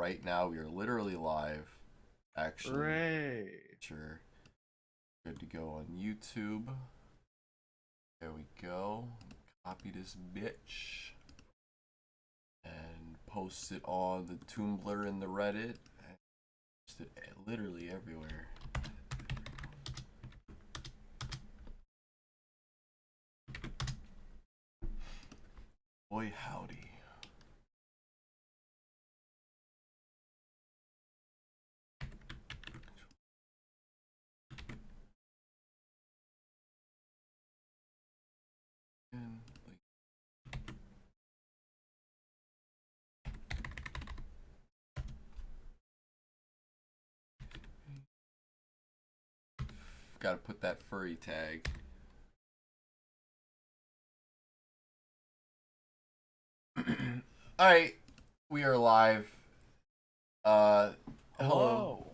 right now. We are literally live. Actually, Hooray! sure. Good to go on YouTube. There we go. Copy this bitch and post it on the Tumblr and the Reddit. And post it literally everywhere. Boy, howdy. Gotta put that furry tag. Alright, we are live. Hello.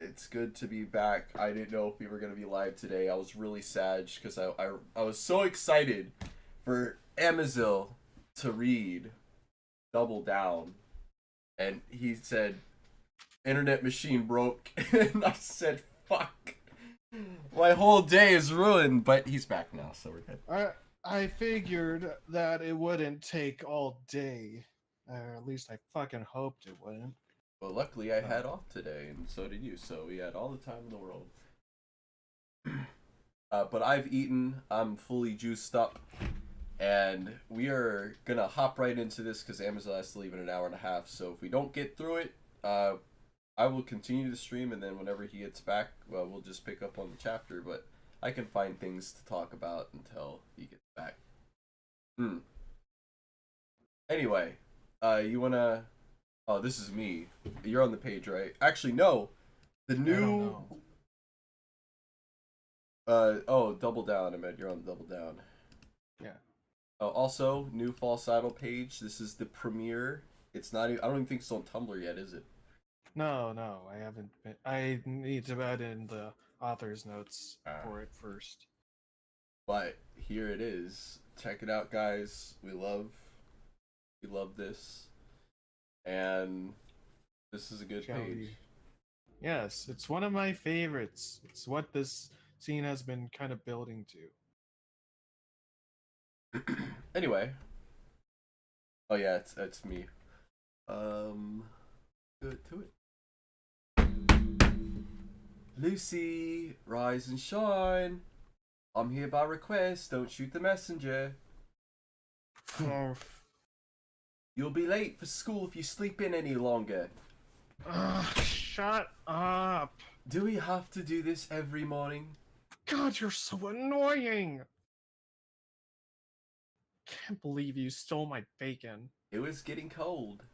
It's good to be back. I didn't know if we were gonna be live today. I was really sad because I was so excited for Amazil to read Double Down, and he said internet machine broke, and I said fuck. My whole day is ruined, but he's back now, so we're good. I figured that it wouldn't take all day. At least I fucking hoped it wouldn't. Well, luckily I had off today, and so did you, so we had all the time in the world. But I've eaten, I'm fully juiced up, and we are gonna hop right into this because Amazon has to leave in an hour and a half, so if we don't get through it, I will continue to stream, and then whenever he gets back, well, we'll just pick up on the chapter, but I can find things to talk about until he gets back. Anyway, you wanna... Oh, this is me. You're on the page, right? Actually, no. The new... oh, Double Down, I meant you're on Double Down. Yeah. Also, new False Idol page. This is the premiere. It's not even... I don't even think it's on Tumblr yet, is it? No, I haven't been. I need to add in the author's notes for it first. But here it is. Check it out, guys. We love this. And this is a good page. Yes, it's one of my favorites. It's what this scene has been kind of building to. Anyway. Oh yeah, it's me. Good to it. Lucy, rise and shine. I'm here by request. Don't shoot the messenger. You'll be late for school if you sleep in any longer. Shut up. Do we have to do this every morning? God, you're so annoying. Can't believe you stole my bacon. It was getting cold.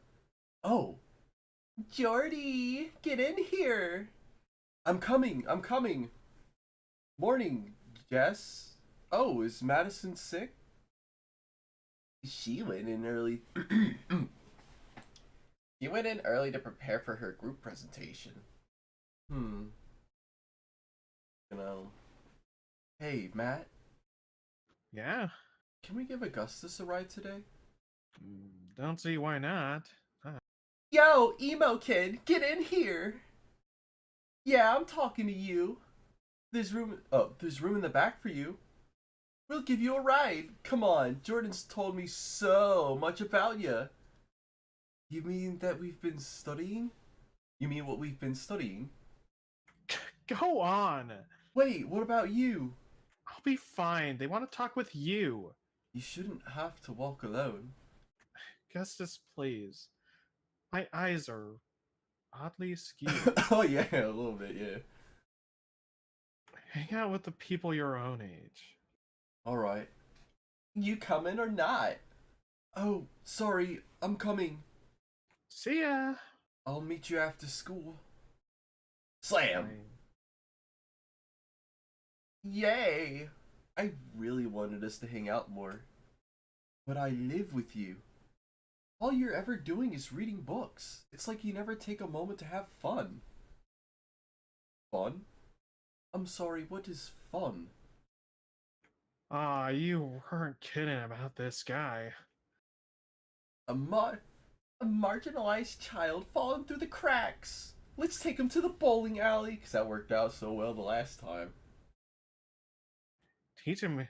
Oh. Jordy, get in here. I'm coming. Morning, Jess. Oh, is Madison sick? She went in early. She went in early to prepare for her group presentation. You know. Hey, Matt. Yeah? Can we give Augustus a ride today? Don't see why not. Yo, emo kid, get in here. Yeah, I'm talking to you. There's room in the back for you. We'll give you a ride. Come on, Jordan's told me so much about you. You mean that we've been studying? You mean what we've been studying? Go on. Wait, what about you? I'll be fine. They want to talk with you. You shouldn't have to walk alone. Augustus, please. My eyes are oddly skewed. Oh yeah, a little bit, yeah. Hang out with the people your own age. Alright. You coming or not? Oh, sorry, I'm coming. See ya. I'll meet you after school. Slam! Fine. Yay! I really wanted us to hang out more. But I live with you. All you're ever doing is reading books. It's like you never take a moment to have fun. Fun? I'm sorry, what is fun? You weren't kidding about this guy. A marginalized child falling through the cracks. Let's take him to the bowling alley, because that worked out so well the last time. Teach him,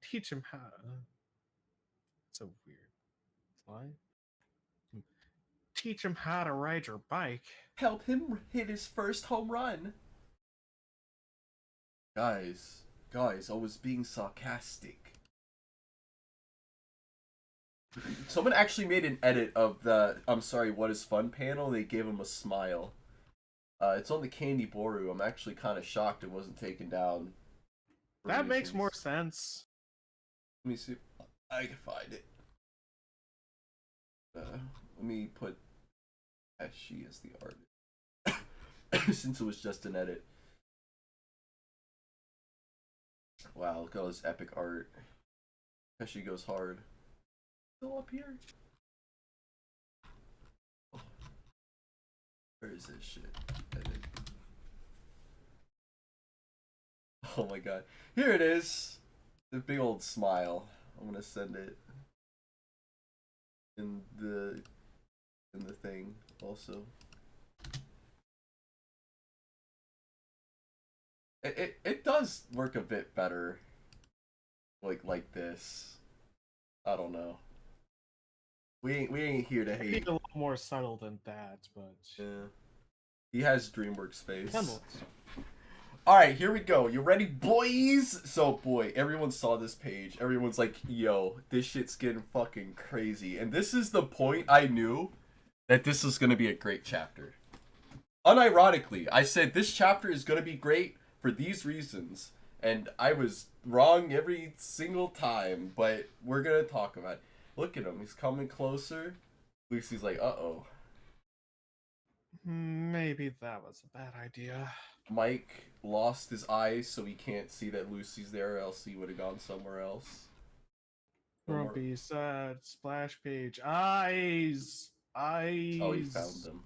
teach him how. So weird. Why? Teach him how to ride your bike. Help him hit his first home run. Guys, I was being sarcastic. Someone actually made an edit of the "I'm sorry, what is fun" panel. They gave him a smile. It's on the Candy Boru. I'm actually kind of shocked it wasn't taken down. That makes more sense. Let me see if I can find it. Let me put as she as the artist, since it was just an edit. Wow, look at all this epic art. She goes hard. Still up here? Where is this shit? Edit. Oh my god. Here it is! The big old smile. I'm gonna send it in the thing also. It does work a bit better like this. I don't know. We ain't here to hate. Maybe a little more subtle than that, but yeah. He has DreamWorks space. nonetheless. Alright, here we go. You ready, boys? So, boy, everyone saw this page. Everyone's like, yo, this shit's getting fucking crazy. And this is the point I knew that this was going to be a great chapter. Unironically, I said this chapter is going to be great for these reasons. And I was wrong every single time, but we're going to talk about it. Look at him. He's coming closer. Lucy's like, uh-oh. Maybe that was a bad idea. Mike lost his eyes, so he can't see that Lucy's there, or else he would have gone somewhere else. Grumpy, sad, splash page. Eyes! Eyes! Oh, he found them.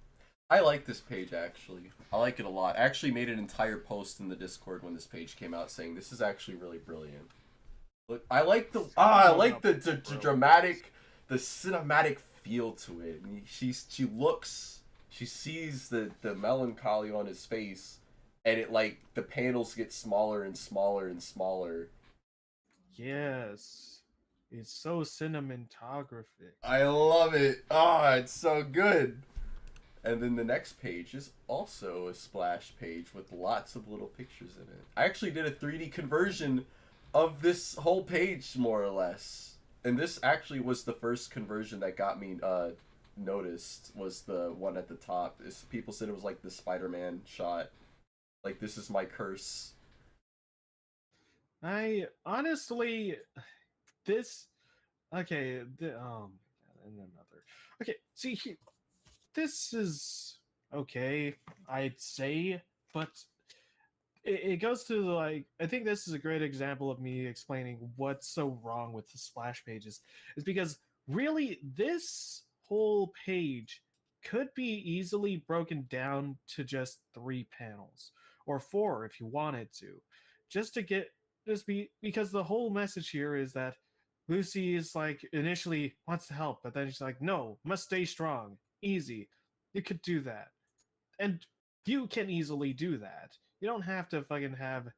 I like this page, actually. I like it a lot. I actually made an entire post in the Discord when this page came out saying this is actually really brilliant. Look, I like the dramatic, the cinematic feel to it. And she sees the melancholy on his face, and it like the panels get smaller and smaller and smaller. Yes, it's so cinematographic. I love it. Ah, it's so good. And then the next page is also a splash page with lots of little pictures in it. I actually did a 3D conversion of this whole page, more or less. And this actually was the first conversion that got me noticed, was the one at the top. People said it was like the Spider-Man shot. Like, this is my curse. I honestly, this, okay, and another. Okay, see, this is okay, I'd say, but it goes to like, I think this is a great example of me explaining what's so wrong with the splash pages, is because really this whole page could be easily broken down to just 3 panels or 4 if you wanted to, just to get because the whole message here is that Lucy is like initially wants to help, but then she's like, no, must stay strong, easy, you could do that, and you can easily do that. You don't have to fucking have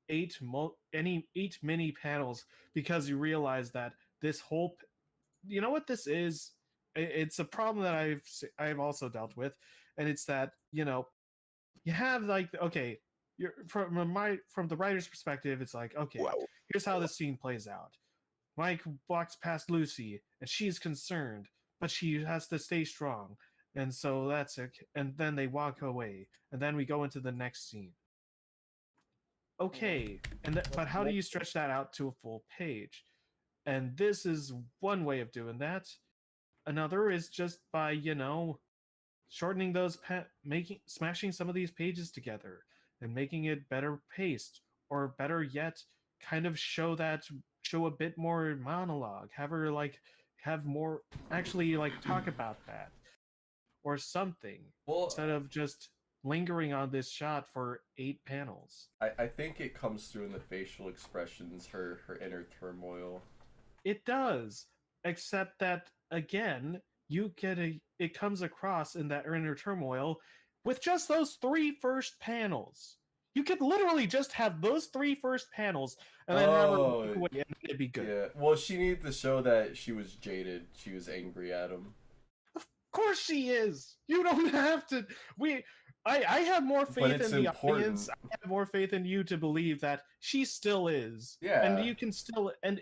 8 mini panels because you realize that this whole, you know what this is? It's a problem that I've also dealt with, and it's that, you know, you have like, okay, you're from the writer's perspective, it's like, okay, here's how this scene plays out. Mike walks past Lucy and she's concerned, but she has to stay strong. And so that's it. And then they walk away. And then we go into the next scene. Okay. But how do you stretch that out to a full page? And this is one way of doing that. Another is just by, you know, shortening those smashing some of these pages together and making it better paced, or better yet, kind of show a bit more monologue, have her like have more actually like talk about that or something, Well, instead of just lingering on this shot for 8 panels. I think it comes through in the facial expressions, her inner turmoil. It does, except that again, it comes across in that inner turmoil with just those three first panels. You could literally just have those three first panels and then have her walk away and it'd be good. Yeah. Well, she needed to show that she was jaded. She was angry at him. Of course she is. You don't have to. I have more faith in the audience. I have more faith in you to believe that she still is. Yeah. And you can still, and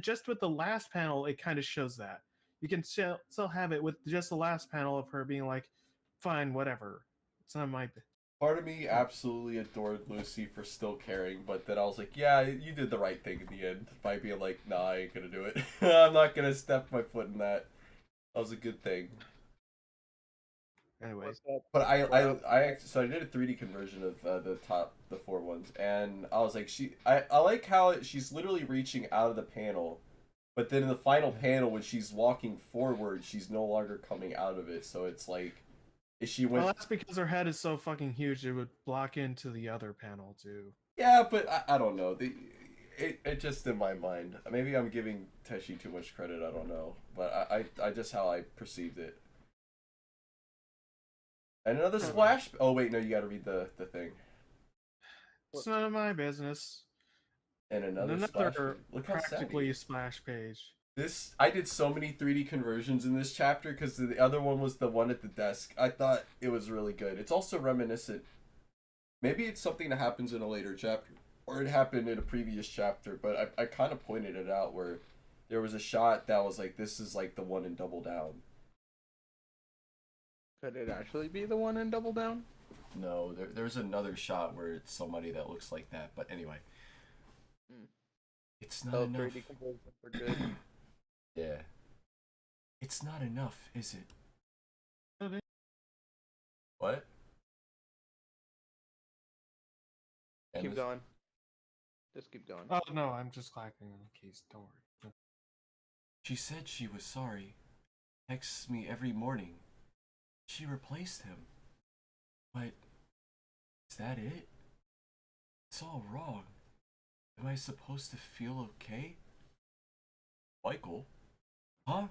just with the last panel, it kind of shows that. You can still have it with just the last panel of her being like, fine, whatever. It's not my. Part of me absolutely adored Lucy for still caring, but then I was like, yeah, you did the right thing in the end by being like, nah, I ain't gonna do it. I'm not gonna step my foot in that. That was a good thing. Anyway, but so I did a 3D conversion of the four ones, and I was like, I like how she's literally reaching out of the panel, but then in the final panel when she's walking forward, she's no longer coming out of it. So it's like, if she went. Well, that's because her head is so fucking huge; it would block into the other panel too. Yeah, but I don't know. It just in my mind. Maybe I'm giving Teshi too much credit. I don't know, but I just how I perceived it. And another splash. Oh wait, no, you got to read the thing. It's none of my business. And another splash page. Look how practically splash page. This I did so many 3D conversions in this chapter because the other one was the one at the desk. I thought it was really good. It's also reminiscent. Maybe it's something that happens in a later chapter, or it happened in a previous chapter. But I kind of pointed it out where there was a shot that was like, this is like the one in Double Down. Could it actually be the one in Double Down? No, there's another shot where it's somebody that looks like that. But anyway, it's not enough. 3D conversions are good. Yeah. It's not enough, is it? What? Keep going. Just keep going. Oh no, I'm just clapping on the case. Don't worry. She said she was sorry. Texts me every morning. She replaced him. But is that it? It's all wrong. Am I supposed to feel okay? Michael? Huh?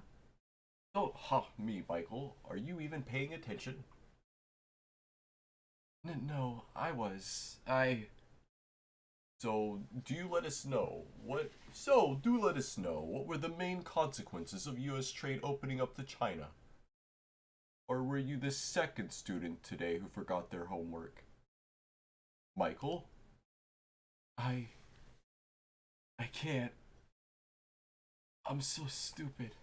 Don't me, Michael. Are you even paying attention? No, I was. So, do let us know what were the main consequences of US trade opening up to China? Or were you the second student today who forgot their homework? Michael? I can't. I'm so stupid.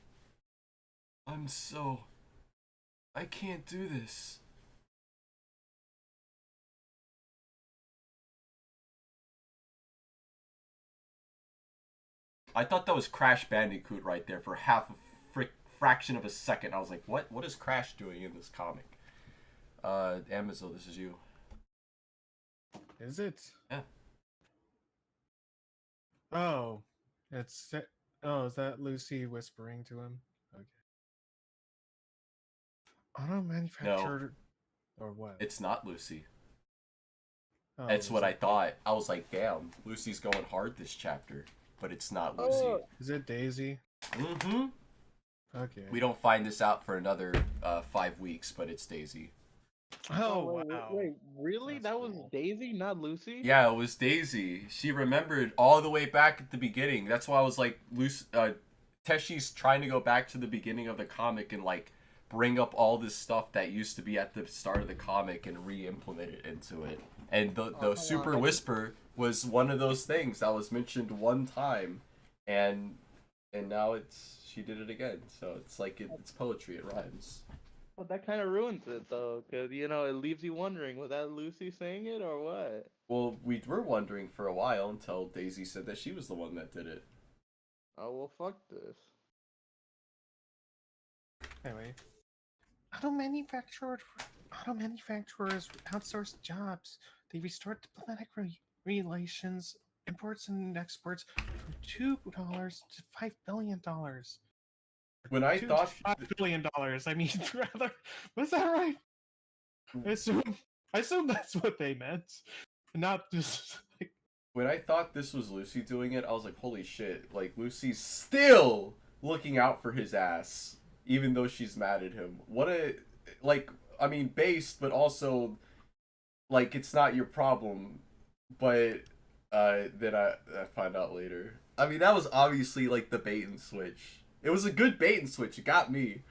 I can't do this. I thought that was Crash Bandicoot right there for half a fraction of a second. I was like, what is Crash doing in this comic? Amazon, this is you. Is it? Yeah. Oh, is that Lucy whispering to him? Okay. Auto manufactured, or what? It's not Lucy. Oh, That's what I thought. I was like, damn, Lucy's going hard this chapter, but it's not Lucy. Is it Daisy? Mm-hmm. Okay. We don't find this out for another 5 weeks, but it's Daisy. Oh, wow. Wait, really? That's that cool. was Daisy, not Lucy? Yeah, it was Daisy. She remembered all the way back at the beginning. That's why I was like, Teshi's trying to go back to the beginning of the comic and like bring up all this stuff that used to be at the start of the comic and re-implement it into it. And the Super Whisper was one of those things that was mentioned one time, and now she did it again. So it's like it's poetry. It rhymes. Well, that kind of ruins it though, because it leaves you wondering, was that Lucy saying it or what? Well, we were wondering for a while until Daisy said that she was the one that did it. Oh well, fuck this. Anyway, auto manufacturers outsource jobs. They restore diplomatic relations, imports and exports from $2 to $5 billion. When I thought $5 billion, I mean, rather, was that right? I assume that's what they meant, not just like. When I thought this was Lucy doing it, I was like, holy shit! Like Lucy's still looking out for his ass. even though she's mad at him. What a like. I mean, based, but also like it's not your problem. But then I find out later. I mean, that was obviously like the bait and switch. It was a good bait and switch. It got me.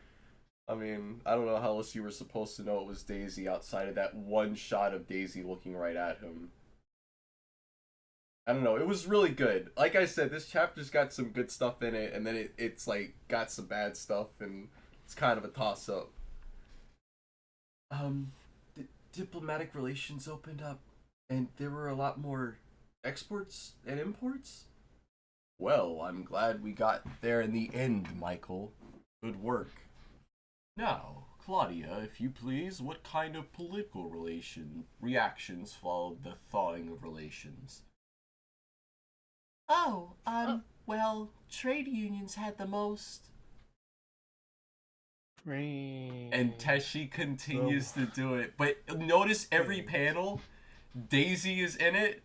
I mean, I don't know how else you were supposed to know it was Daisy outside of that one shot of Daisy looking right at him. I don't know. It was really good. Like I said, this chapter's got some good stuff in it, and then it's like got some bad stuff, and it's kind of a toss up. Um, diplomatic relations opened up, and there were a lot more exports and imports. Well, I'm glad we got there in the end, Michael. Good work. Now, Claudia, if you please, what kind of political reactions followed the thawing of relations? Oh, well, trade unions had the most. And Teshi continues to do it. But notice every panel, Daisy is in it.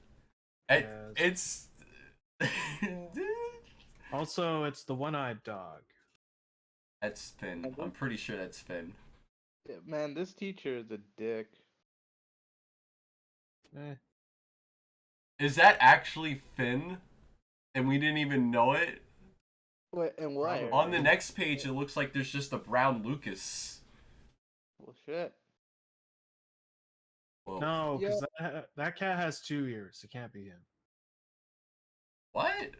It's... Also, it's the one-eyed dog. That's Finn. I'm pretty sure that's Finn. Yeah, man, this teacher is a dick. Is that actually Finn? And we didn't even know it? Wait, and why? On the next page, it looks like there's just a brown Lucas. Well, shit. Whoa. No, because that cat has 2 ears. It can't be him. What?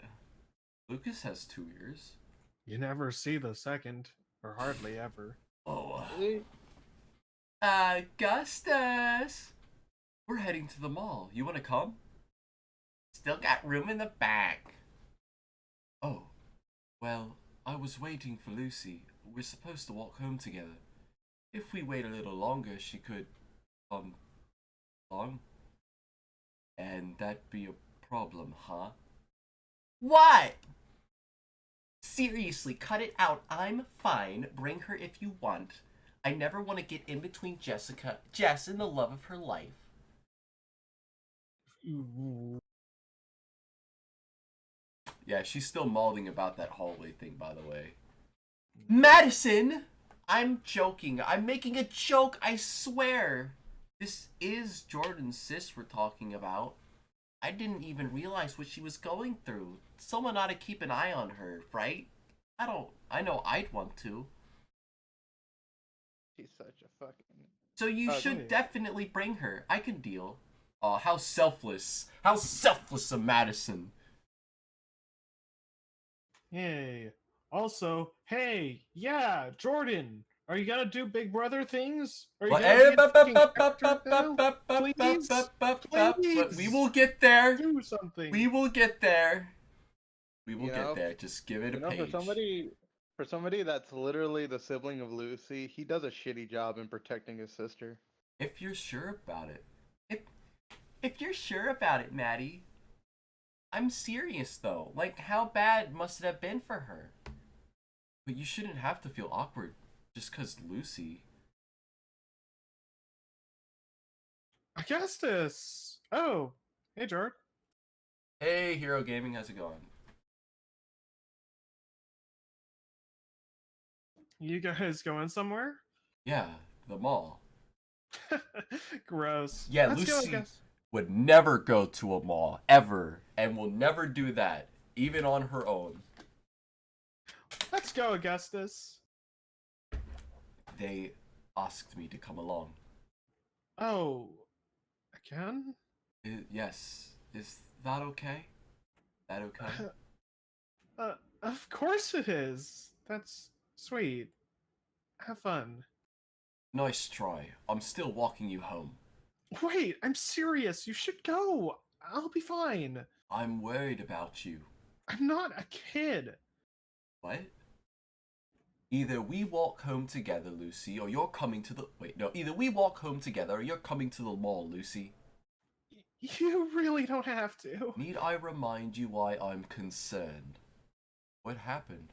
Lucas has 2 ears. You never see the second, or hardly ever. Oh. Augustus! We're heading to the mall. You want to come? Still got room in the back. Oh. Well, I was waiting for Lucy. We're supposed to walk home together. If we wait a little longer, she could, long. And that'd be a problem, huh? What? Seriously, cut it out. I'm fine. Bring her if you want. I never want to get in between Jess and the love of her life. Yeah, she's still mauling about that hallway thing, by the way. Madison! I'm joking. I'm making a joke, I swear. This is Jordan's sis we're talking about. I didn't even realize what she was going through. Someone ought to keep an eye on her, right? I know I'd want to. She's such a fucking... So you should definitely bring her. I can deal. Oh, how selfless. How selfless of Madison. Hey. Also, hey, yeah, Jordan. Are you gonna do Big Brother things? Are you But we will get there. Do something. We will get there. We will get there. Just give it a page. For somebody that's literally the sibling of Lucy, he does a shitty job in protecting his sister. If you're sure about it. If you're sure about it, Maddie. I'm serious though. Like, how bad must it have been for her? But you shouldn't have to feel awkward just because Lucy. Augustus! Oh, hey, Jord. Hey, Hero Gaming, how's it going? You guys going somewhere? Yeah, the mall. Gross. Yeah, Let's Lucy go, would never go to a mall, ever, and will never do that, even on her own. Let's go, Augustus. They asked me to come along. Oh, again? Yes. Is that okay? That okay? Of course it is. That's sweet. Have fun. Nice try. I'm still walking you home. Wait, I'm serious. You should go. I'll be fine. I'm worried about you. I'm not a kid. What? Either we walk home together, Lucy, or you're coming to the... Wait, no. Either we walk home together, or you're coming to the mall, Lucy. You really don't have to. Need I remind you why I'm concerned? What happened?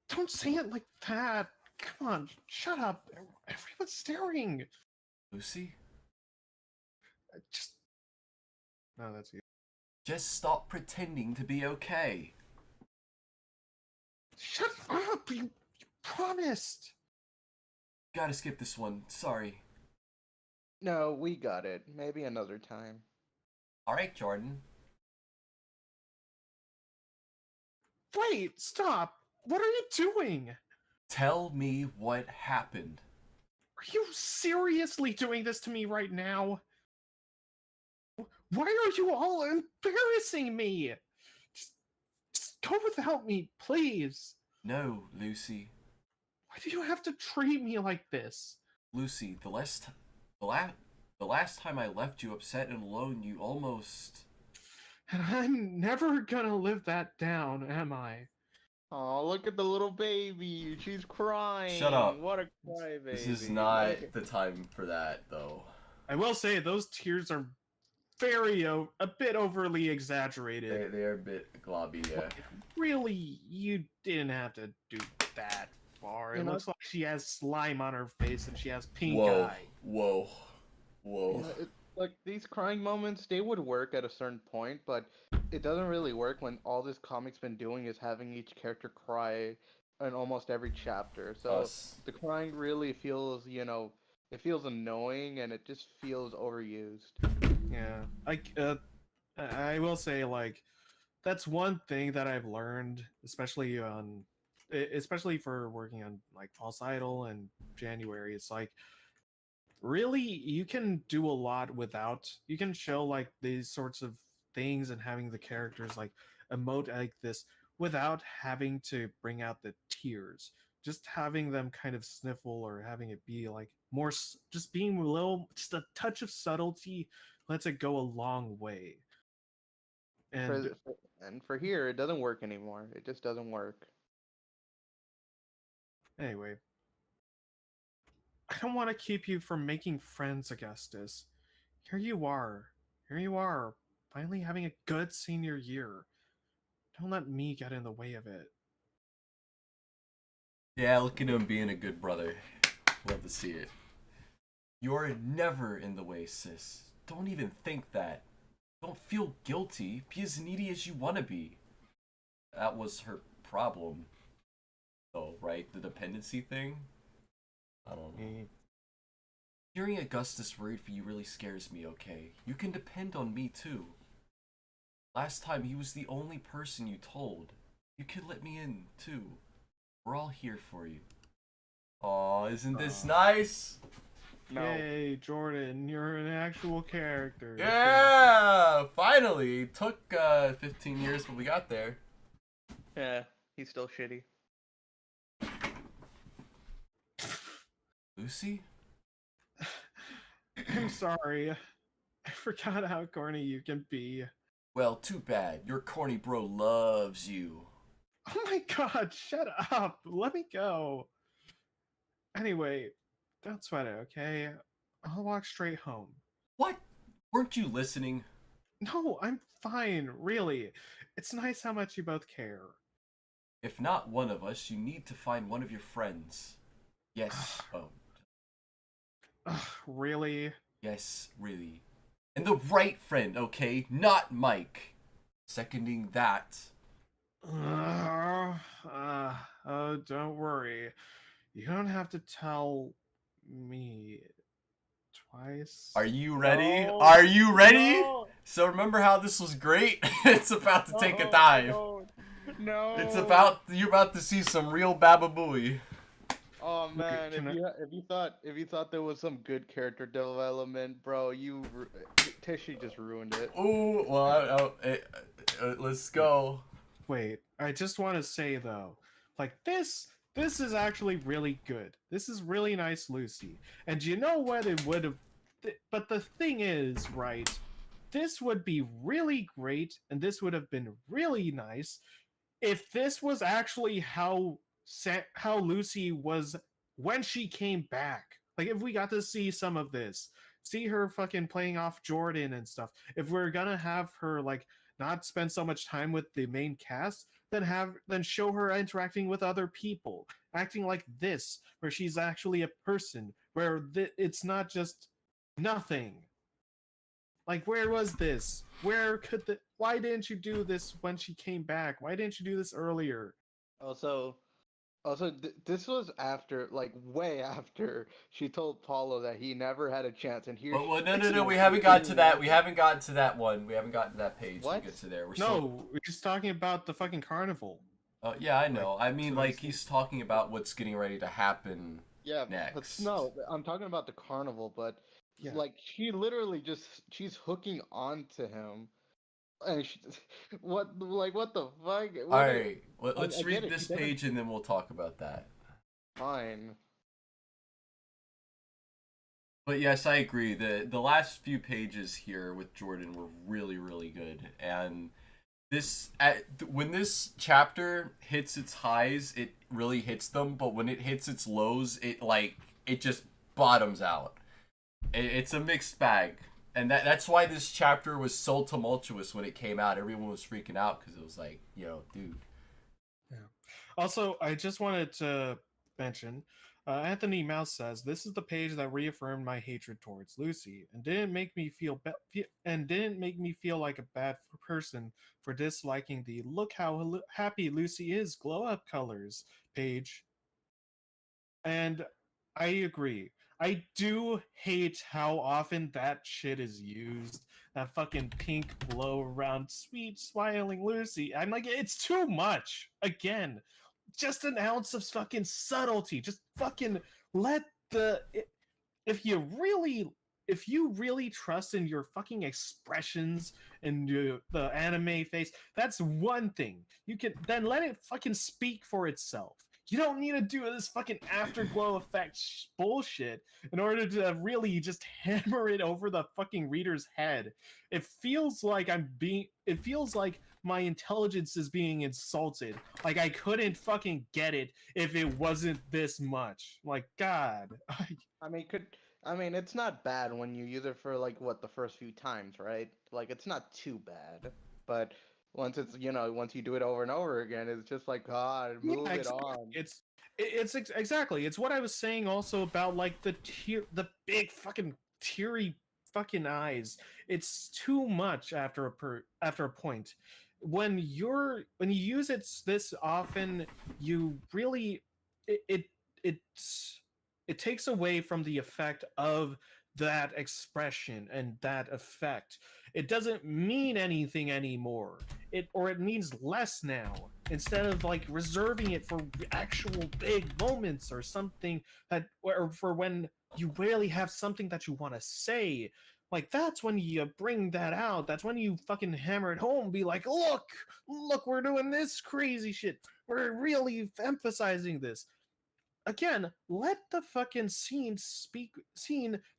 Don't say it like that. Come on, shut up. Everyone's staring. Lucy? Just... No, that's you. Just stop pretending to be okay. Shut up, you promised. Gotta skip this one. Sorry. No, we got it. Maybe another time. All right, Jordan. Wait, stop. What are you doing? Tell me what happened. Are you seriously doing this to me right now? Why are you all embarrassing me? Just go without me, please. No, Lucy. Why do you have to treat me like this? Lucy, the last time I left you upset and alone, you almost... And I'm never gonna live that down, am I? Oh, look at the little baby. She's crying. Shut up. What a crybaby. This is not Okay. the time for that, though. I will say those tears are a bit overly exaggerated. They're a bit globby, yeah. Really, you didn't have to do that far. It looks like she has slime on her face and she has pink eye. Whoa. Like these crying moments, they would work at a certain point, but it doesn't really work when all this comic's been doing is having each character cry in almost every chapter. So the crying really feels, it feels annoying and it just feels overused. Yeah, I will say that's one thing that I've learned, especially for working on like False Idol and January. It's like really you can do a lot without. You can show like these sorts of things and having the characters like emote like this without having to bring out the tears. Just having them kind of sniffle or having it be like more, just being a little, just a touch of subtlety lets it go a long way. And For here, it doesn't work anymore. It just doesn't work. anyway, I don't want to keep you from making friends, Augustus. Here you are. Here you are, finally having a good senior year. Don't let me get in the way of it. Yeah, look at him being a good brother. Love to see it. You're never in the way, sis. Don't even think that. Don't feel guilty. Be as needy as you want to be. That was her problem. though, right? The dependency thing? I don't know. Hearing Augustus worried for you really scares me, okay? You can depend on me, too. Last time, he was the only person you told. You could let me in, too. We're all here for you. Aw, isn't this nice? No. Yay, Jordan, you're an actual character. Yeah! Finally! It took 15 years, but we got there. Yeah, he's still shitty. Lucy? I'm sorry. I forgot how corny you can be. Well, too bad. Your corny bro loves you. Oh my god, shut up. Let me go. Anyway, don't sweat it, okay? I'll walk straight home. What? Weren't you listening? No, I'm fine, really. It's nice how much you both care. If not one of us, you need to find one of your friends. Yes. Oh. Ugh, really? Yes, really. And the right friend, okay? Not Mike. Seconding that. Oh, don't worry. You don't have to tell me twice. Are you ready? No. Are you ready? No. So remember how this was great? It's about to take a dive. No. It's you're about to see some real Baba Booey. Oh man, Can if you thought there was some good character development, bro, Tishy just ruined it. Ooh, well, let's go. Wait, I just want to say though, like this is actually really good. This is really nice, Lucy. And you know what it would have but the thing is, right, this would be really great and this would have been really nice if this was actually how Lucy was when she came back. Like if we got to see some of this, see her fucking playing off Jordan and stuff. If we're gonna have her like not spend so much time with the main cast, then show her interacting with other people, acting like this, where she's actually a person, where it's not just nothing. Like, where was this? Why didn't you do this when she came back? Why didn't you do this earlier? Also, Also, this was after, like, way after she told Paulo that he never had a chance, and here Well, no, she no, no. We is haven't gotten to being that. We waited. haven't gotten to that one. We haven't gotten to that page. We'll What? get to there. We're still. No, we're just talking about the fucking carnival. Yeah, I Like, know. I that's mean, what I like said. he's talking about what's getting ready to happen Yeah, but next. no, I'm talking about the carnival, but Yeah. like she literally just she's hooking on to him, and she, what the fuck? All What? right, let's I get read it. She this doesn't. page and then we'll talk about that. Fine. But yes, I agree. The last few pages here with Jordan were really really good, and when this chapter hits its highs, it really hits them. But when it hits its lows, it just bottoms out. It's a mixed bag, and that's why this chapter was so tumultuous when it came out. Everyone was freaking out because it was like, dude. Yeah. Also, I just wanted to mention, Anthony Mouse says this is the page that reaffirmed my hatred towards Lucy and didn't make me feel like a bad person for disliking the "look how happy Lucy is" glow up colors page. And I agree. I do hate how often that shit is used. That fucking pink glow around sweet smiling Lucy. I'm like, it's too much. Again, just an ounce of fucking subtlety. Just fucking let the if you really trust in your fucking expressions and the anime face, that's one thing. You can then let it fucking speak for itself. You don't need to do this fucking afterglow effect bullshit in order to really just hammer it over the fucking reader's head. It feels like it feels like my intelligence is being insulted. Like I couldn't fucking get it if it wasn't this much. Like, God. I mean, it's not bad when you use it for like what the first few times, right? Like it's not too bad, but once you do it over and over again, it's just like God, Yeah, move it exactly. on. Exactly. It's what I was saying also about like the big fucking teary fucking eyes. It's too much after a point. When you use it this often, you really it it it's, it takes away from the effect of that expression and that effect. It doesn't mean anything anymore. It means less now, instead of like reserving it for actual big moments or something that, or for when you really have something that you want to say. Like that's when you bring that out. That's when you fucking hammer it home. Be like, look, we're doing this crazy shit. We're really emphasizing this. Again, let the fucking scene,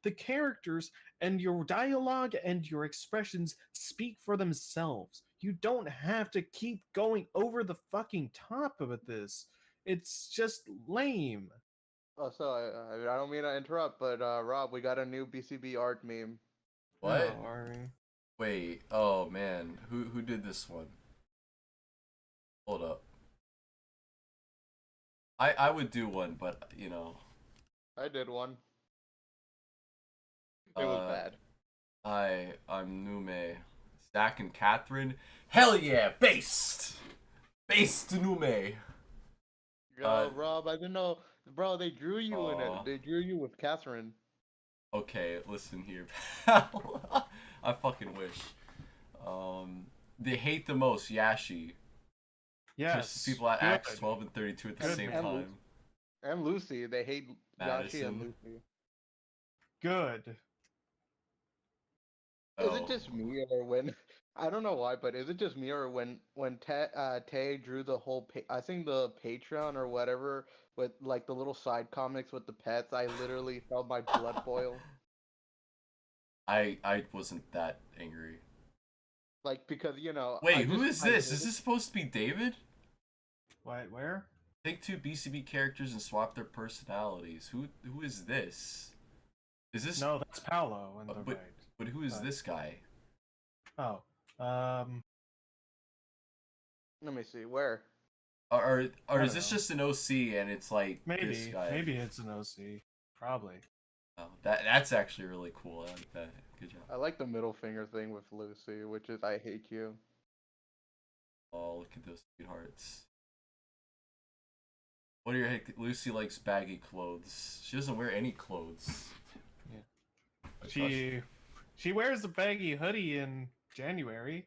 the characters, and your dialogue and your expressions speak for themselves. You don't have to keep going over the fucking top of this. It's just lame. Oh, so I don't mean to interrupt, but Rob, we got a new BCB art meme. What? Oh, Ari. Wait. Oh man, who did this one? Hold up. I would do one, but I did one. It was uh, bad. I'm Nume, Zach and Catherine. Hell yeah, based Nume. Uh, Yo, Rob, I didn't know, bro. They drew you in uh, it. They drew you with Catherine. okay, listen here, pal. I fucking wish. They hate the most Yashi. Just Yes. people at Good. Acts 12 and 32 at the Good same man. time. And Lucy. They hate Yashi and Madison. Lucy. Good. Is it Oh, just me or when? I don't know why, but is it just me or when Tay drew the whole I think the Patreon or whatever with like the little side comics with the pets, I literally felt my blood boil. I wasn't that angry. Like because Wait, who is I this? hate Is it. this supposed to be David? What? Where? Take two BCB characters and swap their personalities. Who is this? Is this? No, that's Paolo on the But right. who is But this guy? oh, um, Let me see where. Or I is don't this know. just an OC and it's like this guy? Maybe it's an OC. Probably. Oh, that's actually really cool. I like that. Good job. I like the middle finger thing with Lucy, which is I hate you. Oh, look at those sweethearts. What do your heck? Lucy likes baggy clothes. She doesn't wear any clothes. Yeah. Like, She wears a baggy hoodie in January.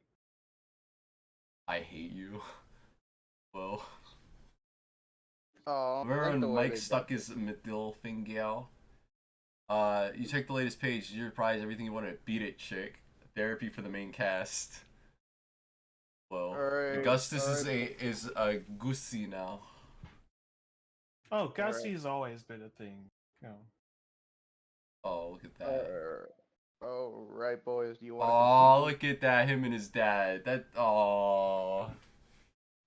I hate you. Well, Oh, I remember like when the way Mike they stuck did his middle finger you check the latest page. Your prize, everything you wanted. Beat it, chick. Therapy for the main cast. Well, Augustus Alright, is a Gussie now. Oh, Gussie's always been a thing. You know. Oh, look at that. Alright, boys. Do you want to Oh, continue? look at that. Him and his dad. That. Oh.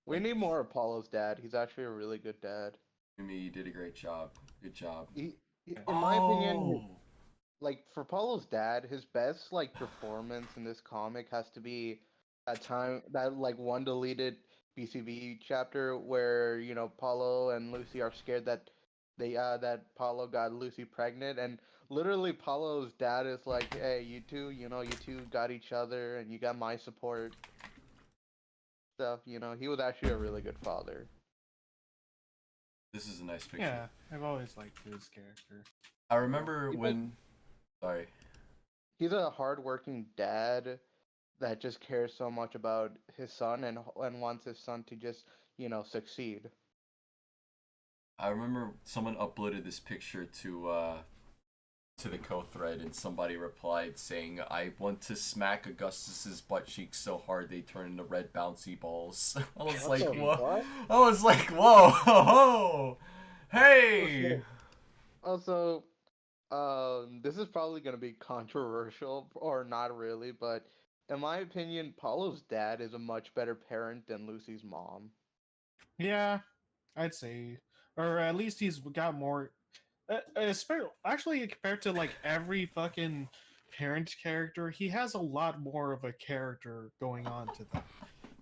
We need more Apollo's dad. He's actually a really good dad. Jimmy, you did a great job. Good job. In my opinion, Oh. like for Apollo's dad, his best like performance in this comic has to be that like one deleted BCB chapter where Paulo and Lucy are scared that Paulo got Lucy pregnant, and literally Paulo's dad is like, hey, you two got each other and you got my support stuff. He was actually a really good father. This is a nice picture. Yeah, I've always liked his character. I remember He's when. Sorry. he's a hardworking dad that just cares so much about his son and wants his son to just succeed. I remember someone uploaded this picture to the co-thread, and somebody replied saying, "I want to smack Augustus's butt cheeks so hard they turn into red bouncy balls." I was What like, the "Whoa!" fuck? I was like, "Whoa, hey!" Also, this is probably gonna be controversial or not really, but in my opinion, Paulo's dad is a much better parent than Lucy's mom. Yeah, I'd say, or at least he's got more. Actually, compared to like every fucking parent character, he has a lot more of a character going on to them,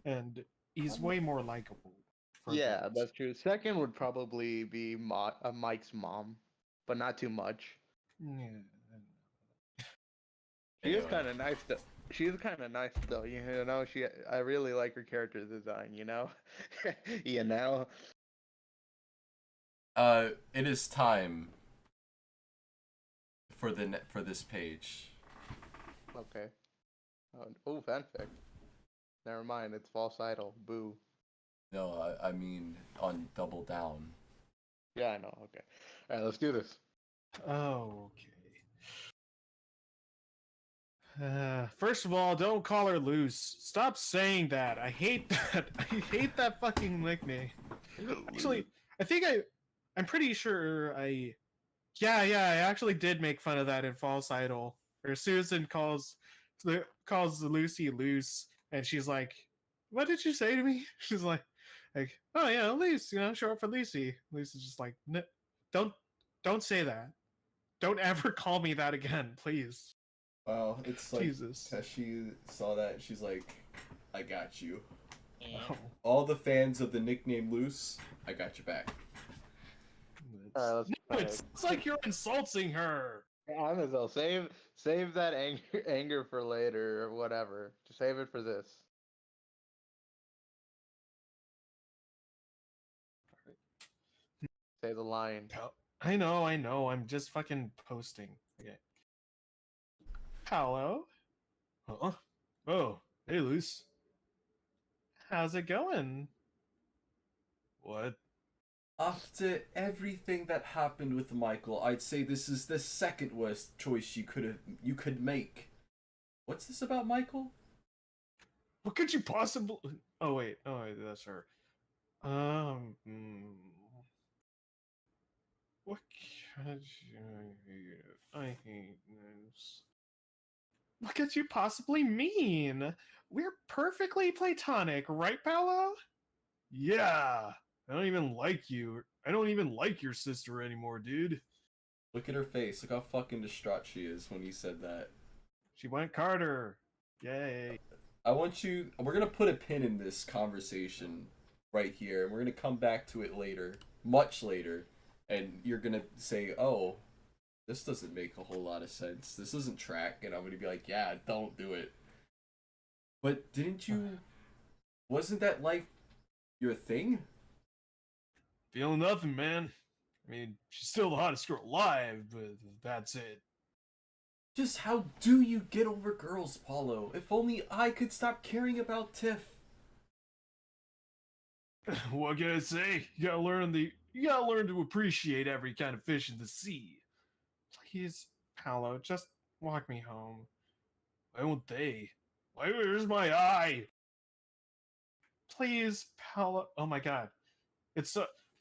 and he's way more likable. For Yeah, that. that's true. Second would probably be Mike's mom, but not too much. Yeah. She is Anyway, kind of nice though. She is kind of nice though. I really like her character design. You know. it is time for this page. Okay. Oh, fanfic. Never mind. It's false idol. Boo. No, I mean on Double Down. Yeah, I know. Okay. All right, let's do this. Oh, okay. First of all, don't call her loose. Stop saying that. I hate that. I hate that fucking nickname. Actually, I'm pretty sure yeah, I actually did make fun of that in False Idol, where Susan calls Lucy loose, and she's like, "What did you say to me?" She's like, "Oh yeah, loose, show up for Lucy." Lucy's just like, "No, don't, don't say that. Don't ever call me that again, please." Wow, it's like Jesus. Teshi saw that and she's like, "I got you." Oh, All the fans of the nickname Loose, I got your back. All right, no, it's like you're insulting her. Amazon, save that anger for later or whatever. Just save it for this. Say the line. I know. I'm just fucking posting. Okay. Hello. Huh? Oh, hey, Luce. How's it going? What? After everything that happened with Michael, I'd say this is the second worst choice you could make. What's this about Michael? What could you possibly? Oh wait, that's her. Hmm. What could you? I hate this. What could you possibly mean? We're perfectly platonic, right, Paolo? Yeah. I don't even like you. I don't even like your sister anymore, dude. Look at her face. Look how fucking distraught she is when he said that. She went Carter. Yay. We're gonna put a pin in this conversation right here, and we're gonna come back to it later, much later, and you're gonna say, "Oh, this doesn't make a whole lot of sense. This doesn't track," and I'm gonna be like, "Yeah, don't do it." But didn't you? Wasn't that like your thing? Feeling nothing, man. I mean, she's still the hottest girl alive, but that's it. Just how do you get over girls, Paulo? If only I could stop caring about Tiff. What can I say? You gotta learn to appreciate every kind of fish in the sea. Please, Paolo, just walk me home. Why won't they? Where's my eye? Please, Paolo. Oh my god. It's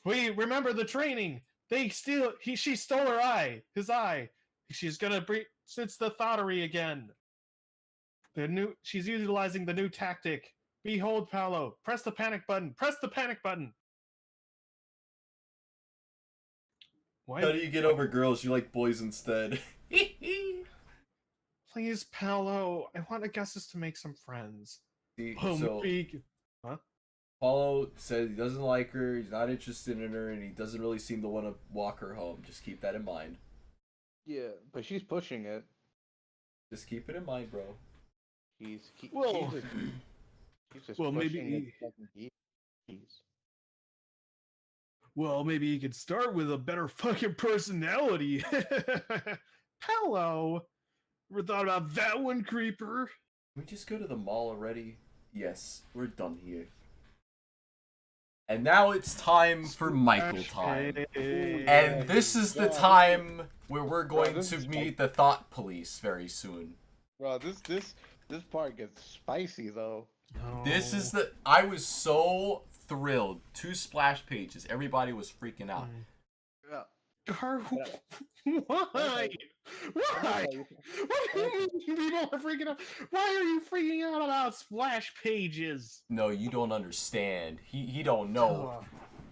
wait, remember the training. She stole her eye. His eye. She's gonna bring it's the thottery again. She's utilizing the new tactic. Behold, Paolo. Press the panic button. Press the panic button. Why? How do you get over girls? You like boys instead. Please, Paolo. I want Augustus to make some friends. See, Oh, so huh? Paulo said he doesn't like her, he's not interested in her, and he doesn't really seem to want to walk her home. Just keep that in mind. Yeah, but she's pushing it. Just keep it in mind, bro. Well, she's just well, pushing maybe. it. Well, maybe he could start with a better fucking personality. Paolo, ever thought about that one, creeper? Can we just go to the mall already? Yes, we're done here. And now it's time for Michael time. And this is the time where we're going to meet the Thought Police very soon. Bro, this part gets spicy though. No. This is I was so thrilled. 2 splash pages. Everybody was freaking out. Yeah. Why? Why? What do you mean people are freaking out? Why are you freaking out about splash pages? No, you don't understand. He don't know. Ugh.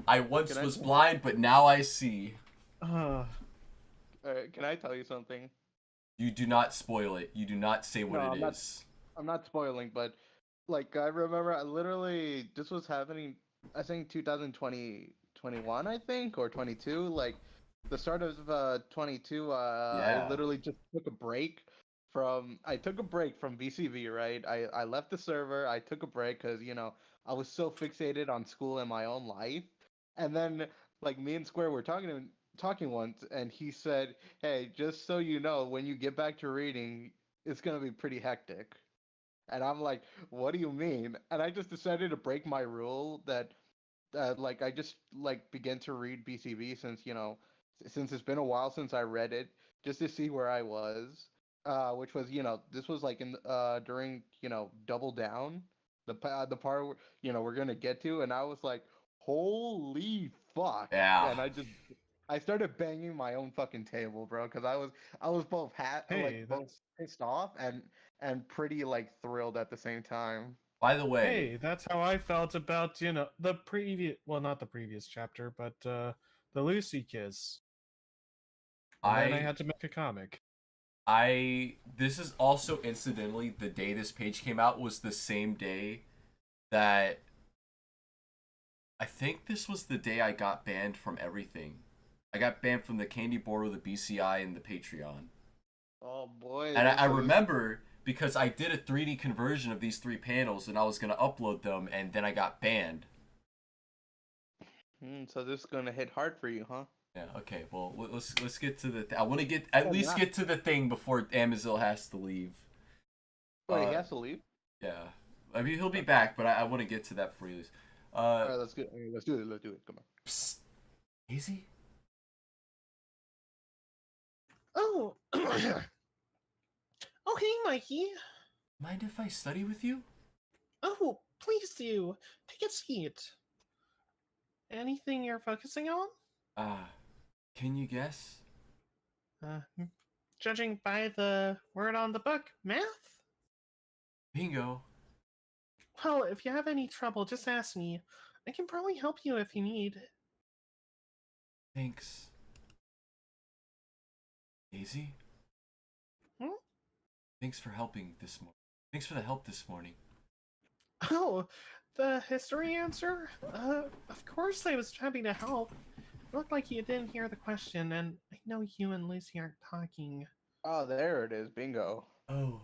I once was blind, but now I see. Ugh. Can I tell you something? You do not spoil it. You do not say what it is. I'm not spoiling, but like I remember, this was happening. I think 2021, I think, or 22. Like the start of 22. Yeah. I literally just took a break I took a break from BCV. Right. I left the server. I took a break because I was so fixated on school and my own life. And then like me and Square were talking once, and he said, "Hey, just so you know, when you get back to reading, it's gonna be pretty hectic." And I'm like, "What do you mean?" And I just decided to break my rule that like I just like began to read BCB since it's been a while since I read it, just to see where I was. Which was this was like in during Double Down, the part where, we're gonna get to, and I was like, holy fuck! Yeah. And I started banging my own fucking table, bro, because I was both Hey, both pissed off and pretty like thrilled at the same time. By the way, hey, that's how I felt about the previous, well, not the previous chapter, but the Lucy kiss. And then I had to make a comic. This is also incidentally the day this page came out was the same day that I think this was the day I got banned from everything. I got banned from the Candy Board, the BCI, and the Patreon. Oh boy! And I remember because I did a 3D conversion of these 3 panels, and I was gonna upload them, and then I got banned. So this is gonna hit hard for you, huh? Yeah. Okay. Well, let's get to the. I want to at least get to the thing before Amazil has to leave. Wait, he has to leave? Yeah. I mean, he'll be back, but I want to get to that before he leaves. All right, let's do it. Let's do it. Come on. Psst. Easy. Oh. Oh, hey, Mikey. Mind if I study with you? Oh, please do. Take a seat. Anything you're focusing on? Can you guess? Judging by the word on the book, math? Bingo. Well, if you have any trouble, just ask me. I can probably help you if you need. Thanks. Daisy? Hmm? Thanks for helping this morning. Thanks for the help this morning. Oh, the history answer? Of course I was happy to help. It looked like you didn't hear the question, and I know you and Lucy aren't talking. Oh, there it is. Bingo. Oh,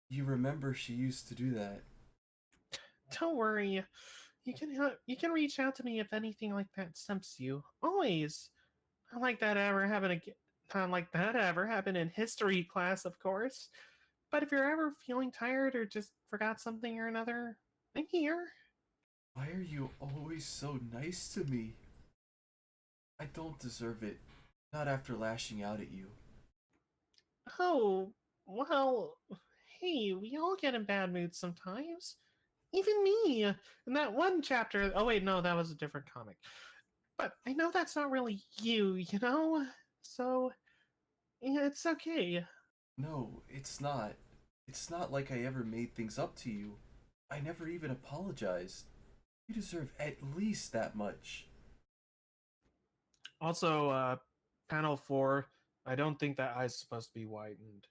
you remember she used to do that. Don't worry. you can reach out to me if anything like that stumps you. Always. Not like that ever happened again. Not like that ever happened in history class, of course. But if you're ever feeling tired or just forgot something or another, I'm here. Why are you always so nice to me? I don't deserve it. Not after lashing out at you. Oh, well, hey, we all get in bad moods sometimes. Even me. In that one chapter. Oh, wait, no, that was a different comic. But I know that's not really you, you know? So, yeah, it's okay. No, it's not. It's not like I ever made things up to you. I never even apologized. You deserve at least that much. Also, panel 4, I don't think that eye's supposed to be widened.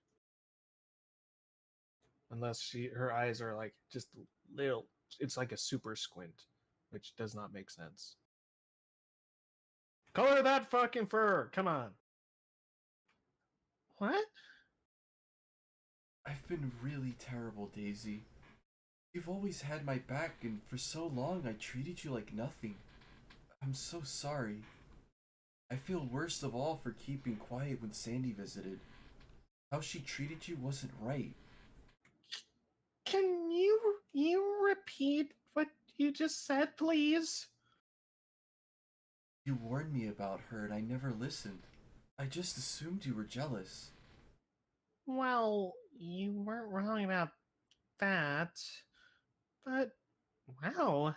Unless her eyes are like just little. It's like a super squint, which does not make sense. Color that fucking fur! Come on. What? I've been really terrible, Daisy. You've always had my back, and for so long I treated you like nothing. I'm so sorry. I feel worst of all for keeping quiet when Sandy visited. How she treated you wasn't right. Can you repeat what you just said, please? You warned me about her and I never listened. I just assumed you were jealous. Well, you weren't wrong about that. But wow,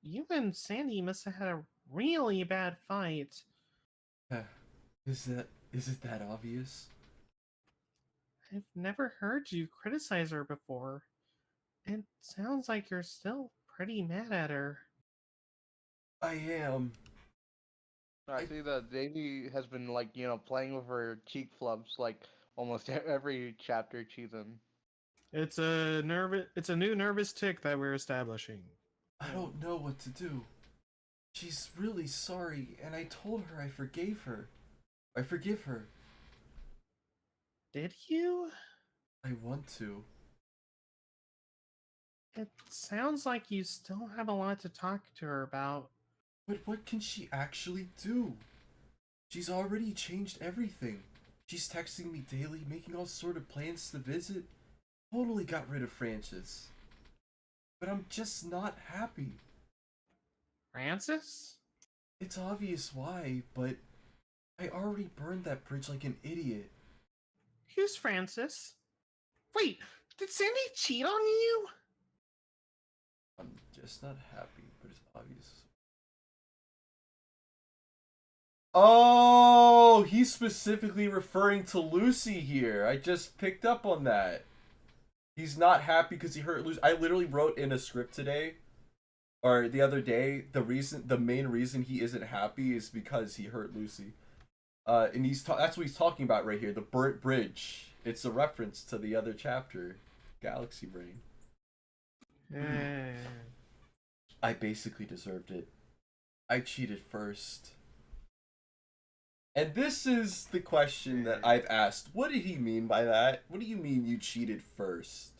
you and Sandy must have had a really bad fight. Is it that obvious? I've never heard you criticize her before. It sounds like you're still pretty mad at her. I am. I I see that Daisy has been like playing with her cheek flubs like almost every chapter she's in. It's a new nervous tick that we're establishing. I Yeah. don't know what to do. She's really sorry and I told her I forgave her. I forgive her. Did you? I want to. It sounds like you still have a lot to talk to her about. But what can she actually do? She's already changed everything. She's texting me daily, making all sort of plans to visit. Totally got rid of Francis. But I'm just not happy. Francis? It's obvious why, but I already burned that bridge like an idiot. Who's Francis? Wait, did Sandy cheat on you? I'm just not happy, but it's obvious. Oh, he's specifically referring to Lucy here. I just picked up on that. He's not happy because he hurt Lucy. I literally wrote in a script today, or the other day, the main reason he isn't happy is because he hurt Lucy. And that's what he's talking about right here. The burnt bridge. It's a reference to the other chapter, Galaxy Brain. I basically deserved it. I cheated first. And this is the question that I've asked. What did he mean by that? What do you mean you cheated first?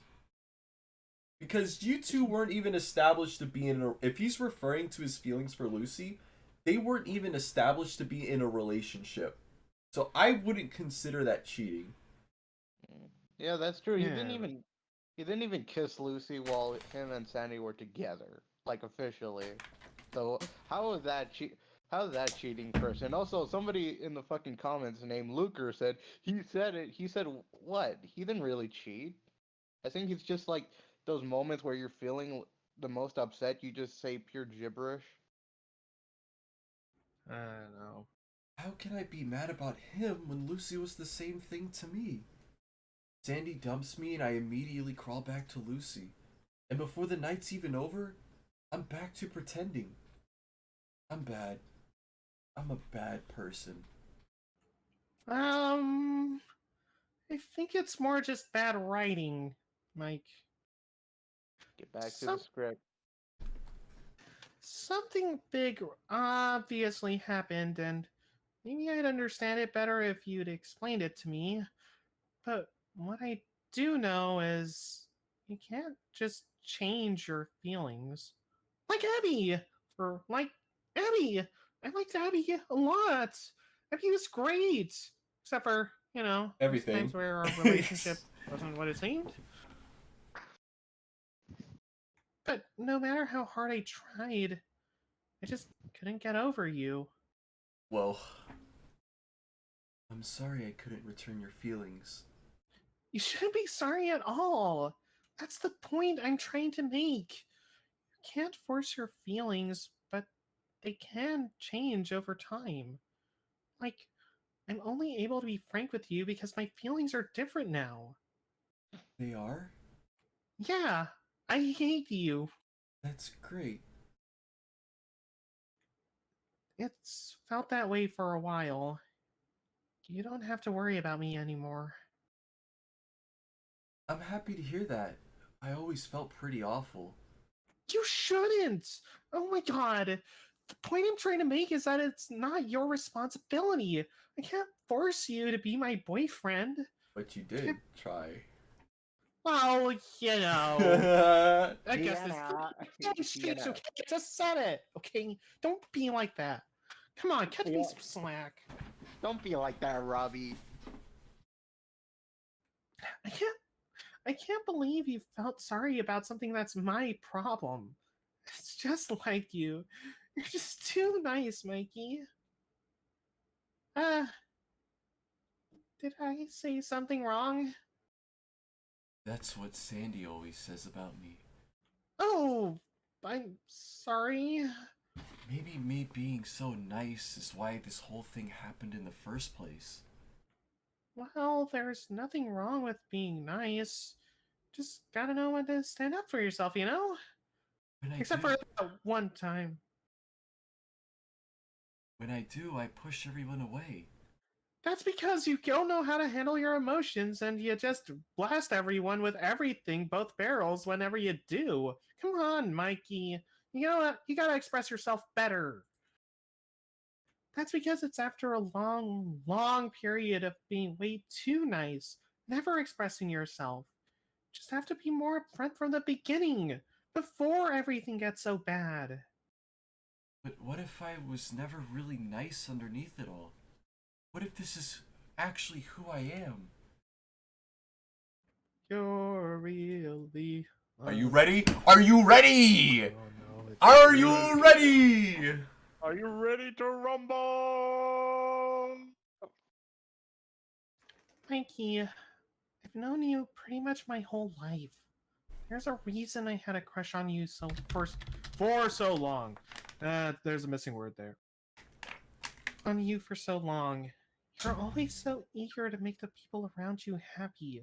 Because you two weren't even established to be in a... If he's referring to his feelings for Lucy, they weren't even established to be in a relationship. So I wouldn't consider that cheating. Yeah, that's true. Yeah. He didn't even kiss Lucy while him and Sandy were together, like officially. So how is that How is that cheating first? And also, somebody in the fucking comments named Luker said he said it. He said what? He didn't really cheat. I think it's just like those moments where you're feeling the most upset, you just say pure gibberish. I don't know. How can I be mad about him when Lucy was the same thing to me? Sandy dumps me and I immediately crawl back to Lucy. And before the night's even over, I'm back to pretending. I'm bad. I'm a bad person. I think it's more just bad writing, Mike. Get back to the Some script. something big obviously happened, and maybe I'd understand it better if you'd explained it to me. But what I do know is you can't just change your feelings. like Abby, or like Abby. I liked Abby a lot. Abby was great, except for those Everything. times where our relationship wasn't what it seemed. But no matter how hard I tried, I just couldn't get over you. Well, I'm sorry I couldn't return your feelings. You shouldn't be sorry at all. That's the point I'm trying to make. You can't force your feelings, but they can change over time. Like, I'm only able to be frank with you because my feelings are different now. They are? Yeah, I hate you. That's great. It's felt that way for a while. You don't have to worry about me anymore. I'm happy to hear that. I always felt pretty awful. You shouldn't! Oh my god! The point I'm trying to make is that it's not your responsibility. I can't force you to be my boyfriend. But you did try. Well, I I guess Sienna. it's Sienna. okay. I just said it. Okay, don't be like that. Come on, cut me Yeah. some slack. Don't be like that, Robbie. I can't. I can't believe you felt sorry about something that's my problem. It's just like you. You're just too nice, Mikey. Uh, did I say something wrong? That's what Sandy always says about me. Oh, I'm sorry. Maybe me being so nice is why this whole thing happened in the first place. Well, there's nothing wrong with being nice. Just gotta know when to stand up for yourself, you know? When I Except do, for that one time. I push everyone away. That's because you don't know how to handle your emotions and you just blast everyone with everything, both barrels, whenever you do. Come on, Mikey. You gotta express yourself better. That's because it's after a long, long period of being way too nice, never expressing yourself. Just have to be more upfront from the beginning, before everything gets so bad. But what if I was never really nice underneath it all? What if this is actually who I am? You're really. Are you ready? Are you ready? Oh no, it's Are you ready? Are you ready to rumble? Mikey, I've known you pretty much my whole life. There's a reason I had a crush on you for so long. There's a missing word there. On you for so long. You're always so eager to make the people around you happy.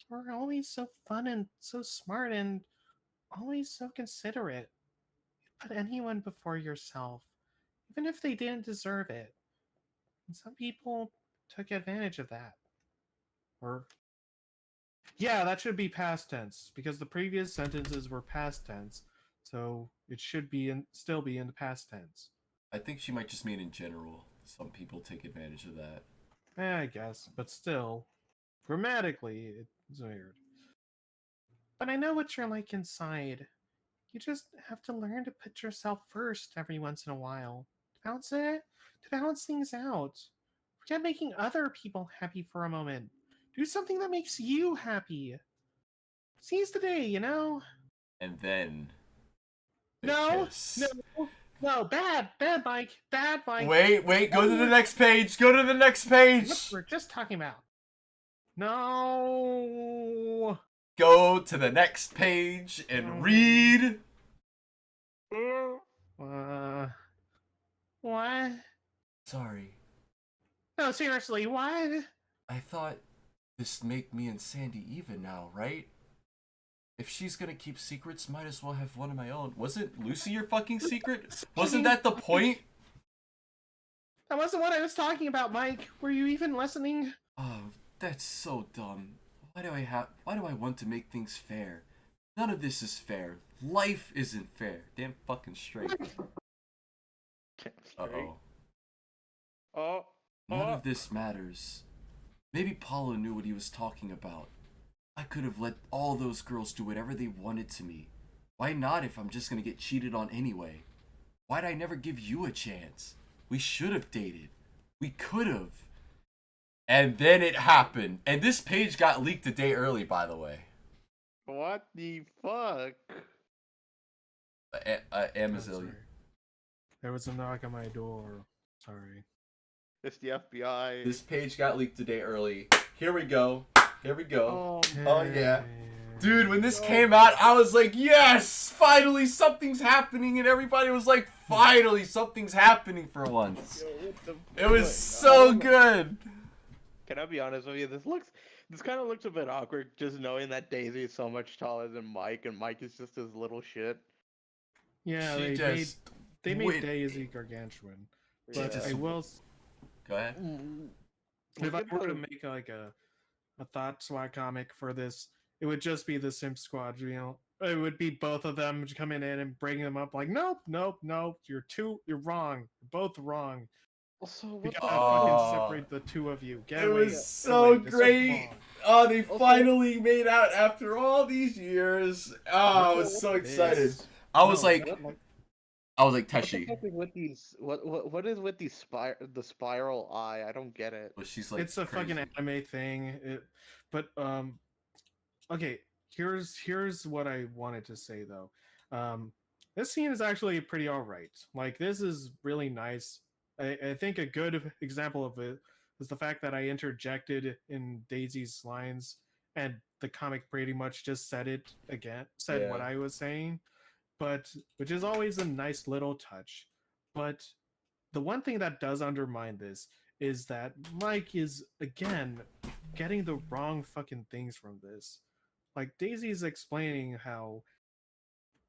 You're always so fun and so smart and always so considerate. You put anyone before yourself, even if they didn't deserve it. And some people took advantage of that. Or yeah, that should be past tense because the previous sentences were past tense, so it should still be in the past tense. I think she might just mean in general. Some people take advantage of that. I guess, but still, grammatically, it's weird. But I know what you're like inside. You just have to learn to put yourself first every once in a while. To balance things out. Forget making other people happy for a moment. Do something that makes you happy. Seize the day, you know? And then the No, no, kiss. no, bad, Mike, bad, Mike. Wait, go to the next page. Go to the next page. What we're just talking about. No. Go to the next page and read. What? Sorry. No, seriously, what? I thought this make me and Sandy even now, right? If she's gonna keep secrets, might as well have one of my own. Wasn't Lucy your fucking secret? Wasn't that the point? That wasn't what I was talking about, Mike. Were you even listening? Oh, that's so dumb. Why do I want to make things fair? None of this is fair. Life isn't fair. Damn fucking straight. Uh-oh. Oh. None of this matters. Maybe Paulo knew what he was talking about. I could have let all those girls do whatever they wanted to me. Why not if I'm just gonna get cheated on anyway? Why'd I never give you a chance? We should have dated. We could have. And then it happened. And this page got leaked a day early, by the way. What the fuck? Oh, Amazon. sorry. There was a knock on my door. Sorry. It's the FBI. This page got leaked a day early. Here we go. Here we go. Oh, Oh, yeah. Dude, when this came out, I was like, yes! Finally, something's happening. And everybody was like, finally, something's happening for once. yo, what the It was fuck? so good. Can I be honest with you? This kind of looks a bit awkward, just knowing that Daisy is so much taller than Mike, and Mike is just this little shit. Yeah, She they just made went- Daisy gargantuan. She But just- I will. Go ahead. If I Look at were to the- make like a thought SWAT comic for this, it would just be the Simp Squad. You know, it would be both of them coming in and bringing them up like, nope, nope, nope, you're wrong, you're both wrong. Also, We what the gotta Oh. fucking separate the two of you. Get It away, was get so away, this is great. wrong. Oh, they Also- finally made out after all these years. Oh, I was so excited. This- I was no, like, what- Teshi. What the fuck is with these? What is with these the spiral eye? I don't get it. But she's like, it's a crazy. fucking anime thing. But okay. Here's what I wanted to say though. This scene is actually pretty alright. Like this is really nice. I think a good example of it is the fact that I interjected in Daisy's lines, and the comic pretty much just said it again. Said what Yeah. I was saying, but which is always a nice little touch. But the one thing that does undermine this is that Mike is again getting the wrong fucking things from this. Like Daisy's explaining how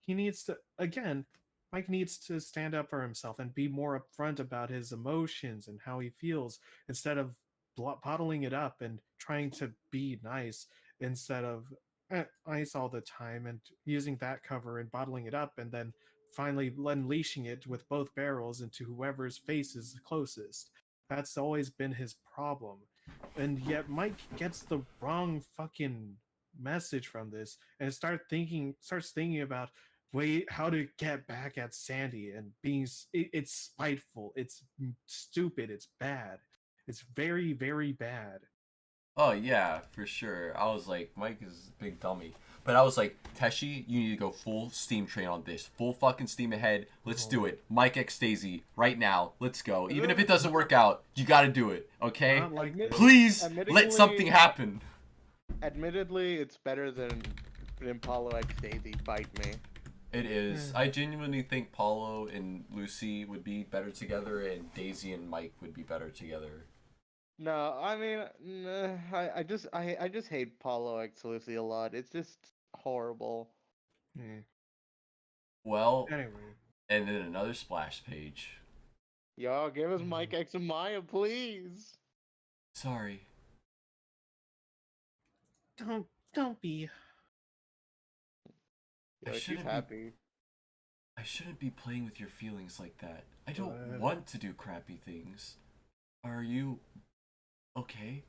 he needs to again, Mike needs to stand up for himself and be more upfront about his emotions and how he feels instead of bottling it up and trying to be nice instead of nice all the time and using that cover and bottling it up and then finally unleashing it with both barrels into whoever's face is closest. That's always been his problem. And yet Mike gets the wrong fucking message from this and starts thinking about wait how to get back at Sandy and it's spiteful, it's stupid, it's bad, it's very very bad. Oh yeah, for sure. I was like, Mike is a big dummy. But I was like, Teshi, you need to go full steam train on this. Full fucking steam ahead. Let's do it. Mike X Daisy, right now. Let's go. Even if it doesn't work out, you gotta do it. Okay? Not like this. Please Admittedly- let something happen. Admittedly, it's better than Paulo X Daisy. Bite me. It is. I genuinely think Paulo and Lucy would be better together, and Daisy and Mike would be better together. No, I mean, I just hate Paulo X Lucy a lot. It's just horrible. Yeah. Well, Anyway, and then another splash page. Y'all give us Mike X and Maya, please. Sorry. don't be. I Yo, she's shouldn't be- happy. I shouldn't be playing with your feelings like that. I don't What? want to do crappy things. Are you okay?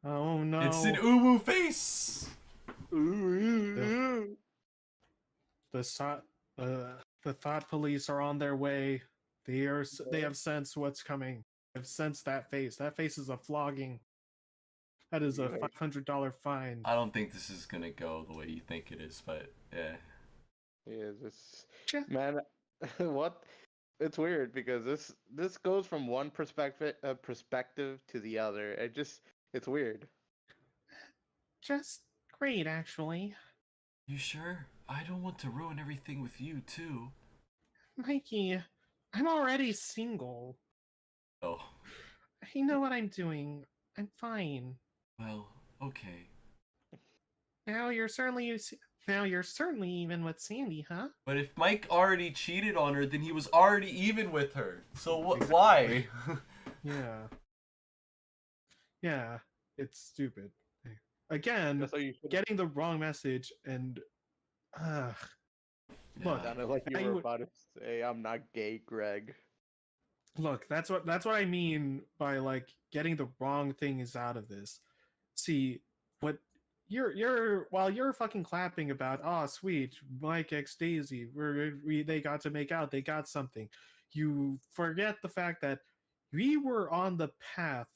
Oh no. It's an uwu face! The thought police are on their way. They have sensed what's coming. They've sensed that face. That face is a flogging. That is a Right. $500 fine. I don't think this is gonna go the way you think it is, but yeah. Yeah, this Just- man, what? It's weird because this goes from one perspective to the other. It's weird. Just great, actually. You sure? I don't want to ruin everything with you, too. Mikey, I'm already single. Oh, I know what I'm doing. I'm fine. well, okay. Now you're certainly even with Sandy, huh? But if Mike already cheated on her, then he was already even with her. So why? Yeah. Yeah, it's stupid. Again, So you should getting the wrong message and look, sounded like you I were would- about to say, "I'm not gay, Greg." look, that's what I mean by like getting the wrong things out of this. See, what you're while you're fucking clapping about, oh sweet, Mike X Daisy, they got to make out, they got something. You forget the fact that we were on the path.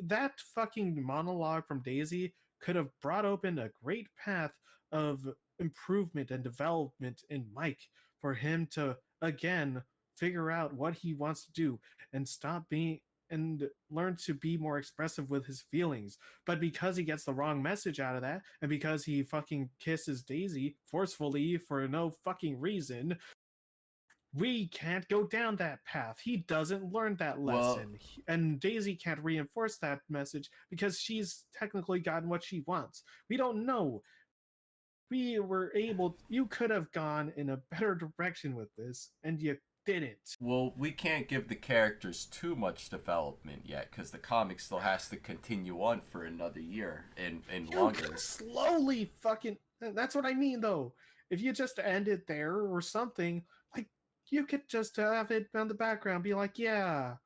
That fucking monologue from Daisy could have brought open a great path of improvement and development in Mike for him to again figure out what he wants to do and stop being and learn to be more expressive with his feelings. But because he gets the wrong message out of that, and because he fucking kisses Daisy forcefully for no fucking reason, we can't go down that path. He doesn't learn that Well, lesson. And Daisy can't reinforce that message because she's technically gotten what she wants. We don't know. You could have gone in a better direction with this, and you didn't. we can't give the characters too much development yet because the comic still has to continue on for another year and You longer. can slowly fucking. That's what I mean, though. If you just end it there or something, like you could just have it on the background, be like, "Yeah,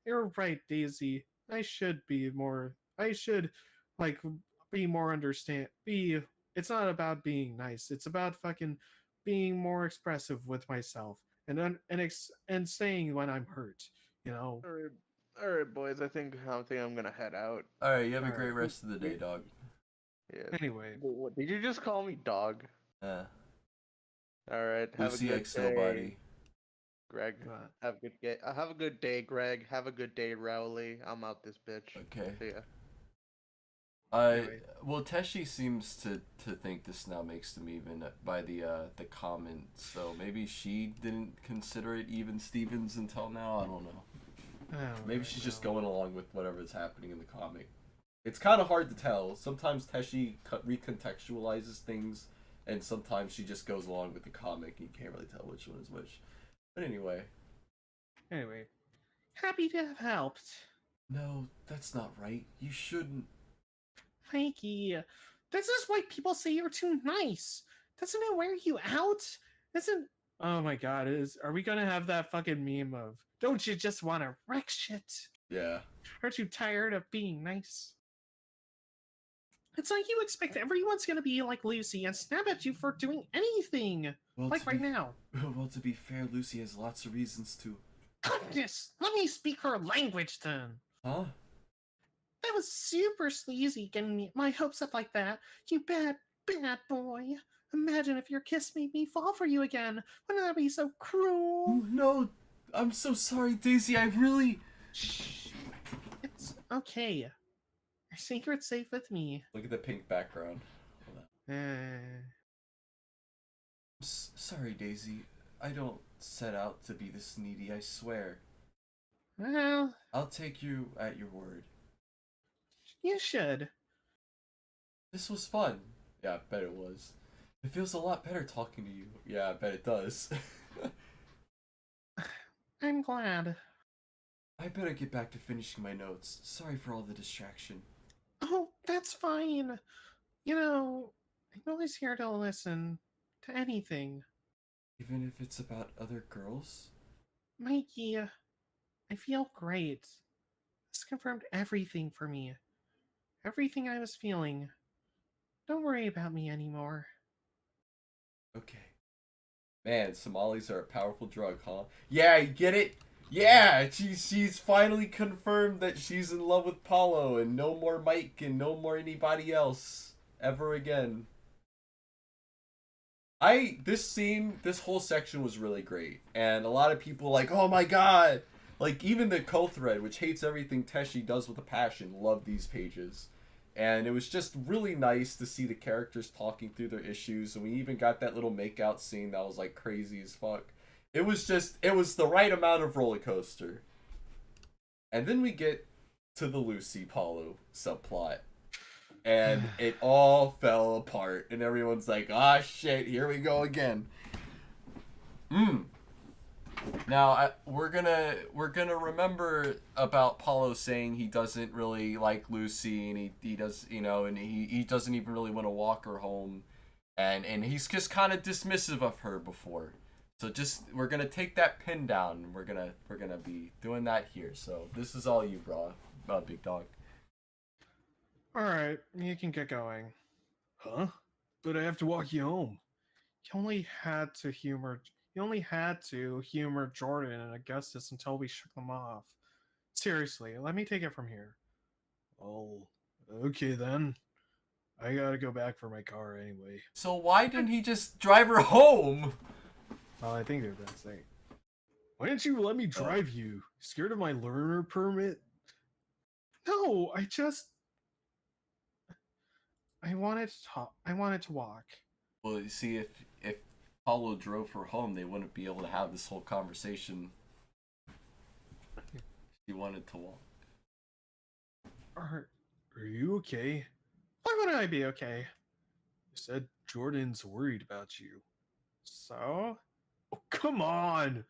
you're right, Daisy. I should be more. I should, like, be more understand. Be. It's not about being nice. It's about fucking being more expressive with myself and saying when I'm hurt. You know. All right, all right, boys. I think I'm gonna head out. All right, you have All a great right. rest of the day, dog. Yeah. Anyway, What, did you just call me dog? Uh, All right. Have a Lucy good X day, nobody. Greg. uh, Have a good day. Have a good day, Greg. Have a good day, Rowley. I'm out this bitch. Okay. See ya. Anyway. Well, Teshi seems to think this now makes them even by the comment, so maybe she didn't consider it even Stevens until now. I don't know. Maybe she's just going along with whatever's happening in the comic. It's kind of hard to tell. Sometimes Teshi recontextualizes things, and sometimes she just goes along with the comic, and you can't really tell which one is which. But anyway. Anyway, happy to have helped. No, that's not right. You shouldn't. Mikey, this is why people say you're too nice. Doesn't it wear you out? Isn't. Oh my god, are we gonna have that fucking meme of, don't you just want to wreck shit? Yeah. Aren't you tired of being nice? It's like you expect everyone's gonna be like Lucy and snap at you for doing anything. Well, Like right now. Well, to be fair, Lucy has lots of reasons to. Goodness, let me speak her language then. Huh? That was super sleazy getting my hopes up like that. You bad, bad boy. Imagine if your kiss made me fall for you again. Wouldn't that be so cruel? No, I'm so sorry, Daisy. I really. Shh. It's okay. Your secret's safe with me. Look at the pink background. Uh, Sorry, Daisy. I don't set out to be this needy, I swear. well, I'll take you at your word. you should. This was fun. Yeah, I bet it was. It feels a lot better talking to you. Yeah, I bet it does. I'm glad. I better get back to finishing my notes. Sorry for all the distraction. Oh, that's fine. You know, I'm always here to listen to anything. Even if it's about other girls? Mikey, I feel great. This confirmed everything for me. Everything I was feeling. Don't worry about me anymore. Okay. Man, Somalis are a powerful drug, huh? Yeah, you get it? Yeah, she's finally confirmed that she's in love with Paulo and no more Mike and no more anybody else ever again. This whole section was really great, and a lot of people like, oh my god, like even the co-thread, which hates everything Teshi does with a passion, loved these pages, and it was just really nice to see the characters talking through their issues, and we even got that little makeout scene that was like crazy as fuck. It was the right amount of roller coaster, and then we get to the Lucy Paulo subplot. And it all fell apart, and everyone's like, "Ah, shit, here we go again." Now we're gonna remember about Paulo saying he doesn't really like Lucy, and he does, and he doesn't even really want to walk her home, and he's just kind of dismissive of her before. So we're gonna take that pin down, and we're gonna be doing that here. So this is all you, bro, big dog. All right, you can get going. Huh? But I have to walk you home. You only had to humor. You only had to humor Jordan and Augustus until we shook them off. Seriously, let me take it from here. Oh, okay then. I gotta go back for my car anyway. So why didn't he just drive her home? Well, I think they're gonna say, why didn't you let me drive you? Scared of my learner permit? No, I wanted to talk. I wanted to walk. Well, you see, if Paulo drove her home, they wouldn't be able to have this whole conversation. She wanted to walk. Are you okay? Why wouldn't I be okay? You said Jordan's worried about you. So? Oh, come on!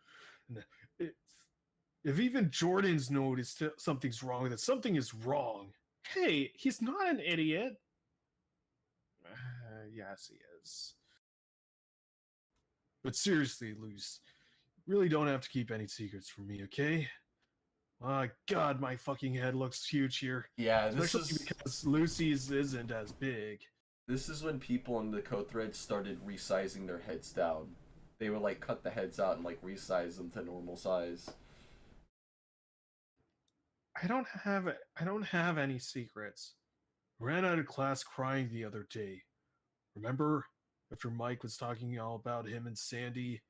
If, if even Jordan's noticed something's wrong with it, something is wrong. Hey, he's not an idiot. Yes, he is. But seriously, Luce, you really don't have to keep any secrets from me, okay? My God, my fucking head looks huge here. Yeah, Especially because Lucy's isn't as big. This is when people in the code thread started resizing their heads down. They would like cut the heads out and like resize them to normal size. I don't have any secrets. Ran out of class crying the other day. Remember? After Mike was talking all about him and Sandy.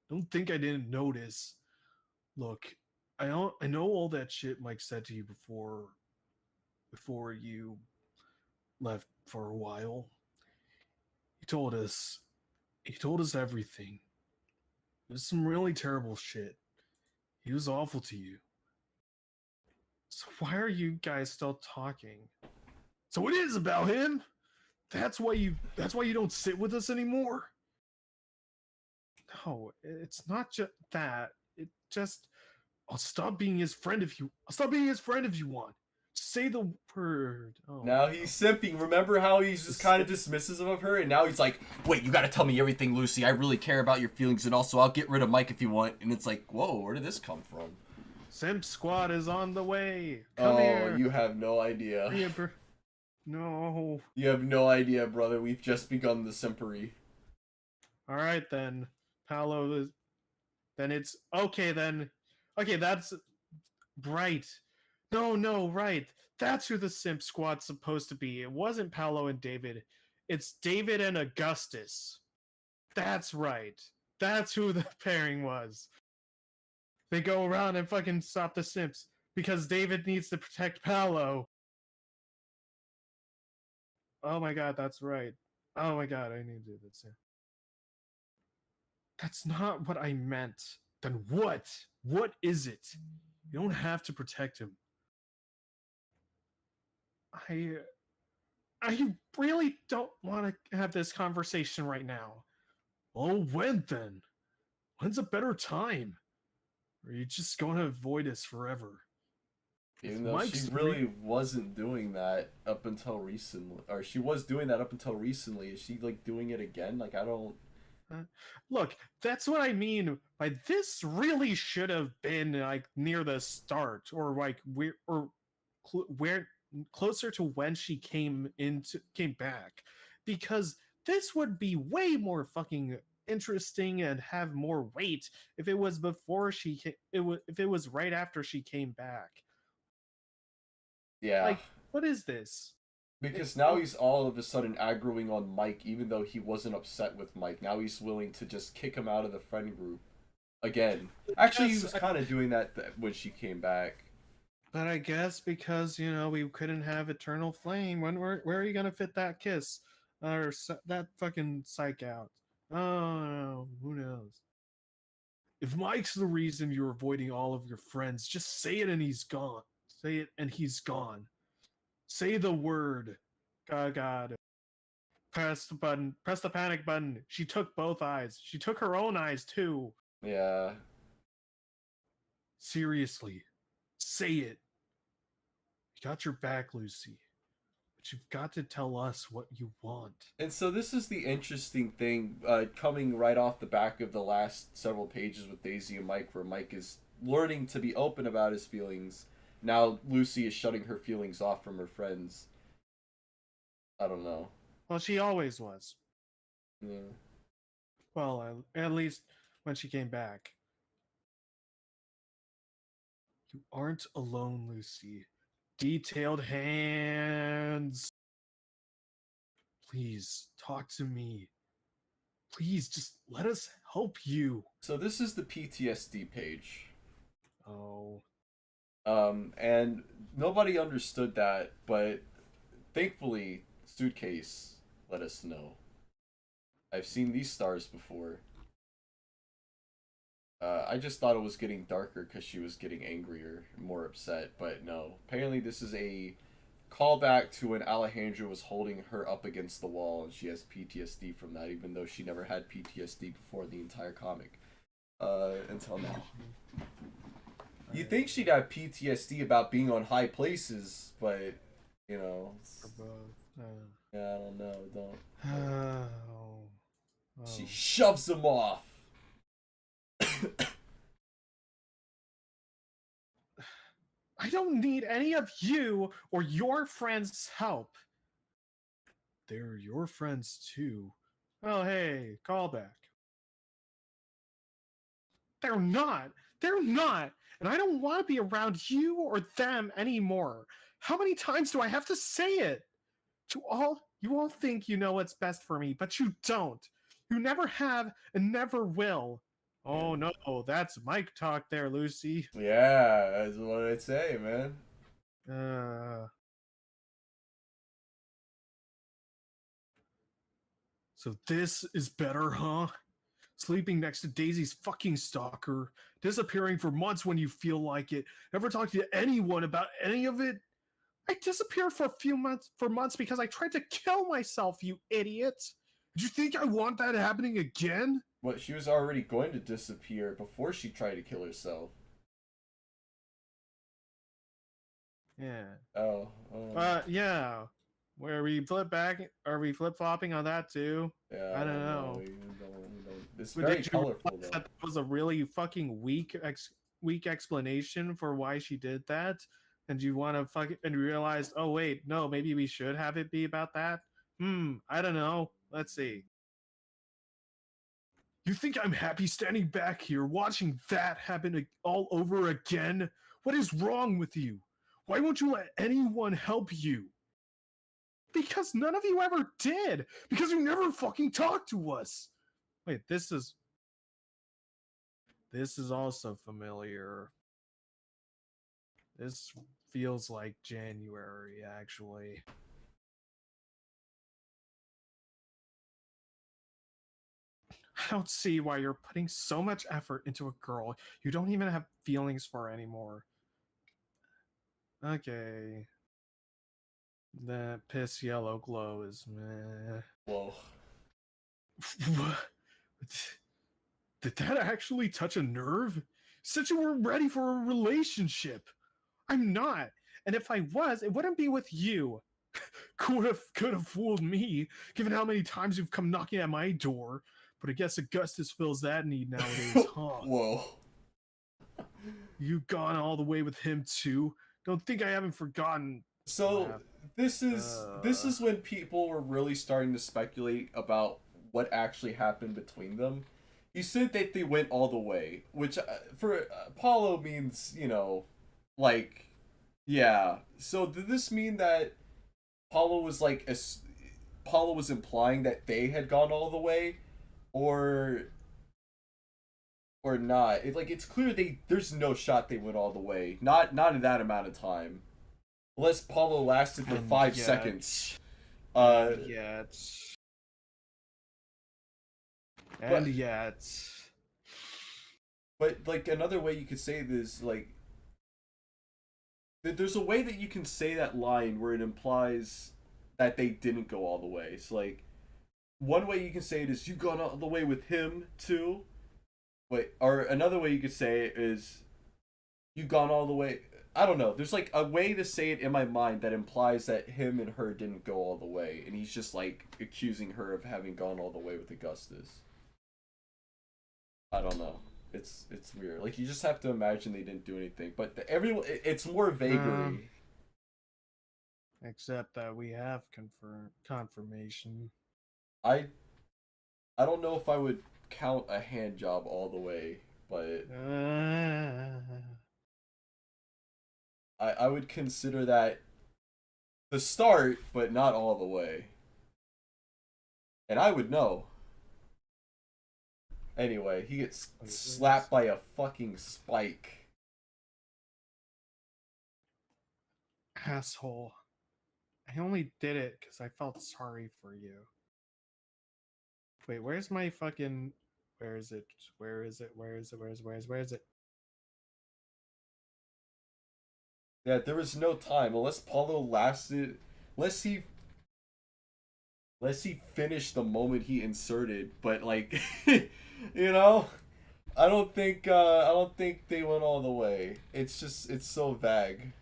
Don't think I didn't notice. Look, I know all that shit Mike said to you before you left for a while. He told us everything. It was some really terrible shit. He was awful to you. So why are you guys still talking? So it is about him? That's why you don't sit with us anymore? No, it's not just that. It just I'll stop being his friend if you want. Say the word. Oh, now he's simping. Remember how he's just kind of dismissive of her, and now he's like, "Wait, you got to tell me everything, Lucy. I really care about your feelings, and also I'll get rid of Mike if you want." And it's like, whoa, where did this come from? Simp Squad is on the way. Come here. You have no idea. No. You have no idea, brother. We've just begun the simpery. All right then, Paolo. Then it's okay then. Okay, that's right. No, right. That's who the Simp Squad's supposed to be. It wasn't Paolo and David. It's David and Augustus. That's right. That's who the pairing was. They go around and fucking stop the Simps because David needs to protect Paolo. Oh my god, that's right. Oh my god, I need to do this. That's not what I meant. Then what? What is it? You don't have to protect him. I really don't want to have this conversation right now. Oh, when then? When's a better time? Or are you just going to avoid us forever? Even though she really wasn't doing that up until recently, or she was doing that up until recently. Is she like doing it again? Like I don't. Look, that's what I mean by this. Really should have been like near the start, or like where closer to when she came back, because this would be way more fucking interesting and have more weight if it was before if it was right after she came back. Yeah. Like, what is this? Because now he's all of a sudden aggroing on Mike, even though he wasn't upset with Mike. Now he's willing to just kick him out of the friend group again. Actually, he was kind of doing that when she came back. But I guess because we couldn't have eternal flame. Where are you gonna fit that kiss or that fucking psych out? Oh no, who knows? If Mike's the reason you're avoiding all of your friends, just say it and he's gone. Say it and he's gone. Say the word. God. Press the button. Press the panic button. She took both eyes. She took her own eyes too. Yeah. Seriously. Say it. You got your back, Lucy. But you've got to tell us what you want. And so this is the interesting thing, coming right off the back of the last several pages with Daisy and Mike, where Mike is learning to be open about his feelings. Now Lucy is shutting her feelings off from her friends. I don't know. Well, she always was. Yeah. Well, at least when she came back. You aren't alone, Lucy. Detailed hands. Please, talk to me. Please, just let us help you. So this is the PTSD page. Oh. And nobody understood that, but thankfully, Suitcase let us know. I've seen these stars before. I just thought it was getting darker because she was getting angrier, more upset, but no. Apparently, this is a callback to when Alejandra was holding her up against the wall, and she has PTSD from that, even though she never had PTSD before the entire comic. Until now. You think she'd have PTSD about being on high places, but, you know. Yeah, I don't know. Don't. Oh. She shoves him off. I don't need any of you or your friends' help. They're your friends too. Oh, hey, callback. They're not. They're not. And I don't want to be around you or them anymore. How many times do I have to say it? You all think you know what's best for me, but you don't. You never have and never will. Oh no, that's Mike talk there, Lucy. Yeah, that's what I'd say, man. So this is better, huh? Sleeping next to Daisy's fucking stalker, disappearing for months when you feel like it, never talking to anyone about any of it. I disappeared for months because I tried to kill myself, you idiot. Did you think I want that happening again? But she was already going to disappear before she tried to kill herself. Yeah. Oh. Yeah. Where we flip back? Are we flip flopping on that too? Yeah. I don't know. We don't. It's But very did you colorful realize though. that was a really fucking weak explanation for why she did that? And you want to fucking and realize, oh wait, no, maybe we should have it be about that. I don't know. Let's see. You think I'm happy standing back here watching that happen all over again? What is wrong with you? Why won't you let anyone help you? Because none of you ever did. Because you never fucking talked to us. Wait, this is also familiar. This feels like January, actually. I don't see why you're putting so much effort into a girl you don't even have feelings for anymore. Okay. That piss yellow glow is meh. Whoa. Did that actually touch a nerve? You said you weren't ready for a relationship. I'm not. And if I was, it wouldn't be with you. Could have fooled me, given how many times you've come knocking at my door. But I guess Augustus fills that need nowadays, huh? Whoa. You've gone all the way with him too. Don't think I haven't forgotten. So this is when people were really starting to speculate about what actually happened between them. You said that they went all the way, which for Apollo means, you know, like, yeah. So did this mean that Paulo was like, Paulo was implying that they had gone all the way, or not? It's clear there's no shot they went all the way. Not in that amount of time, unless Paulo lasted for 5 seconds. Yet. But like another way you could say this, like there's a way that you can say that line where it implies that they didn't go all the way. So like one way you can say it is you gone all the way with him too. Wait, or another way you could say it is you gone all the way. I don't know. There's like a way to say it in my mind that implies that him and her didn't go all the way, and he's just like accusing her of having gone all the way with Augustus. I don't know. It's weird. Like you just have to imagine they didn't do anything, but everyone it's more vagary. Except that we have confirmation. I don't know if I would count a hand job all the way, but I would consider that the start, but not all the way. And I would know. Anyway, he gets slapped by a fucking spike. Asshole. I only did it because I felt sorry for you. Wait, where's my fucking... Where is it? Where is it? Where is it? Where is it? Yeah, there was no time unless Paulo lasted. Unless he finished the moment he inserted. But like, you know, I don't think they went all the way. It's so vague.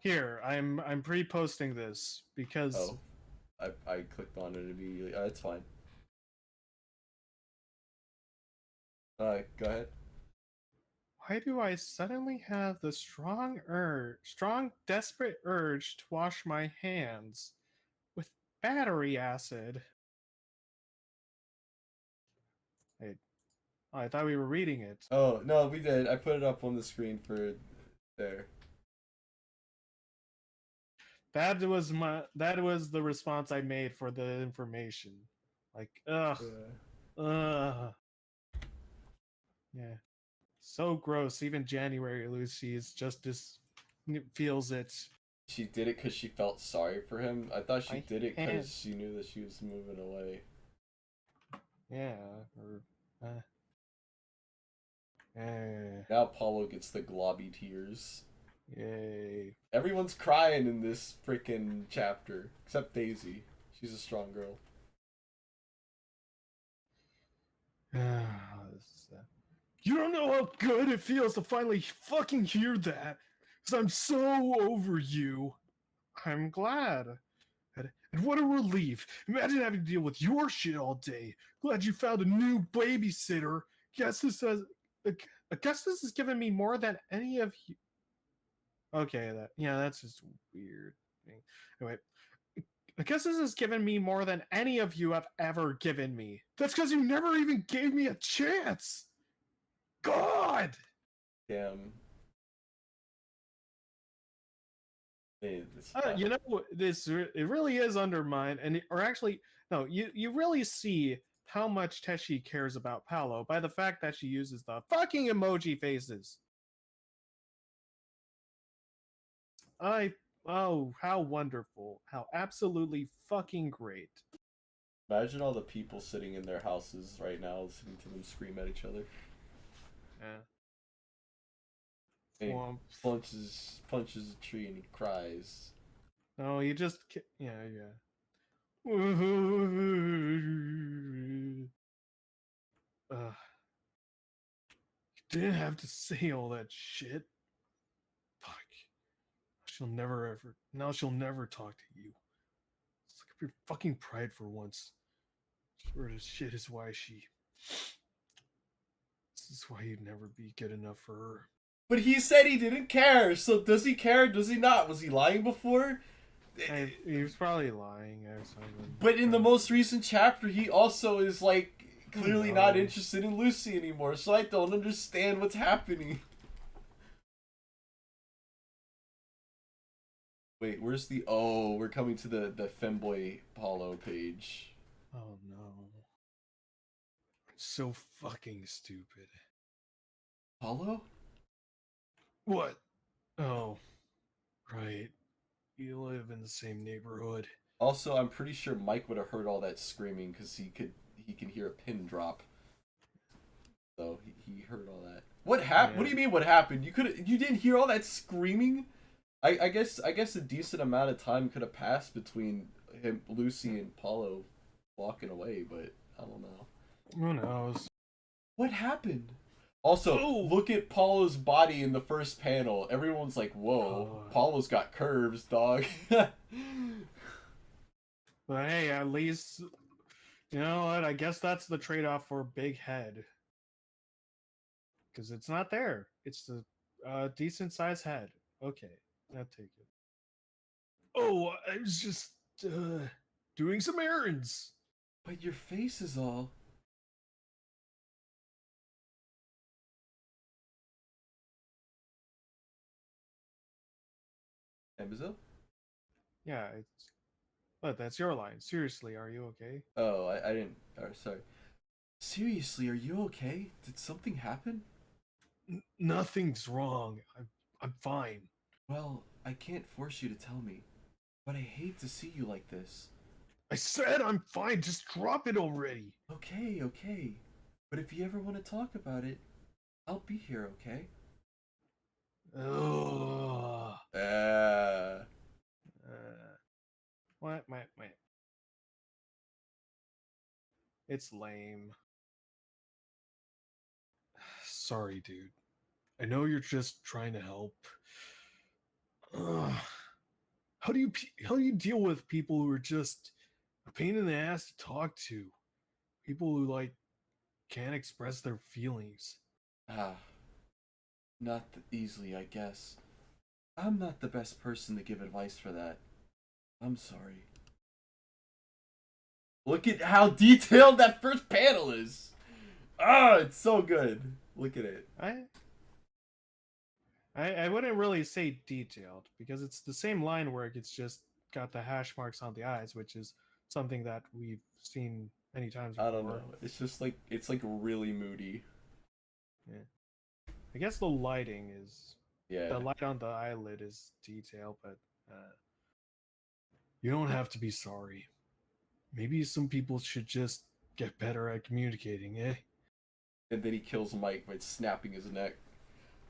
Here, I'm pre-posting this because Oh, I clicked on it immediately. It's fine. Go ahead. why do I suddenly have the strong desperate urge to wash my hands with battery acid? Wait, oh, I thought we were reading it. Oh no, we did. I put it up on the screen for there. That was the response I made for the information. Like, ugh, ugh. Yeah. So gross. Even January Lucy is just as feels it. She did it because she felt sorry for him. I thought she My did it because hand. she knew that she was moving away. Yeah. Or, Now Paulo gets the globby tears. yay. Everyone's crying in this freaking chapter except Daisy. She's a strong girl. You don't know how good it feels to finally fucking hear that. Because I'm so over you. I'm glad. And what a relief. Imagine having to deal with your shit all day. Glad you found a new babysitter. Guess this has. I guess this has given me more than any of you. Okay, that's just weird. Anyway, I guess this has given me more than any of you have ever given me. That's because you never even gave me a chance. God. Damn. Hey, You know, it really is undermined, or actually, no, you really see how much Teshi cares about Paolo by the fact that she uses the fucking emoji faces. Oh, how wonderful, how absolutely fucking great. Imagine all the people sitting in their houses right now listening to them scream at each other. Yeah. And he punches a tree and he cries. No, you just yeah. You didn't have to say all that shit. Fuck. Now she'll never talk to you. Suck up your fucking pride for once. Sure as shit is why this is why you'd never be good enough for her. But he said he didn't care, so does he care? Does he not? Was he lying before? He was probably lying or something. But in the most recent chapter, he also is like clearly not interested in Lucy anymore, so I don't understand what's happening. Wait, where's the... Oh, we're coming to the femboy Paulo page. Oh no. So fucking stupid. Paulo? What? Oh. Right. You live in the same neighborhood. Also, I'm pretty sure Mike would have heard all that screaming because he can hear a pin drop. So he heard all that. What happened? Yeah. What do you mean what happened? You didn't hear all that screaming? I guess a decent amount of time could have passed between Lucy and Paulo walking away, but I don't know. Who knows? What happened? Also, look at Paulo's body in the first panel. Everyone's like, "Whoa, Paulo's got curves, dog." But hey, at least you know what? I guess that's the trade-off for big head. Because it's not there. It's the decent sized head. Okay, I'll take it. Oh, I was just doing some errands. But your face is all. Embasil? Yeah, it's. But that's your line. Seriously, are you okay? Oh, I didn't. Oh, sorry. Seriously, are you okay? Did something happen? Nothing's wrong. I'm fine. Well, I can't force you to tell me, but I hate to see you like this. I said I'm fine. Just drop it already. Okay, okay. But if you ever want to talk about it, I'll be here, okay? Ugh. Uh, What? It's lame. Sorry, dude. I know you're just trying to help. Ugh. How do you deal with people who are just a pain in the ass to talk to? People who like can't express their feelings. ah, not easily, I guess. I'm not the best person to give advice for that. I'm sorry. Look at how detailed that first panel is. Ah, it's so good. Look at it. I wouldn't really say detailed because it's the same line work. It's just got the hash marks on the eyes, which is something that we've seen many times I don't before. know. It's just like it's like really moody. Yeah. I guess the lighting is Yeah. the light on the eyelid is detail, but you don't have to be sorry. Maybe some people should just get better at communicating, eh? And then he kills Mike by snapping his neck.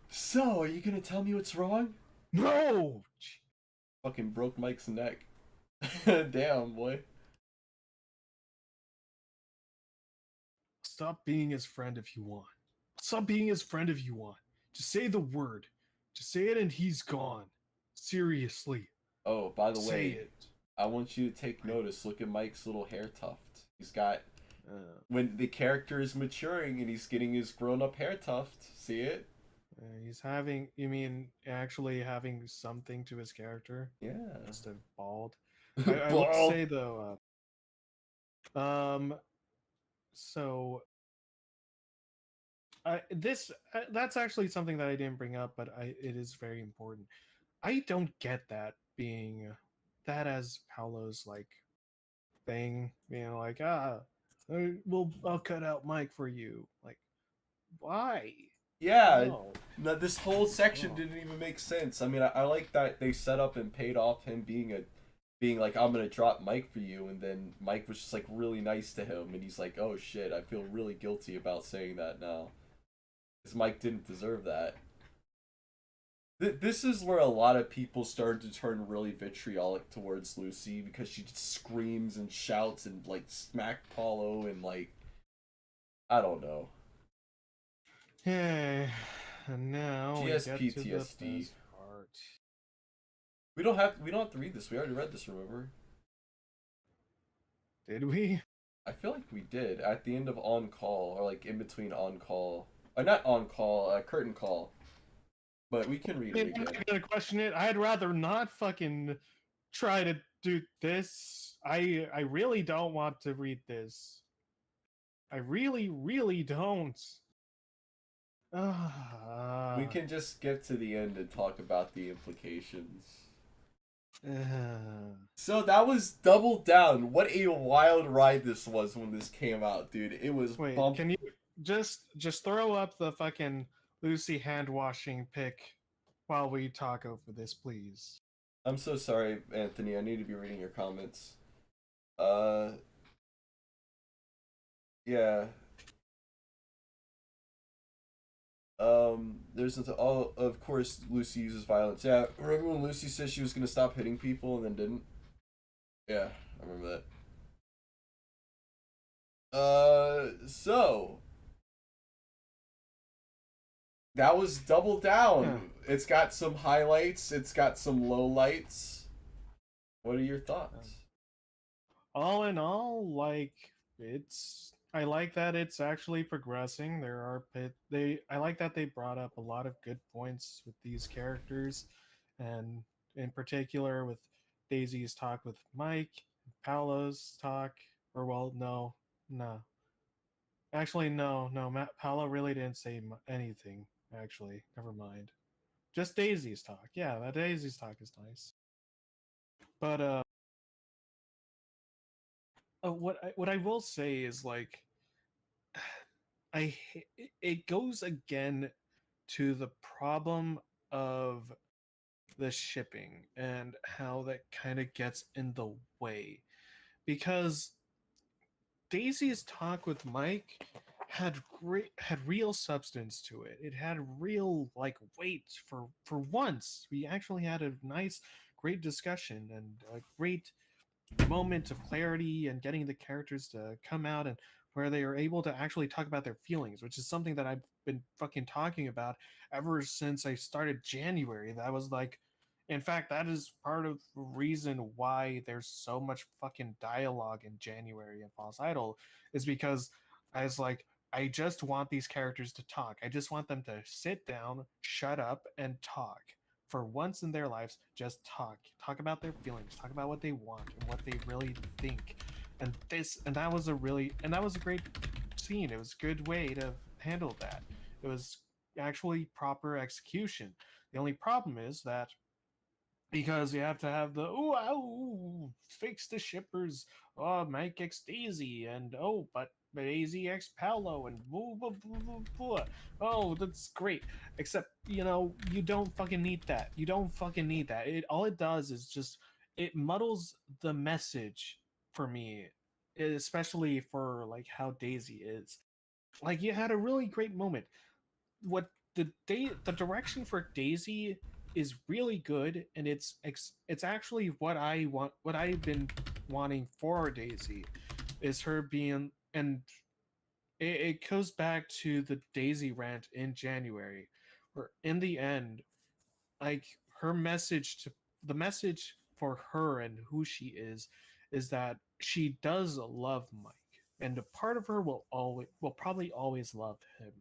So, are you gonna tell me what's wrong? No! Fucking broke Mike's neck. Damn, boy. Stop being his friend if you want. Stop being his friend if you want. Just say the word. Just say it and he's gone. Seriously. Oh, by the Say way, it. I want you to take notice. Look at Mike's little hair tuft. He's got Uh, when the character is maturing and he's getting his grown-up hair tuft. See it? he's having, you mean actually having something to his character Yeah. instead of bald? I will Bald. say though, so that's actually something that I didn't bring up, but it is very important. I don't get that being that as Paolo's like thing, like I'll cut out Mike for you. Like, why? Yeah. No. No, this whole section Oh. didn't even make sense. I mean, I like that they set up and paid off him being like, I'm gonna drop Mike for you, and then Mike was just like really nice to him, and he's like, oh shit, I feel really guilty about saying that now, because Mike didn't deserve that. This is where a lot of people started to turn really vitriolic towards Lucy because she just screams and shouts and like smack Paulo and like I don't know. Hey, and now She we has get to the PTSD. best part. We don't have to read this. We already read this, remember? Did we? I feel like we did at the end of On Call or like in between On Call. Or not On Call, Curtain Call. But we can read I it mean, I'm again. not gonna question it. I'd rather not fucking try to do this. I really don't want to read this. I really don't. We Ah. can just skip to the end and talk about the implications. So that was Double Down. What a wild ride this was when this came out, dude. It was Wait, bump. can you just throw up the fucking Lucy hand washing pic while we talk over this, please? I'm so sorry, Anthony. I need to be reading your comments. Uh, yeah. There's oh, of course, Lucy uses violence. Yeah, remember when Lucy said she was gonna stop hitting people and then didn't? Yeah, I remember that. So that was Double Down. Yeah. It's got some highlights. It's got some lowlights. What are your thoughts? All in all, like I like that it's actually progressing. I like that they brought up a lot of good points with these characters, and in particular with Daisy's talk with Mike, Paolo's talk, or well, no. Actually, no. Paolo really didn't say anything. Actually, never mind. Just Daisy's talk. Yeah, that Daisy's talk is nice. But what I will say is like, it goes again to the problem of the shipping and how that kind of gets in the way, because Daisy's talk with Mike had real substance to it. It had real like weight for once. We actually had a nice, great discussion and a great moment of clarity and getting the characters to come out and where they are able to actually talk about their feelings, which is something that I've been fucking talking about ever since I started January. That was like, in fact, that is part of the reason why there's so much fucking dialogue in January in False Idol, is because I was like, I just want these characters to talk. I just want them to sit down, shut up, and talk for once in their lives. Just talk about their feelings, talk about what they want and what they really think. And that was a great scene. It was a good way to handle that. It was actually proper execution. The only problem is that because you have to have the fix the shippers, Mike X Daisy, and but Daisy X Paolo, and oh, that's great. Except you don't fucking need that. You don't fucking need that. All it does is just it muddles the message for me, especially for like how Daisy is. Like you had a really great moment. What the direction for Daisy is really good, and it's actually what I want, what I've been wanting for Daisy, is her being, and it goes back to the Daisy rant in January, where in the end, like her message to the message for her and who she is that she does love Mike, and a part of her will probably always love him.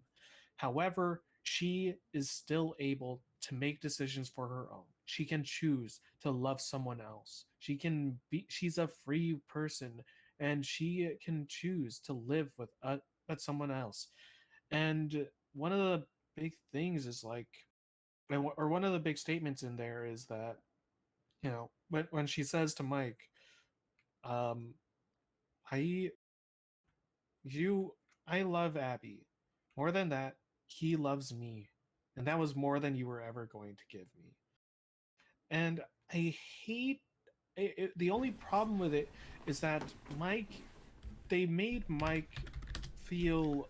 However, she is still able to make decisions for her own. She can choose to love someone else. She's a free person, and she can choose to live with someone else. And one of the big things is like, or one of the big statements in there is that, when she says to Mike, um, I you I love Abby. More than that, he loves me. And that was more than you were ever going to give me. And I hate the only problem with it is that Mike they made Mike feel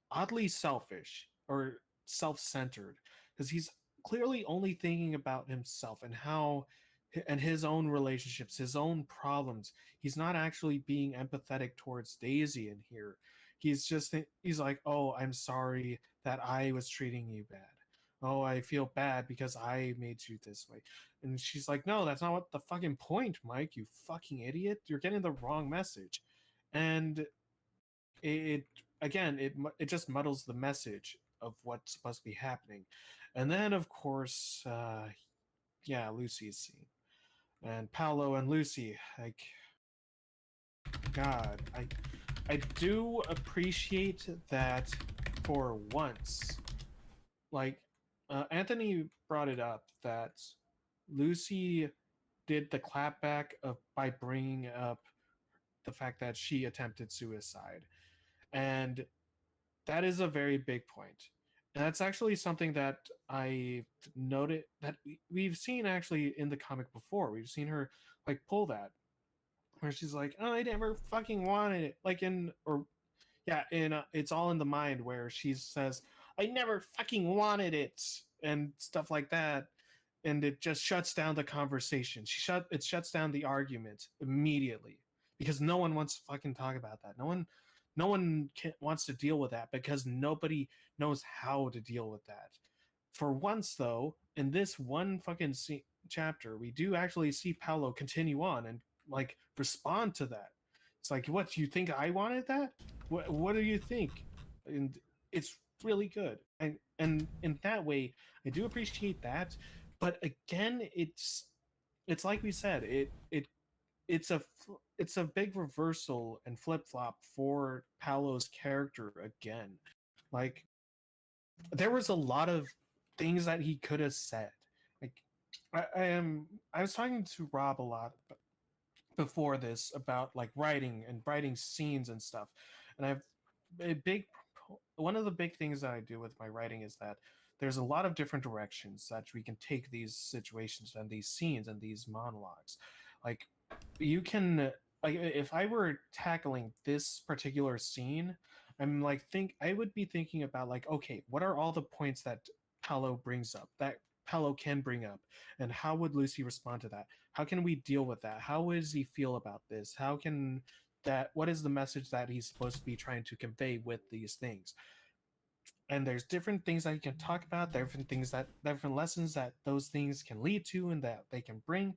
oddly selfish or self-centered, because he's clearly only thinking about himself and his own relationships, his own problems. He's not actually being empathetic towards Daisy in here. He's like, "Oh, I'm sorry that I was treating you bad. Oh, I feel bad because I made you this way." And she's like, "No, that's not what the fucking point, Mike, you fucking idiot. You're getting the wrong message." And it again, it just muddles the message of what's supposed to be happening. And then of course, yeah, Lucy's scene, and Paolo and Lucy, like, god, I do appreciate that for once. Like, Anthony brought it up that Lucy did the clapback of by bringing up the fact that she attempted suicide, and that is a very big point. And that's actually something that I noted that we've seen actually in the comic before. We've seen her like pull that, where she's like, "Oh, I never fucking wanted it." Like in, or yeah, in It's All in the Mind, where she says, "I never fucking wanted it," and stuff like that. And it just shuts down the conversation. It shuts down the argument immediately, because no one wants to fucking talk about that. No one wants to deal with that, because nobody knows how to deal with that. For once, though, in this one fucking chapter, we do actually see Paolo continue on and like respond to that. It's like, what, do you think I wanted that? What do you think? And it's really good. And in that way, I do appreciate that. But again, it's like we said, it's a big reversal and flip flop for Paolo's character again. Like there was a lot of things that he could have said. Like I was talking to Rob a lot before this about like writing and writing scenes and stuff, and I've a big one of the big things that I do with my writing is that there's a lot of different directions that we can take these situations and these scenes and these monologues. Like you can like if I were tackling this particular scene, I'm like think I would be thinking about like, okay, what are all the points that Paolo brings up that Paolo can bring up, and how would Lucy respond to that? How can we deal with that? How does he feel about this? How can that what is the message that he's supposed to be trying to convey with these things? And there's different things that you can talk about, different lessons that those things can lead to and that they can bring.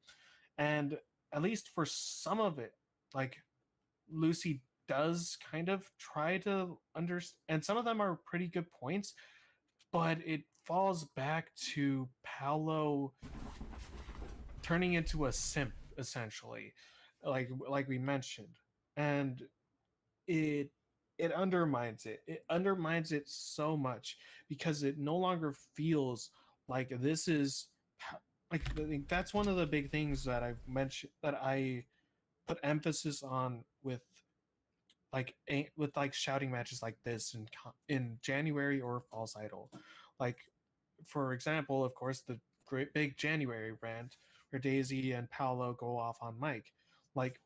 And at least for some of it, like Lucy does kind of try to understand, and some of them are pretty good points, but it falls back to Paolo turning into a simp essentially, like we mentioned, and it it undermines it so much because it no longer feels like this is like that's one of the big things that I've mentioned that I put emphasis on with like shouting matches like this in January or False Idol. Like for example, of course, the great big January rant where Daisy and Paolo go off on Mike. Like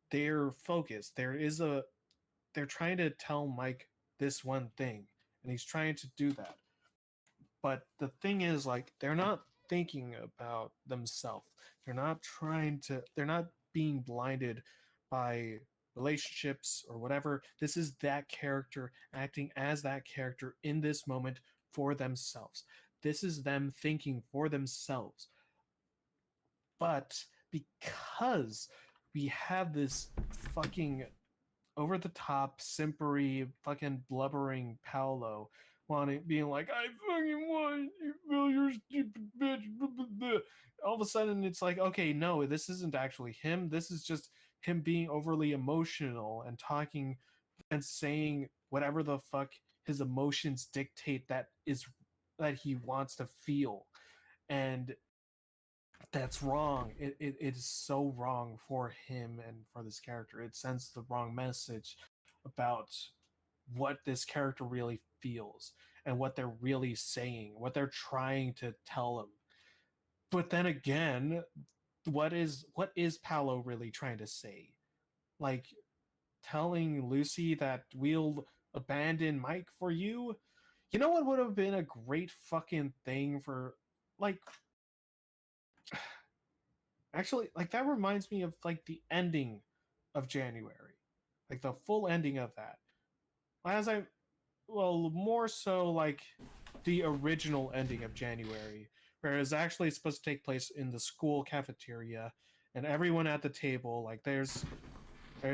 they're focused. They're trying to tell Mike this one thing, and he's trying to do that. But the thing is, like, they're not thinking about themselves. They're not being blinded by relationships or whatever. This is that character acting as that character in this moment for themselves. This is them thinking for themselves. But because we have this fucking over the top, simpery, fucking blubbering Paolo being like, I fucking want you, Bill, you're a stupid bitch. All of a sudden, it's like, okay, no, this isn't actually him. This is just him being overly emotional and talking and saying whatever the fuck his emotions dictate that he wants to feel. And that's wrong. It is so wrong for him and for this character. It sends the wrong message about what this character really feels and what they're really saying, what they're trying to tell him. But then again, what is Paolo really trying to say? Like telling Lucy that we'll abandon Mike for you? You know what would have been a great fucking thing for like actually, like that reminds me of like the ending of January, like the full ending of that. As I, well, more so like the original ending of January, where it's actually supposed to take place in the school cafeteria, and everyone at the table, like there's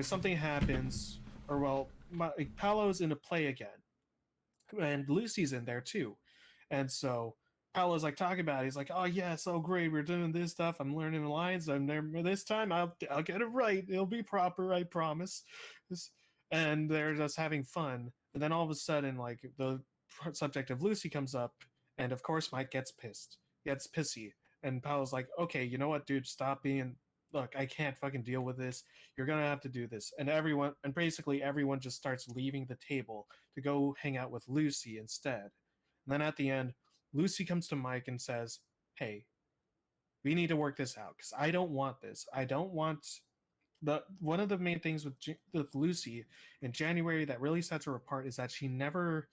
something happens, or well, like, Paolo's in a play again, and Lucy's in there too, and so Paolo's like talking about it. He's like, "Oh yeah, so great. We're doing this stuff. I'm learning the lines. I'm there this time. I'll get it right. It'll be proper. I promise." And they're just having fun. And then all of a sudden, like the subject of Lucy comes up, and of course Mike gets pissy, and Paolo's like, "Okay, you know what, dude? Stop being. Look, I can't fucking deal with this. You're gonna have to do this." And basically everyone just starts leaving the table to go hang out with Lucy instead. And then at the end, Lucy comes to Mike and says, "Hey, we need to work this out because I don't want this. I don't want the one of the main things with Lucy in January that really sets her apart is that she never,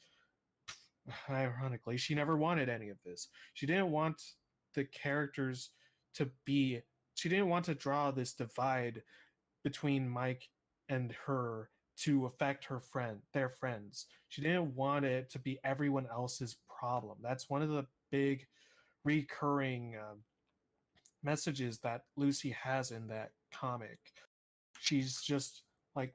ironically, she never wanted any of this. She didn't want the characters to be. She didn't want to draw this divide between Mike and her to affect their friends. She didn't want it to be everyone else's problem. That's one of the big recurring messages that Lucy has in that comic. She's just like,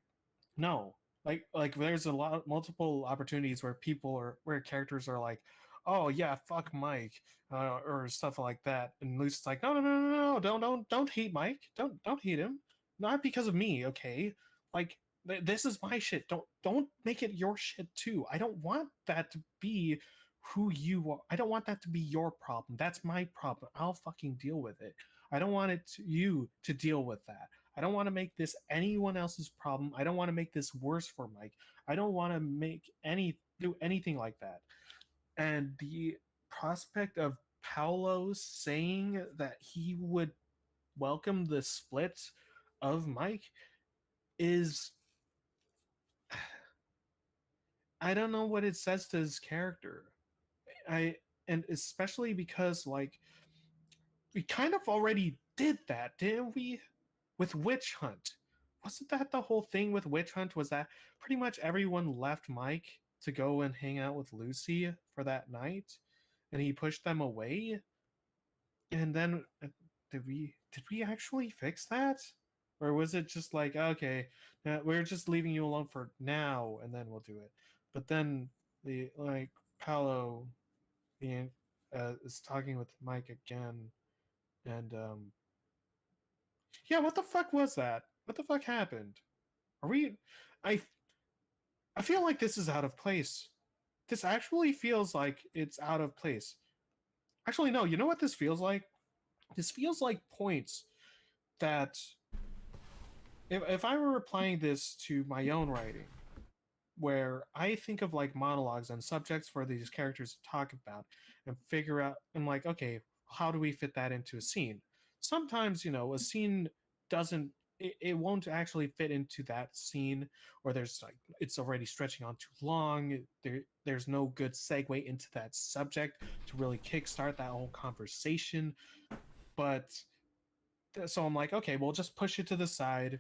no, like there's a lot multiple opportunities where characters are like, oh yeah, fuck Mike, or stuff like that. And Lucy's like, no, no, no, no, no, don't hate Mike. Don't hate him. Not because of me, okay? Like this is my shit. Don't make it your shit too. I don't want that to be who you are. I don't want that to be your problem. That's my problem. I'll fucking deal with it. I don't want you to deal with that. I don't want to make this anyone else's problem. I don't want to make this worse for Mike. I don't want to do anything like that. And the prospect of Paolo saying that he would welcome the split of Mike is, I don't know what it says to his character. I and especially because like we kind of already did that, didn't we? With Witch Hunt. Wasn't that the whole thing with Witch Hunt? Was that pretty much everyone left Mike to go and hang out with Lucy for that night? And he pushed them away? And then did we actually fix that? Or was it just like, okay, we're just leaving you alone for now and then we'll do it. But then the like Paolo being is talking with Mike again, and yeah, what the fuck was that? What the fuck happened? Are we? I I feel like this is out of place. This actually feels like it's out of place. Actually, no. You know what this feels like? This feels like points that if I were applying this to my own writing, where I think of like monologues and subjects for these characters to talk about and figure out, I'm like, okay, how do we fit that into a scene? Sometimes, a scene doesn't, it won't actually fit into that scene, or there's like, it's already stretching on too long. There's no good segue into that subject to really kickstart that whole conversation. But so I'm like, okay, we'll just push it to the side,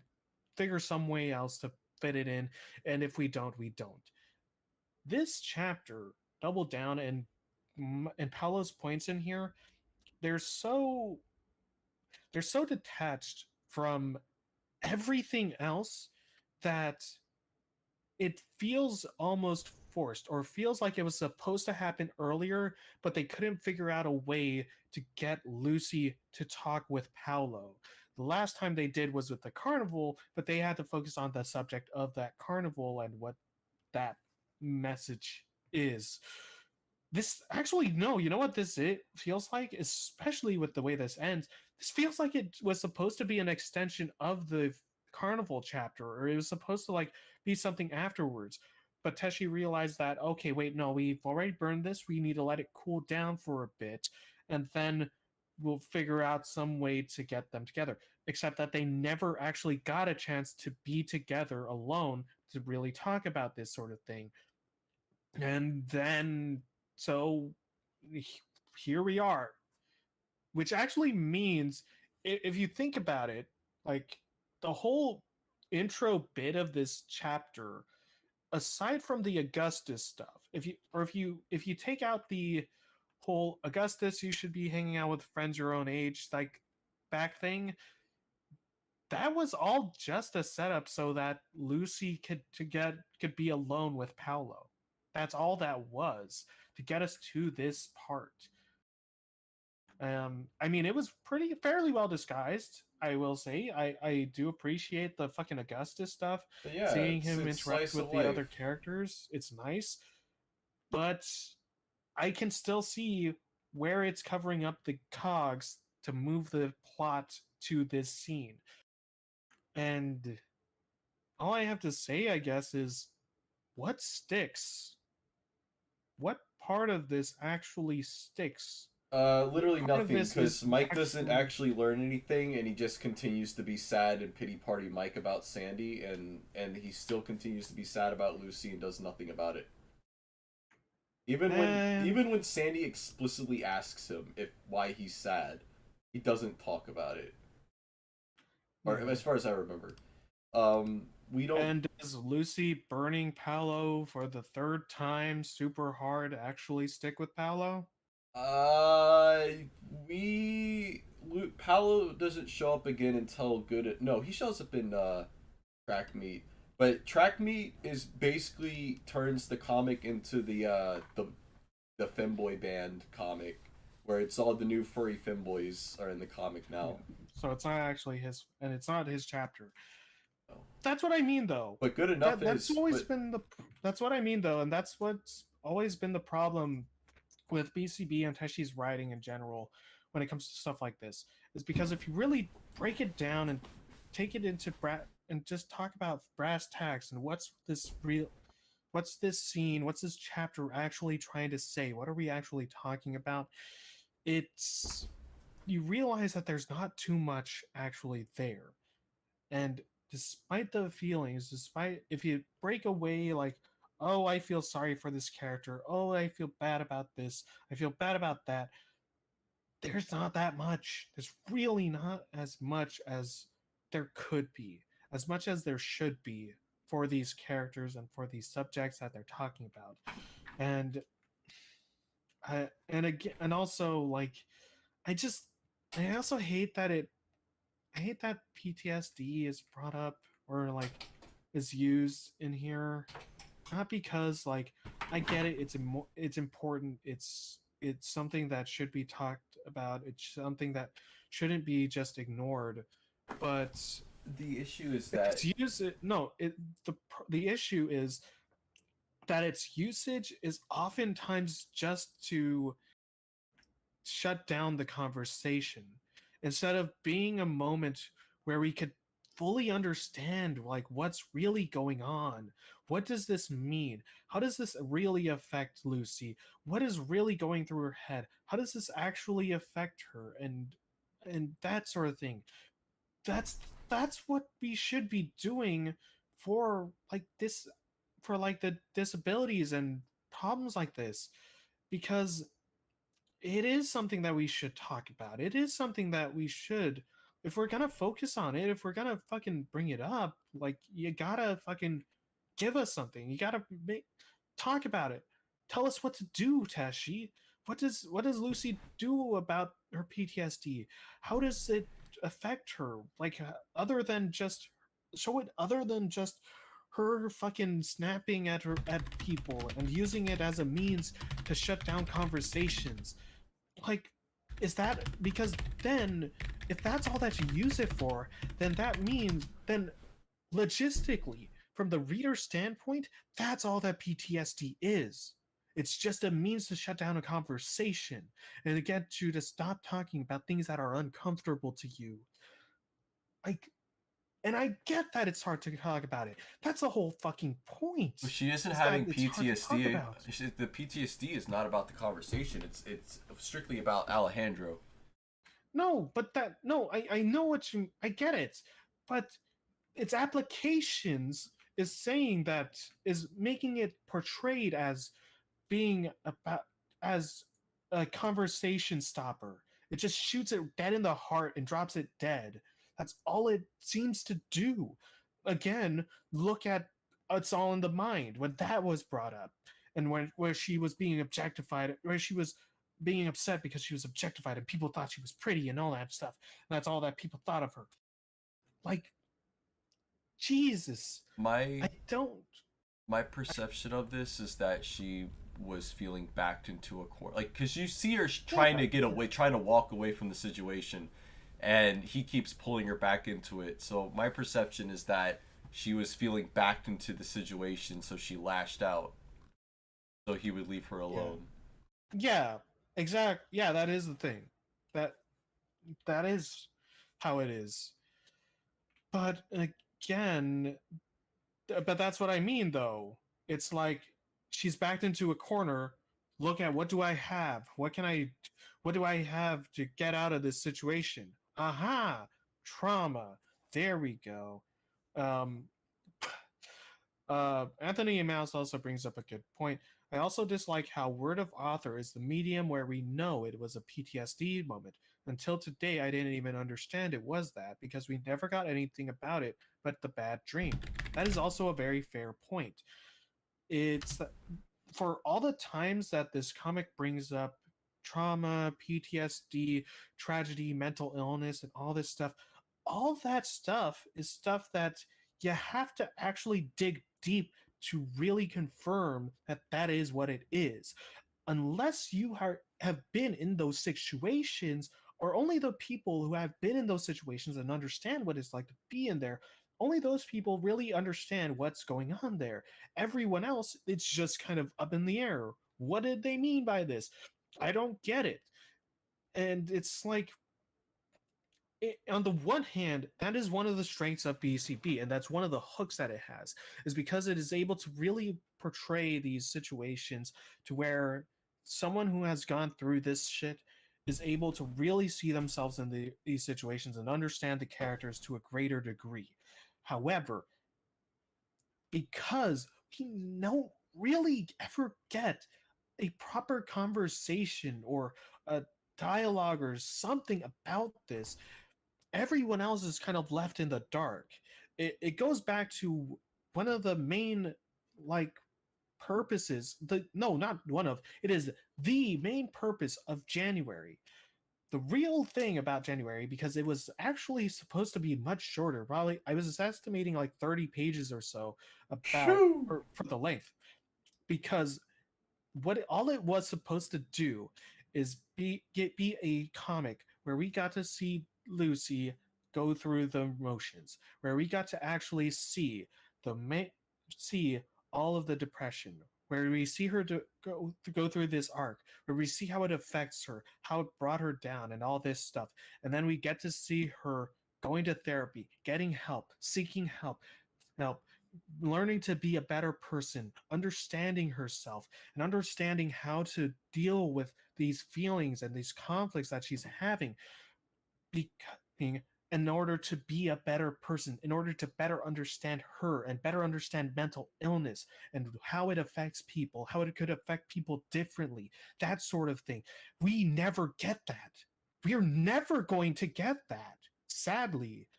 figure some way else to fit it in, and if we don't, we don't. This chapter doubled down, and Paolo's points in here, they're so they're so detached from everything else that it feels almost forced, or feels like it was supposed to happen earlier, but they couldn't figure out a way to get Lucy to talk with Paolo. The last time they did was with the carnival, but they had to focus on the subject of that carnival and what that message is. This actually, no, you know what it feels like, especially with the way this ends. This feels like it was supposed to be an extension of the carnival chapter, or it was supposed to like be something afterwards. But Teshi realized that, okay, wait, no, we've already burned this. We need to let it cool down for a bit, and then we'll figure out some way to get them together. Except that they never actually got a chance to be together alone to really talk about this sort of thing. And then, so here we are, which actually means, if you think about it, like the whole intro bit of this chapter, aside from the Augustus stuff, if you take out the whole Augustus, you should be hanging out with friends your own age, like back thing, that was all just a setup so that Lucy could be alone with Paolo. That's all that was, to get us to this part. I mean, it was fairly well disguised, I will say. I do appreciate the fucking Augustus stuff. But yeah, Seeing him it's interact slice with of the life. other characters, it's nice. But I can still see where it's covering up the cogs to move the plot to this scene. And all I have to say, I guess, is what sticks? What part of this actually sticks? What Literally part of nothing, this because is Mike doesn't actually actually learn anything, and he just continues to be sad and pity party Mike about Sandy, and he still continues to be sad about Lucy and does nothing about it. and Even when Sandy explicitly asks him if why he's sad, he doesn't talk about it. Or mhm. as far as I remember, we don't. And does Lucy burning Paolo for the third time super hard actually stick with Paolo? Uh, Paolo doesn't show up again until no, he shows up in track meet. But track meet is basically turns the comic into the the femboy band comic, where it's all the new furry femboys are in the comic now. So it's not actually his, and it's not his chapter. Oh. That's what I mean, though. But good enough That's is. always been the. That's what I mean, though, and that's what's always been the problem with BCB and Teshi's writing in general when it comes to stuff like this, is because if you really break it down and take it into and just talk about brass tacks and what's this scene, what's this chapter actually trying to say, what are we actually talking about, it's, you realize that there's not too much actually there. And despite the feelings, despite if you break away like, oh, I feel sorry for this character, oh, I feel bad about this, I feel bad about that, there's not that much. There's really not as much as there could be, as much as there should be for these characters and for these subjects that they're talking about. And and again, and also like, I also hate that PTSD is brought up or like is used in here. Not because like, I get it, it's important, it's something that should be talked about, it's something that shouldn't be just ignored, but The issue is that its use it no it the issue is that its usage is oftentimes just to shut down the conversation instead of being a moment where we could fully understand like what's really going on. What does this mean? How does this really affect Lucy? What is really going through her head? How does this actually affect her? And that sort of thing. That's what we should be doing for like this, for like the disabilities and problems like this, because it is something that we should talk about. It is something that we should, if we're gonna focus on it, if we're gonna fucking bring it up, like you gotta fucking give us something. You gotta talk about it. Tell us what to do, Tashi. What does Lucy do about her PTSD? How does it affect her? Like other than just show it, other than just her fucking snapping at people and using it as a means to shut down conversations. Like, is that because then if that's all that you use it for, then that means then logistically from the reader standpoint, that's all that PTSD is. It's just a means to shut down a conversation and to get you to stop talking about things that are uncomfortable to you. Like, and I get that it's hard to talk about it. That's the whole fucking point. she isn't is having that it's hard to talk PTSD. about. The PTSD is not about the conversation. It's strictly about Alejandro. No, but that no, I know what you, I get it, but its applications is saying that, is making it portrayed as being about, as a conversation stopper. It just shoots it dead in the heart and drops it dead. That's all it seems to do. Again, look at It's All in the Mind when that was brought up, and when where she was being objectified, where she was being upset because she was objectified and people thought she was pretty and all that stuff. And that's all that people thought of her. Like, Jesus, My I don't. my perception of this is that she was feeling backed into a corner, like because you see her trying to get away, trying to walk away from the situation, and he keeps pulling her back into it. So my perception is that she was feeling backed into the situation, so she lashed out so he would leave her alone. Yeah, exact. Yeah, that is the thing. That is how it is. But again, but that's what I mean though. It's like she's backed into a corner. Look at, what do I have? What do I have to get out of this situation? Aha, trauma. There we go. Um, Anthony Mouse also brings up a good point. I also dislike how word of author is the medium where we know it was a PTSD moment. Until today, I didn't even understand it was that because we never got anything about it but the bad dream. That is also a very fair point. It's for all the times that this comic brings up trauma, PTSD, tragedy, mental illness, and all this stuff, all that stuff is stuff that you have to actually dig deep to really confirm that that is what it is. unless you have been in those situations, or only the people who have been in those situations and understand what it's like to be in there, only those people really understand what's going on there. Everyone else, it's just kind of up in the air. What did they mean by this? I don't get it. And it's like, on the one hand, that is one of the strengths of BCB, and that's one of the hooks that it has, is because it is able to really portray these situations to where someone who has gone through this shit is able to really see themselves in these situations and understand the characters to a greater degree. However, because we don't really ever get a proper conversation or a dialogue or something about this, everyone else is kind of left in the dark. It goes back to one of the main, like, purposes, the no, not one of, it is the main purpose of January. The real thing about January, because it was actually supposed to be much shorter, probably I was estimating like 30 pages or so about Phew! for the length, because all it was supposed to do is be a comic where we got to see Lucy go through the motions, where we got to actually see see all of the depression, where we see her to go through this arc, where we see how it affects her, how it brought her down, and all this stuff, and then we get to see her going to therapy, getting help, seeking help, learning to be a better person, understanding herself, and understanding how to deal with these feelings and these conflicts that she's having, becoming, in order to be a better person, in order to better understand her and better understand mental illness and how it affects people, how it could affect people differently, that sort of thing. We never get that. We're never going to get that, sadly.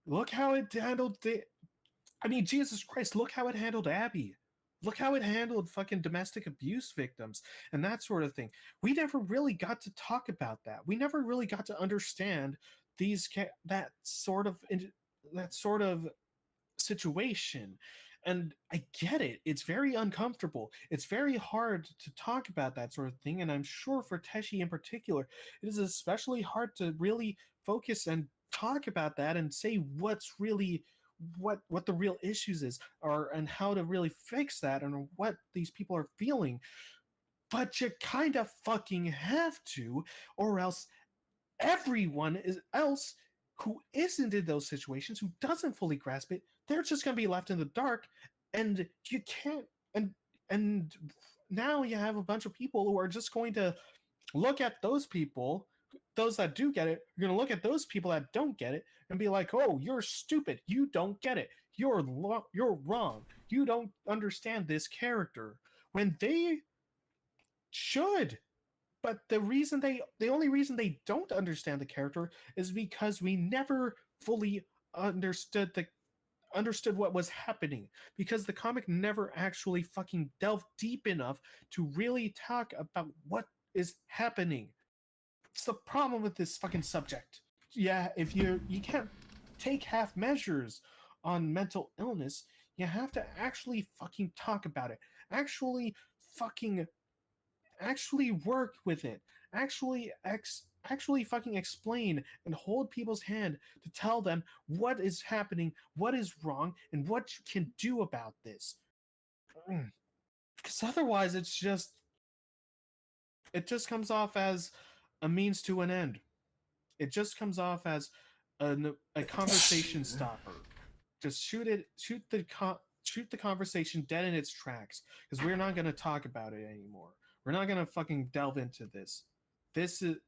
Look how it handled I mean, Jesus Christ, look how it handled Abby. Look how it handled fucking domestic abuse victims and that sort of thing. We never really got to talk about that. We never really got to understand that sort of situation. And I get it. It's very uncomfortable. It's very hard to talk about that sort of thing. And I'm sure for Teshi in particular, it is especially hard to really focus and talk about that and say what's really what the real issues is, or and how to really fix that and what these people are feeling. But you kind of fucking have to, or else everyone is else who isn't in those situations, who doesn't fully grasp it, they're just going to be left in the dark. And you can't, and now you have a bunch of people who are just going to look at those people, those that do get it, you're going to look at those people that don't get it and be like, oh, you're stupid, you don't get it, you're wrong, you don't understand this character, when they should. But the only reason they don't understand the character is because we never fully understood what was happening, because the comic never actually fucking delved deep enough to really talk about what is happening. It's the problem with this fucking subject. Yeah, if you can't take half measures on mental illness, you have to actually fucking talk about it. Actually fucking actually work with it, actually fucking explain and hold people's hand to tell them what is happening, what is wrong, and what you can do about this. Because otherwise it just comes off as a means to an end. It just comes off as a conversation stopper. Just shoot the conversation dead in its tracks, because we're not going to talk about it anymore. We're not going to fucking delve into this.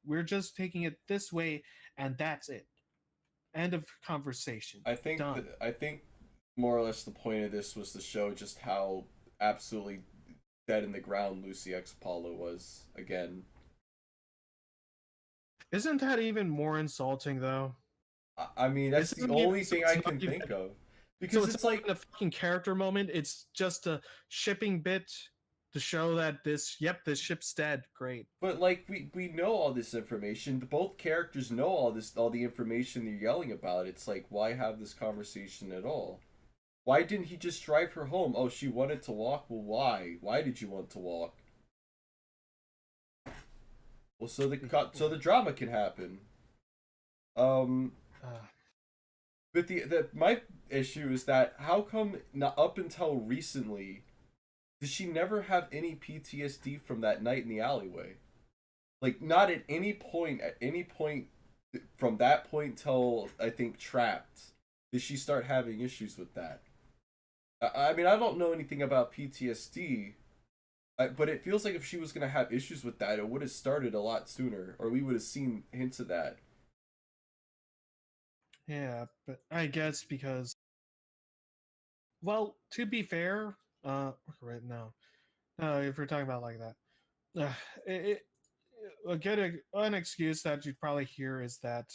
We're just taking it this way, and that's it. End of conversation. Done. I think more or less the point of this was to show just how absolutely dead in the ground Lucy X Paula was again. Isn't that even more insulting, though? I mean, that's the only thing I can think of. Because so it's like a fucking character moment. It's just a shipping bit to show that this ship's dead. Great. But like we know all this information. Both characters know all the information they're yelling about. It's like, why have this conversation at all? Why didn't he just drive her home? Oh, she wanted to walk. Well, why? Why did you want to walk? Well, so the drama can happen. Um, Uh, but the my issue is that how come not up until recently did she never have any PTSD from that night in the alleyway? Like not at any point from that point till I think trapped did she start having issues with that. I mean I don't know anything about PTSD, but it feels like if she was gonna have issues with that, it would have started a lot sooner, or we would have seen hints of that. yeah, but I guess because, well, to be fair, right now, if we're talking about like that, it an excuse that you'd probably hear is that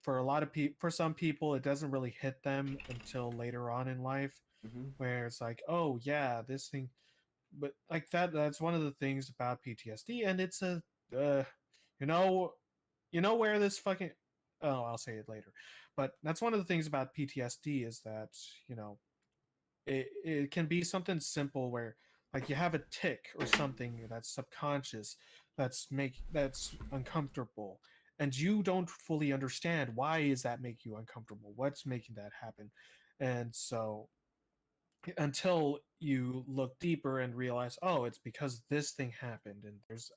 for a lot of people, for some people, it doesn't really hit them until later on in life, Hmm. where it's like, oh yeah, this thing, but like that's one of the things about PTSD, and it's a, uh, you know, where this fucking, oh, I'll say it later, but that's one of the things about PTSD is that you know it can be something simple where like you have a tick or something that's subconscious that's uncomfortable, and you don't fully understand why is that make you uncomfortable, what's making that happen. And so until you look deeper and realize, oh, it's because this thing happened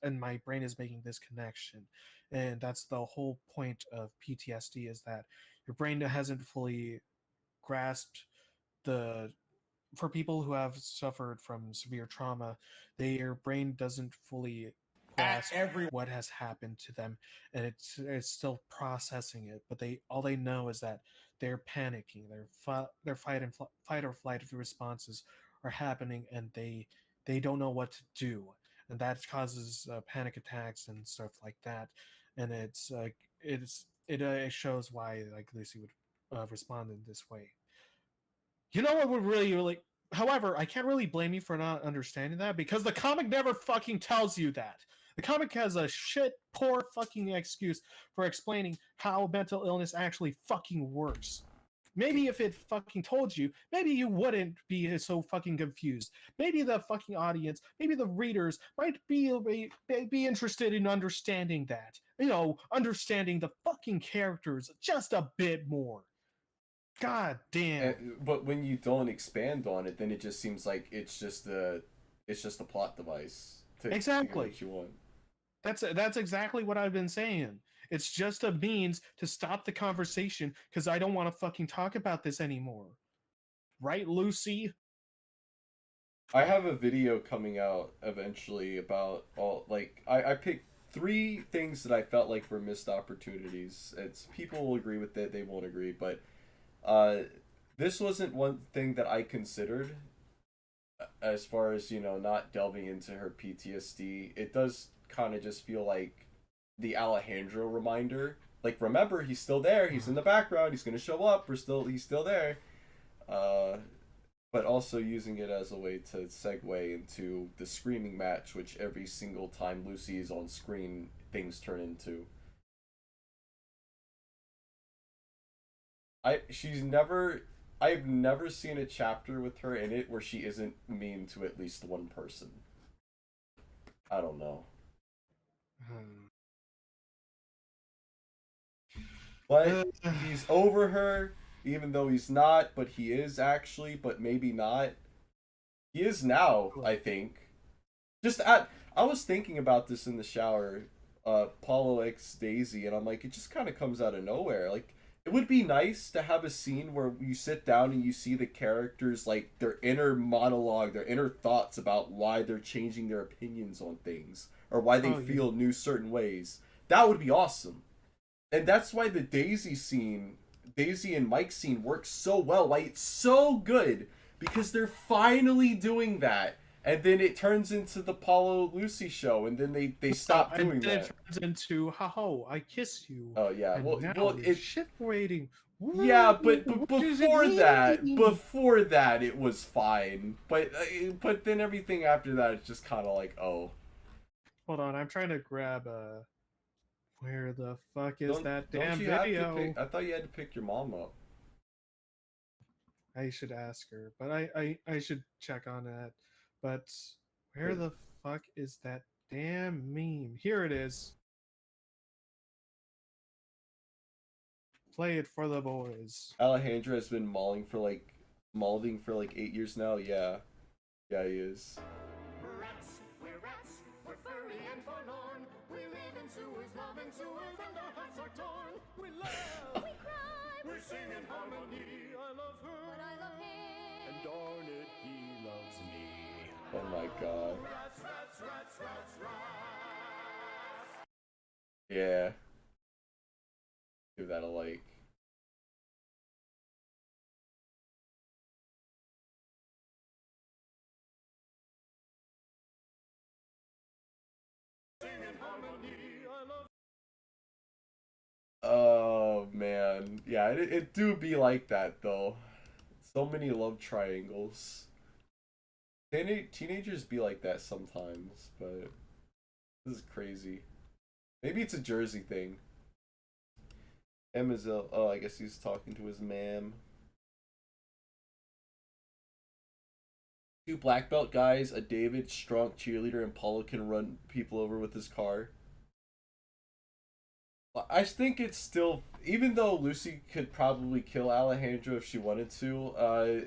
and my brain is making this connection. And that's the whole point of PTSD, is that your brain hasn't fully grasped the for people who have suffered from severe trauma, their brain doesn't fully grasp what has happened to them, and it's still processing it. But they know is that they're panicking, their fight or flight responses are happening, and they don't know what to do, and that causes panic attacks and stuff like that. And it shows why like Lucy would respond in this way. You know what would really. However, I can't really blame you for not understanding that because the comic never fucking tells you that. The comic has a shit poor fucking excuse for explaining how mental illness actually fucking works. Maybe if it fucking told you, maybe you wouldn't be so fucking confused. Maybe the fucking audience, maybe the readers might be interested in understanding that. You know, understanding the fucking characters just a bit more. God damn. But when you don't expand on it, then it just seems like it's just a plot device to get Exactly. what you want. That's exactly what I've been saying. It's just a means to stop the conversation because I don't want to fucking talk about this anymore. Right, Lucy? I have a video coming out eventually about all like I picked three things that I felt like were missed opportunities. It's people will agree with it, they won't agree, but uh this wasn't one thing that I considered as far as, not delving into her PTSD. It does kind of just feel like the Alejandro reminder. Like remember, he's still there, he's in the background, he's going to show up, he's still there. Uh but also using it as a way to segue into the screaming match, which every single time Lucy is on screen, things turn into. I've never seen a chapter with her in it where she isn't mean to at least one person. I don't know. But he's over her, even though he's not, but he is actually, but maybe not. He is now, I think. I was thinking about this in the shower, Paulo X Daisy, and I'm like, it just kind of comes out of nowhere. Like, it would be nice to have a scene where you sit down and you see the characters, like, their inner monologue, their inner thoughts about why they're changing their opinions on things, or why they feel new certain ways. That would be awesome. And that's why the Daisy and Mike scene works so well, why it's so good, because they're finally doing that, and then it turns into the Paulo Lucy show, and then they stop doing and then that. it turns into, ho, I kiss you. Oh yeah, And well, now well, we're it shit waiting. yeah, but What does it mean? before that, it was fine. But then everything after that, it's just kind of like, oh, Hold on, I'm trying to grab where the fuck is that don't damn you have to video? pick? I thought you had to pick your mom up. I should ask her, but I should check on that. But where Wait, the fuck is that damn meme. Here it is. Play it for the boys. Alejandro has been mauling for like 8 years now. Yeah, yeah, he is. Rats, we're furry and forlorn. We live in sewers, love in sewers, and our hearts are torn. We laugh, we cry, we sing in harmony. I love her, but I love him, and darn it, he loves me. Oh my god. Rats, rats, rats, rats, rats. Yeah. Give that a like. Oh man, yeah, it do be like that though. So many love triangles. Teenagers be like that sometimes, but this is crazy. Maybe it's a Jersey thing. Emmazel, oh, I guess he's talking to his ma'am. Two black belt guys, a David strong cheerleader, and Paulo can run people over with his car. I think it's still, even though Lucy could probably kill Alejandro if she wanted to,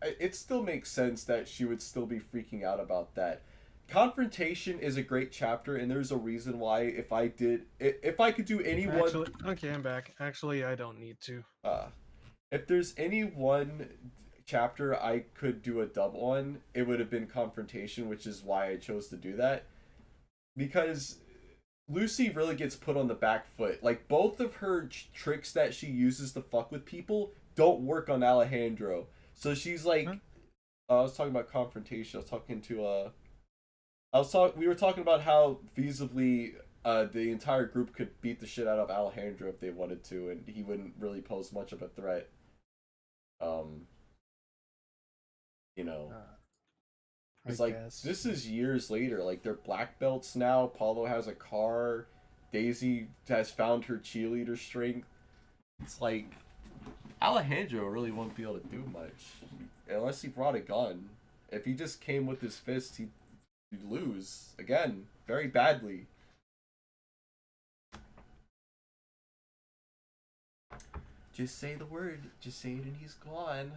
it still makes sense that she would still be freaking out about that. Confrontation is a great chapter, and there's a reason why. If I could do any one, Actually, okay, I'm back. Actually, I don't need to. if there's any one chapter I could do a dub on, it would have been Confrontation, which is why I chose to do that, because Lucy really gets put on the back foot. Like, both of her tricks that she uses to fuck with people don't work on Alejandro. So she's like, I was talking about Confrontation. I was talking to we were talking about how feasibly the entire group could beat the shit out of Alejandro if they wanted to, and he wouldn't really pose much of a threat. You know. It's like, this is years later. Like, they're black belts now. Paulo has a car. Daisy has found her cheerleader strength. It's like, Alejandro really won't be able to do much unless he brought a gun. If he just came with his fist, he'd lose again very badly. Just say the word. Just say it, and he's gone.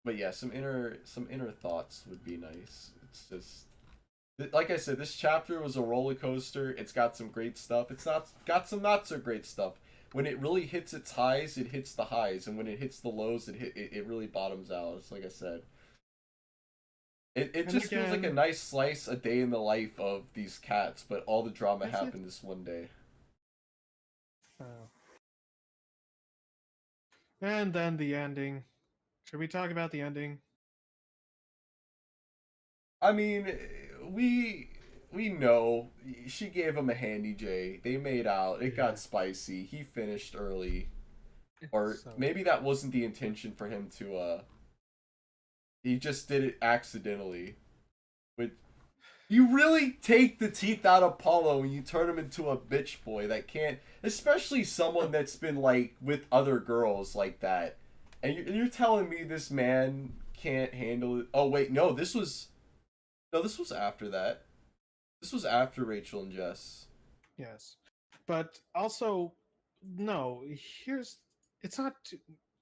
But yeah, some inner thoughts would be nice. It's just, like I said, this chapter was a roller coaster. It's got some great stuff. It's got some not so great stuff. When it really hits its highs, it hits the highs, and when it hits the lows, it really bottoms out. It's like I said. It just feels like a nice slice, a day in the life of these cats, but all the drama happened this one day. Oh. And then the ending. Should we talk about the ending? I mean, we know she gave him a handy J. They made out. It got spicy. He finished early, or maybe that wasn't the intention for him to. He just did it accidentally. But you really take the teeth out of Paulo when you turn him into a bitch boy that can't, especially someone that's been like with other girls like that. And you're telling me this man can't handle it? Oh wait, no, this was after that. This was after Rachel and Jess. Yes, but also, no. It's not.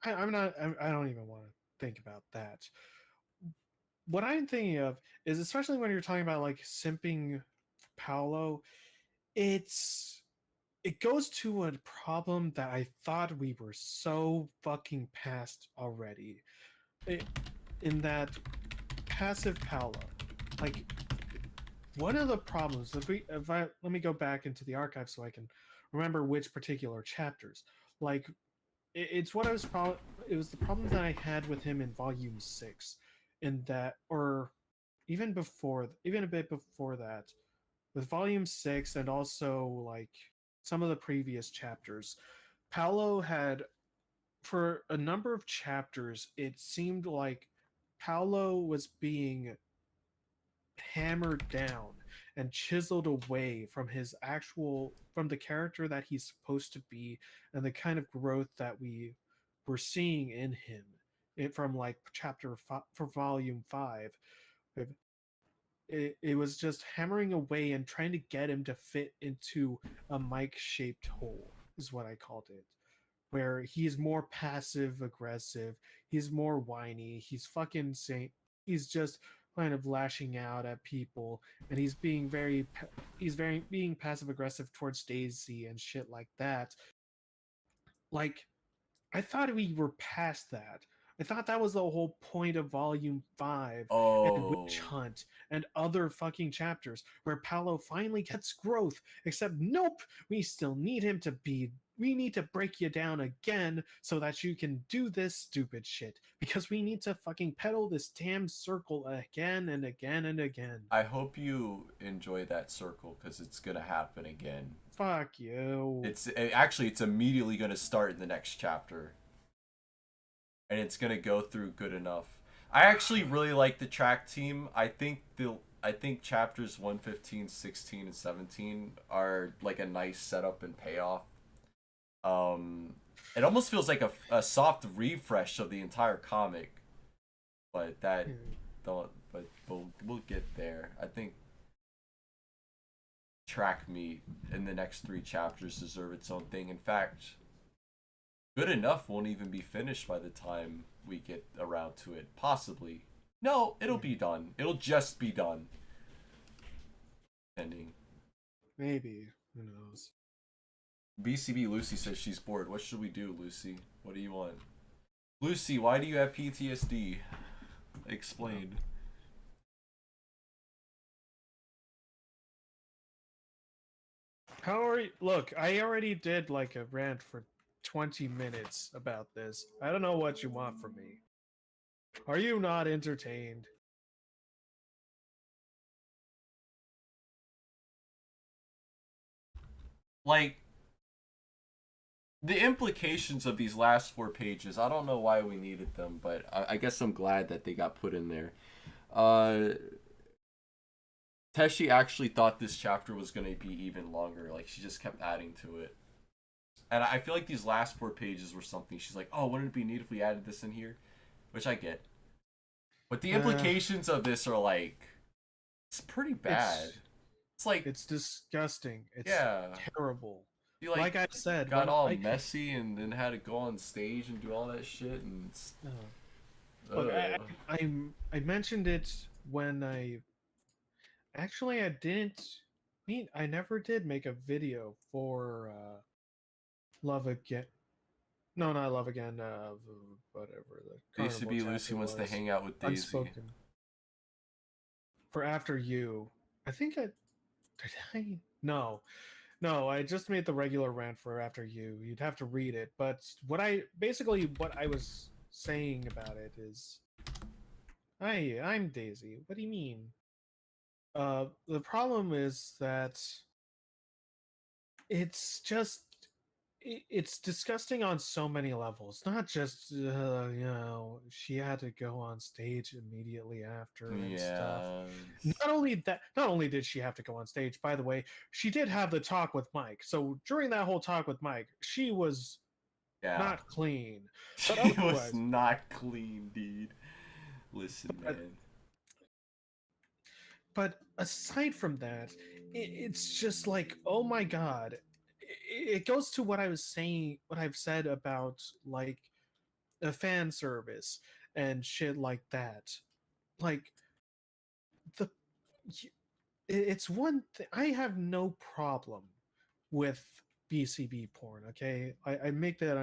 I'm not. I don't even want to think about that. What I'm thinking of is, especially when you're talking about like simping Paolo, it goes to a problem that I thought we were so fucking past already. In that passive Paolo, like, one of the problems, let me go back into the archive so I can remember which particular chapters. Like, it's what I was it was the problem that I had with him in volume 6, in that, or even a bit before that, with volume 6, and also like some of the previous chapters. Paolo had, for a number of chapters, it seemed like Paolo was being hammered down and chiseled away from from the character that he's supposed to be, and the kind of growth that we were seeing in him. from like for volume 5. It was just hammering away and trying to get him to fit into a mic shaped hole, is what I called it, where he's more passive aggressive, he's more whiny, he's fucking saying, he's just kind of lashing out at people, and he's very being passive aggressive towards Daisy and shit like that. Like, I thought we were past that. I thought that was the whole point of Volume 5 and Oh, Witch Hunt and other fucking chapters where Paolo finally gets growth. Except, nope, we still need him to be. We need to break you down again so that you can do this stupid shit. Because we need to fucking pedal this damn circle again and again and again. I hope you enjoy that circle because it's gonna happen again. Fuck you. It's immediately gonna start in the next chapter, and it's gonna go through good enough. I actually really like the track team. I think chapters 115, 16, and 17 are like a nice setup and payoff. It almost feels like a soft refresh of the entire comic, but that don't. But we'll get there. I think track meet in the next 3 chapters deserve its own thing. In fact, good enough won't even be finished by the time we get around to it. Possibly. No, it'll be done. It'll just be done. Ending. Maybe. Who knows? BCB Lucy says she's bored. What should we do, Lucy? What do you want? Lucy, why do you have PTSD? Explain. How are you? Look, I already did like a rant for 20 minutes about this. I don't know what you want from me. Are you not entertained? Like, the implications of these last 4 pages, I don't know why we needed them, but I guess I'm glad that they got put in there. Teshi actually thought this chapter was going to be even longer. Like, she just kept adding to it. And I feel like these last 4 pages were something. She's like, oh, wouldn't it be neat if we added this in here? Which I get. But the implications of this are like, it's pretty bad. It's like, it's disgusting. It's terrible. He like I said, got all messy and then had to go on stage and do all that shit. And look, I mentioned it when I didn't mean I never did make a video for Love Again. No, not Love Again. Whatever the BCB Lucy wants to hang out with Daisy. Unspoken. For After You, I think no, I just made the regular rant for After You. You'd have to read it, but what I was saying about it is, I'm Daisy. What do you mean? The problem is that it's just it's disgusting on so many levels. Not just she had to go on stage immediately after and stuff. Not only did she have to go on stage, by the way, she did have the talk with Mike. So during that whole talk with Mike, she was not clean. She was not clean, dude. Listen, man. But aside from that, it's just like, oh my god. It goes to what I've said about like a fan service and shit like that. Like it's one thing. I have no problem with BCB porn. Okay, I make that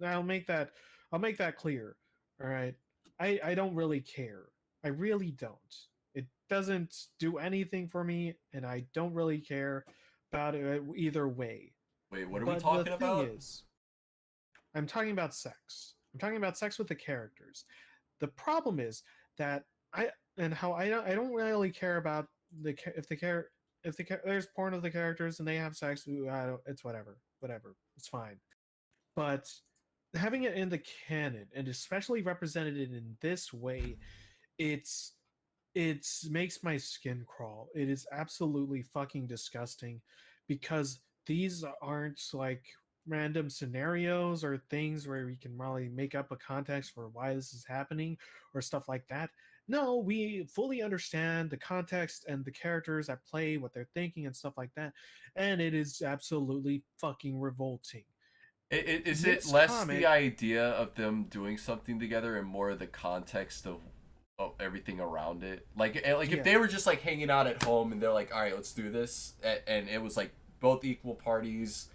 I'll make that clear. All right, I don't really care. I really don't. It doesn't do anything for me, and I don't really care about it either way. Wait, what are we talking about? I'm talking about sex. I'm talking about sex with the characters. The problem is that I don't really care about if there's porn of the characters and they have sex. It's whatever, it's fine. But having it in the canon and especially represented in this way, it makes my skin crawl. It is absolutely fucking disgusting because these aren't like random scenarios or things where we can really make up a context for why this is happening or stuff like that. No, we fully understand the context and the characters at play, what they're thinking and stuff like that, and it is absolutely fucking revolting. Is it This less the comic, idea of them doing something together and more the context of everything around it? Like if yeah, they were just like hanging out at home and they're like, all right, let's do this, and it was like both equal parties,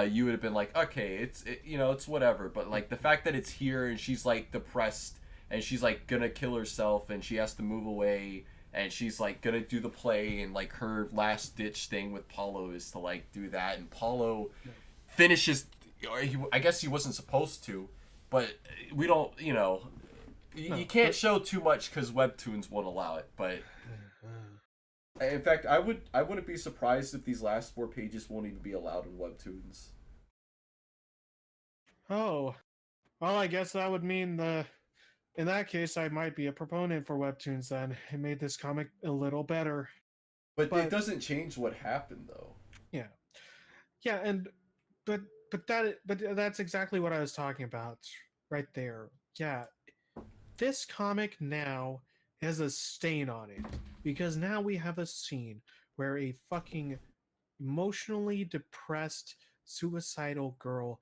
you would have been like, okay, it's whatever. But like the fact that it's here and she's like depressed and she's like gonna kill herself and she has to move away and she's like gonna do the play and like her last ditch thing with Paulo is to like do that and Paulo finishes. Or I guess he wasn't supposed to, but we don't. no, You can't but show too much because webtoons won't allow it. But in fact, I wouldn't be surprised if these last 4 pages won't even be allowed in webtoons. oh, well, I guess that would mean in that case, I might be a proponent for webtoons then. It made this comic a little better. But it But doesn't change what happened though. yeah. Yeah, and but but that's exactly what I was talking about right there. Yeah. This comic now has a stain on it because now we have a scene where a fucking emotionally depressed suicidal girl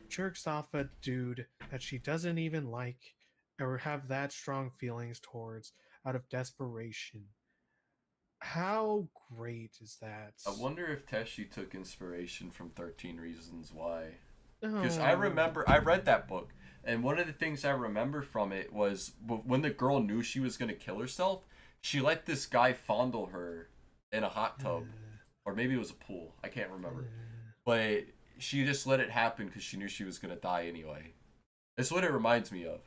jerks off a dude that she doesn't even like or have that strong feelings towards out of desperation. How great is that? I wonder if Teshi took inspiration from 13 Reasons Why. Because I Oh, remember I read that book, and one of the things I remember from it was when the girl knew she was gonna kill herself, she let this guy fondle her in a hot tub, or maybe it was a pool. I can't remember, but she just let it happen because she knew she was gonna die anyway. That's what it reminds me of.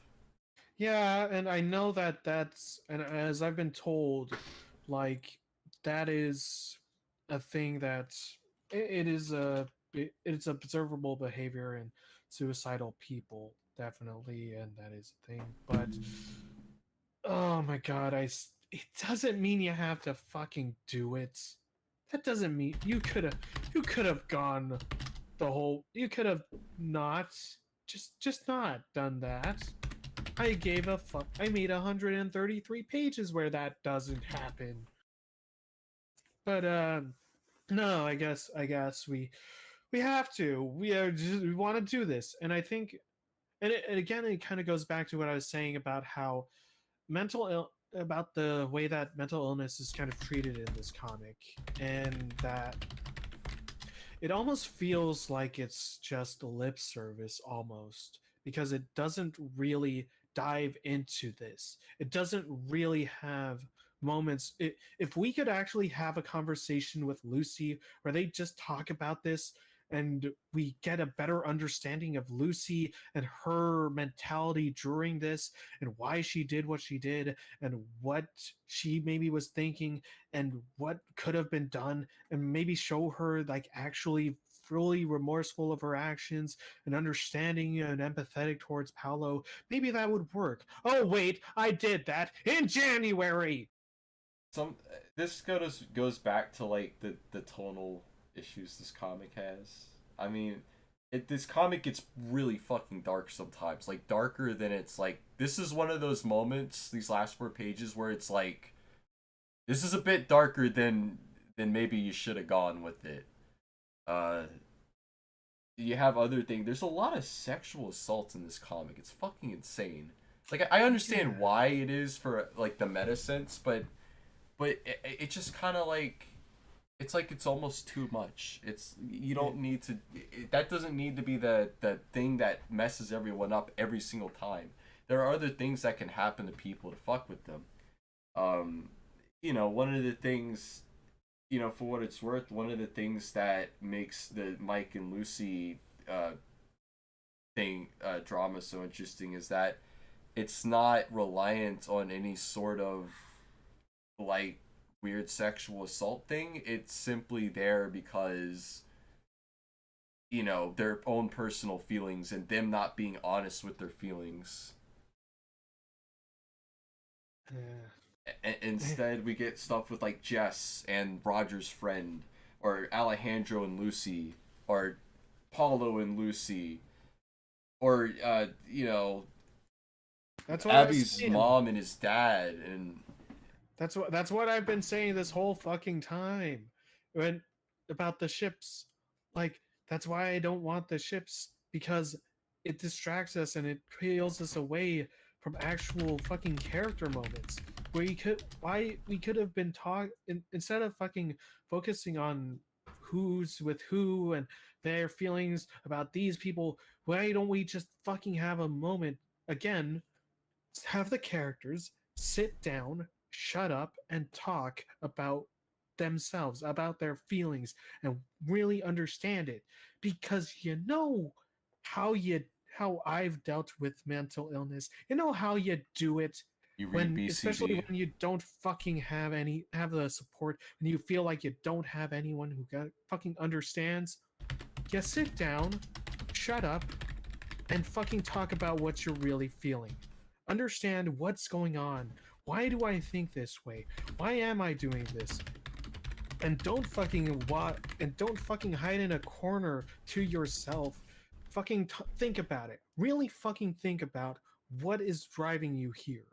yeah, and I know that and as I've been told, like that is a thing that it is it's observable behavior in suicidal people, definitely, and that is a thing. But oh my god, it doesn't mean you have to fucking do it. That doesn't mean you could have gone you could have not just not done that. I gave a fuck. I made 133 pages where that doesn't happen. But no, I guess we have to. We want to do this, and I think, and again, it kind of goes back to what I was saying about how about the way that mental illness is kind of treated in this comic, and that it almost feels like it's just lip service almost because it doesn't really dive into this. It doesn't really have moments. If we could actually have a conversation with Lucy where they just talk about this and we get a better understanding of Lucy and her mentality during this and why she did what she did and what she maybe was thinking and what could have been done and maybe show her like actually fully remorseful of her actions and understanding and empathetic towards Paolo, maybe that would work. Oh wait, I did that in January. Some This goes back to like the tonal issues this comic has. I mean, this comic gets really fucking dark sometimes, like darker than it's like. This is one of those moments, these last 4 pages, where it's like this is a bit darker than maybe you should have gone with it. Uh, you have other things. There's a lot of sexual assault in this comic. It's fucking insane. Like I understand Yeah. why it is for like the meta sense, but it just kind of like it's like it's almost too much. It's you don't need to. That doesn't need to be the thing that messes everyone up every single time. There are other things that can happen to people to fuck with them. Um, one of the things, for what it's worth, one of the things that makes the Mike and Lucy drama so interesting is that it's not reliant on any sort of like weird sexual assault thing. It's simply there because their own personal feelings and them not being honest with their feelings. Instead, we get stuff with like Jess and Roger's friend, or Alejandro and Lucy, or Paulo and Lucy, or That's what I was Abby's saying. mom and his dad, and That's what I've been saying this whole fucking time. When about the ships. Like, that's why I don't want the ships, because it distracts us and it peels us away from actual fucking character moments. We could have been instead of fucking focusing on who's with who and their feelings about these people, why don't we just fucking have a moment again, have the characters sit down, shut up, and talk about themselves, about their feelings, and really understand it. Because you know how I've dealt with mental illness. You know how you do it you read when, especially BCV. when you don't fucking have the support, and you feel like you don't have anyone who fucking understands. You sit down, shut up, and fucking talk about what you're really feeling. Understand what's going on. Why do I think this way? Why am I doing this? And don't fucking hide in a corner to yourself. Fucking think about it. Really fucking think about what is driving you here.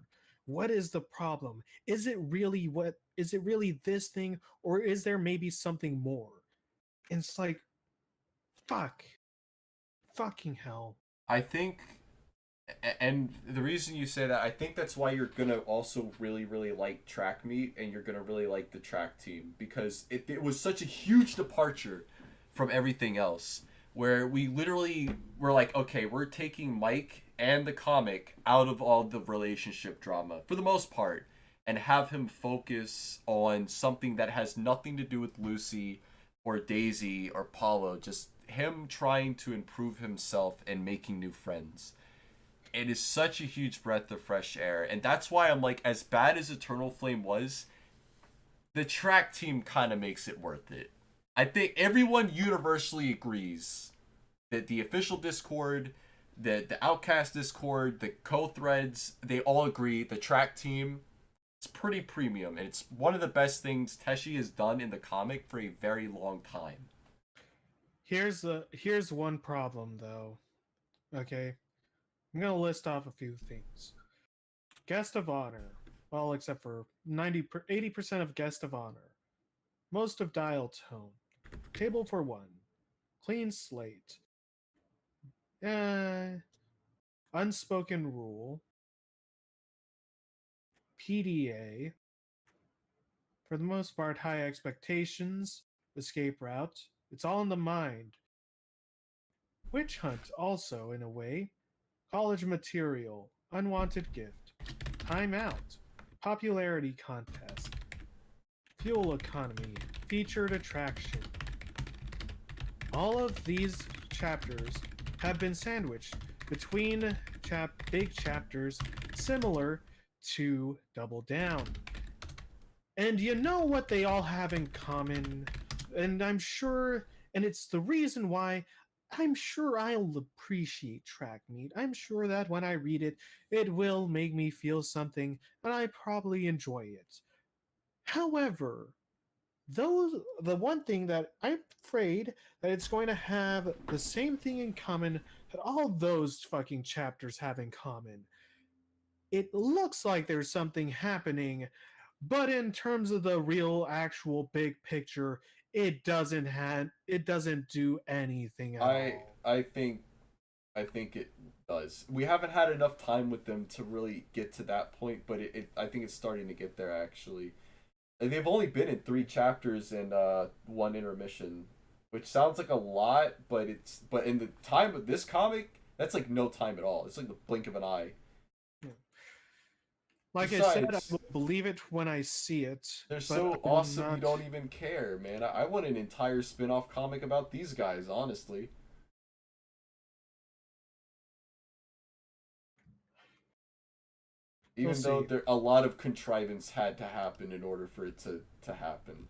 What is the problem? Is it really this thing, or is there maybe something more? And it's like, fuck. Fucking hell. I think, and the reason you say that, I think that's why you're gonna also really, really like track meet, and you're gonna really like the track team, because it was such a huge departure from everything else. Where we literally were like, okay, we're taking Mike and the comic out of all the relationship drama for the most part, and have him focus on something that has nothing to do with Lucy or Daisy or Paulo, just him trying to improve himself and making new friends. It is such a huge breath of fresh air, and that's why I'm like, as bad as Eternal Flame was, the track team kind of makes it worth it. I think everyone universally agrees that the official Discord, the Outcast Discord, the co-threads, they all agree the track team is pretty premium, and it's one of the best things Teshi has done in the comic for a very long time. Here's one problem though. Okay, I'm gonna list off a few things. Guest of honor, well, except for 80% of guest of honor. Most of dial tone. Table for one. Clean slate. Uh, unspoken rule. PDA. For the most part, high expectations. Escape route. It's all in the mind. Witch hunt, also, in a way. College material. Unwanted gift. Timeout. Popularity contest. Fuel economy. Featured attraction. All of these chapters have been sandwiched between big chapters similar to Double Down. And you know what they all have in common, and I'm sure, and it's the reason why I'm sure I'll appreciate track meet. I'm sure that when I read it, it will make me feel something, and I probably enjoy it. However, the one thing that I'm afraid that it's going to have the same thing in common that all those fucking chapters have in common. It looks like there's something happening, but in terms of the real actual big picture, it doesn't do anything at I all. I think I think it does. We haven't had enough time with them to really get to that point, but I think it's starting to get there actually. And they've only been in 3 chapters and one intermission, which sounds like a lot, but in the time of this comic, that's like no time at all. It's like the blink of an eye. Yeah. Like I said, I Besides, will believe it when I see it. they're But so I will awesome you not. don't even care, man. I want an entire spin-off comic about these guys, honestly. We'll Even though see. there a lot of contrivance had to happen in order for it to happen.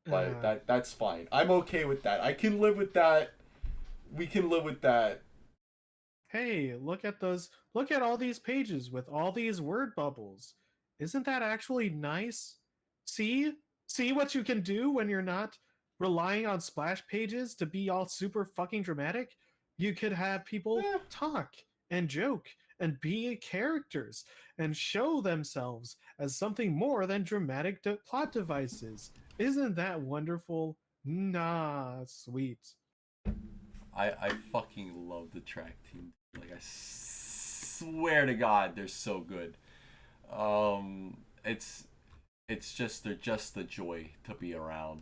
But that's fine. I'm okay with that. I can live with that. We can live with that. Hey, look at those. Look at all these pages with all these word bubbles. Isn't that actually nice? See? See what you can do when you're not relying on splash pages to be all super fucking dramatic. You could have people Eh. talk and joke and be characters and show themselves as something more than dramatic plot devices. Isn't that wonderful? Nah, sweet. I fucking love the track team. Like I swear to God, they're so good. It's just they're just the joy to be around.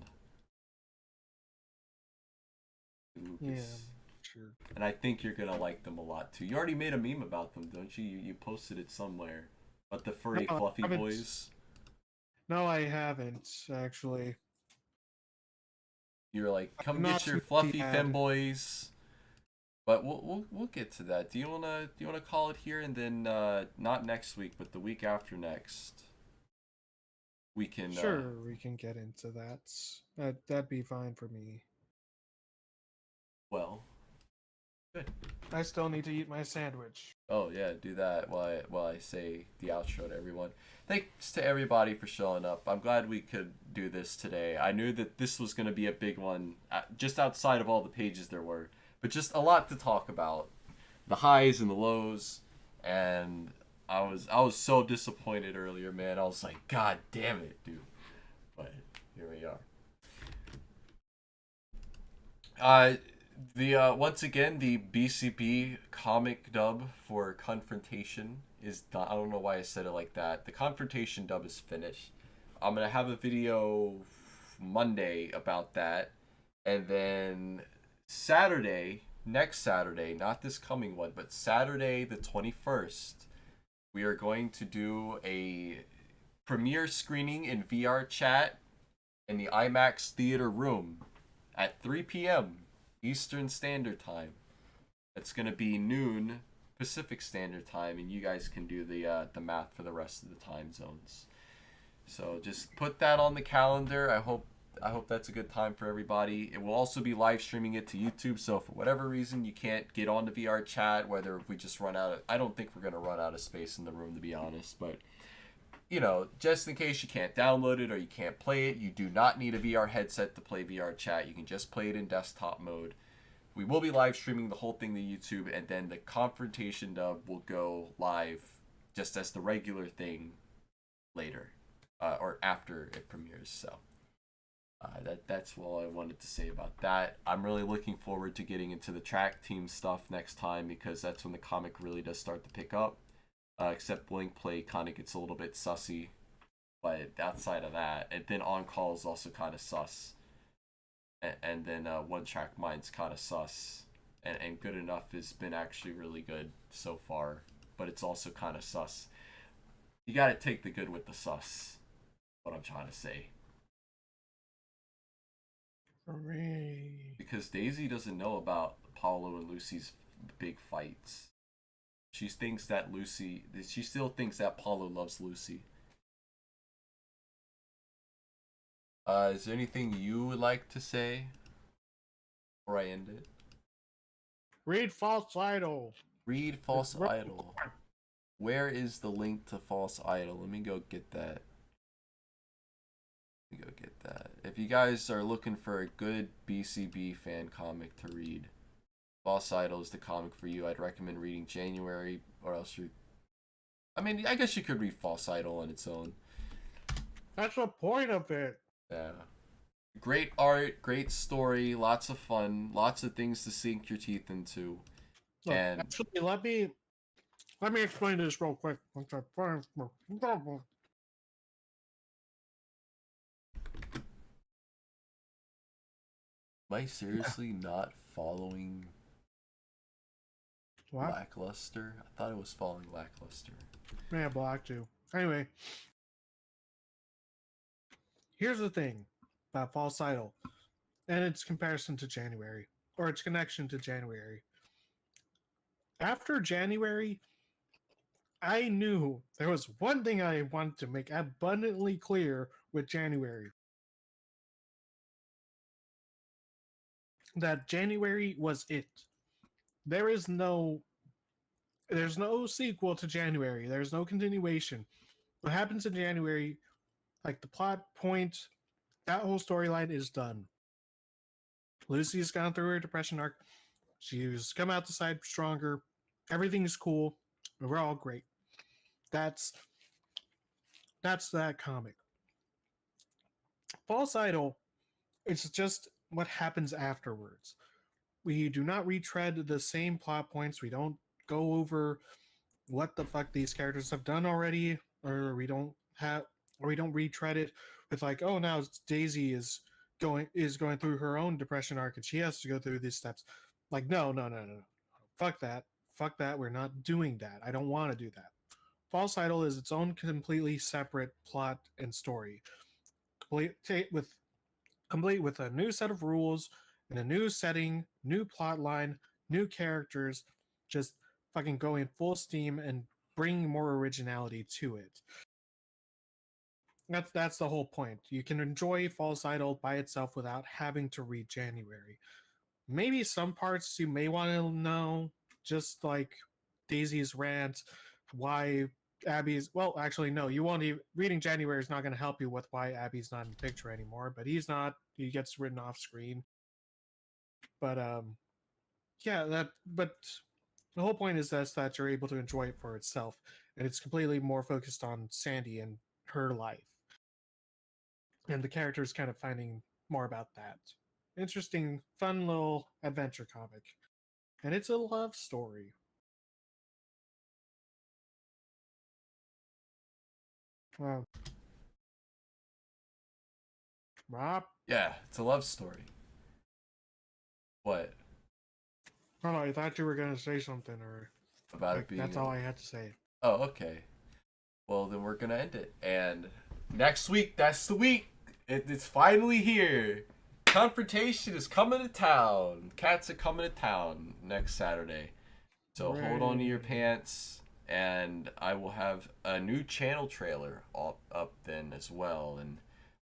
Lucas. Yeah, sure. And I think you're gonna like them a lot too. You already made a meme about them, don't you? You posted it somewhere. But the furry No, I fluffy haven't. boys. No, I haven't actually. You're like, come Not get your too fluffy bad. femboys. But we'll get to that. Do you wanna call it here and then not next week, but the week after next? We can Sure, we can get into that. That'd be fine for me. well, good. I still need to eat my sandwich. Oh yeah, do that while I say the outro to everyone. Thanks to everybody for showing up. I'm glad we could do this today. I knew that this was going to be a big one, just outside of all the pages there were, but just a lot to talk about, the highs and the lows, and I was so disappointed earlier, man. I was like, God damn it, dude. But here we are. Once again, the BCB comic dub for Confrontation is done. I don't know why I said it like that. The Confrontation dub is finished. I'm gonna have a video Monday about that, and then Saturday, next Saturday, not this coming one, but Saturday the 21st, we are going to do a premiere screening in VR chat in the IMAX theater room at 3 p.m. Eastern Standard Time. It's gonna be noon Pacific Standard Time, and you guys can do the math for the rest of the time zones. So just put that on the calendar. I hope that's a good time for everybody. It will also be live streaming it to YouTube. So for whatever reason you can't get on the VR chat, whether we just run out of, I don't think we're gonna run out of space in the room, to be honest, but you know, just in case you can't download it or you can't play it, you do not need a VR headset to play VR chat. You can just play it in desktop mode. We will be live streaming the whole thing to YouTube, and then the Confrontation dub will go live just as the regular thing later, or after it premieres. So that's all I wanted to say about that. I'm really looking forward to getting into the track team stuff next time, because that's when the comic really does start to pick up. Except Blink Play kind of gets a little bit sussy, but outside of that, and then On Call is also kind of sus, and then One Track Mind's kind of sus, and Good Enough has been actually really good so far, but it's also kind of sus. You gotta take the good with the sus. What I'm trying to say. Hooray. Because Daisy doesn't know about Paulo and Lucy's big fights. She still thinks that Paulo loves Lucy. Is there anything you would like to say before I end it? Read False Idol. Read False Idol. Where is the link to False Idol? Let me go get that. If you guys are looking for a good BCB fan comic to read, False Idol is the comic for you. I'd recommend reading January, or else I guess you could read False Idol on its own. That's the point of it. Yeah. Great art, great story, lots of fun, lots of things to sink your teeth into. Look, And actually, let me explain this real quick. am I seriously not following What? Lackluster? I thought it was following Lackluster. Yeah, Black too. Anyway, here's the thing about False Idol and its comparison to January, or its connection to January. After January, I knew there was one thing I wanted to make abundantly clear with January. That January was it. There's no sequel to January. There's no continuation. What happens in January, like the plot point, that whole storyline is done. Lucy's gone through her depression arc. She's come out the side stronger. Everything's cool. We're all great. That's that comic. False Idol, it's just what happens afterwards. We do not retread the same plot points. We don't go over what the fuck these characters have done already, or we don't retread it with like, oh, now Daisy is going through her own depression arc and she has to go through these steps. Like, no. Fuck that. Fuck that. We're not doing that. I don't want to do that. False Idol is its own completely separate plot and story, complete with a new set of rules and a new setting, new plot line, new characters, just fucking going full steam and bringing more originality to it. That's the whole point. You can enjoy False Idol by itself without having to read January. Maybe some parts you may want to know, just like Daisy's rant, why Abby's, well, actually no, you won't even, reading January is not going to help you with why Abby's not in the picture anymore, but he's not, he gets written off screen. But yeah, but the whole point is that you're able to enjoy it for itself, and it's completely more focused on Sandy and her life, and the characters kind of finding more about that. Interesting, fun little adventure comic, and it's a love story. Wow. Rob? Yeah, it's a love story. What? Oh no, I thought you were gonna say something, or About like, it being. that's all I had to say. Oh, okay. Well, then we're gonna end it. And next week, that's the week. It's finally here. Confrontation is coming to town. Cats are coming to town next Saturday. So hold on to your pants. And I will have a new channel trailer up then as well. And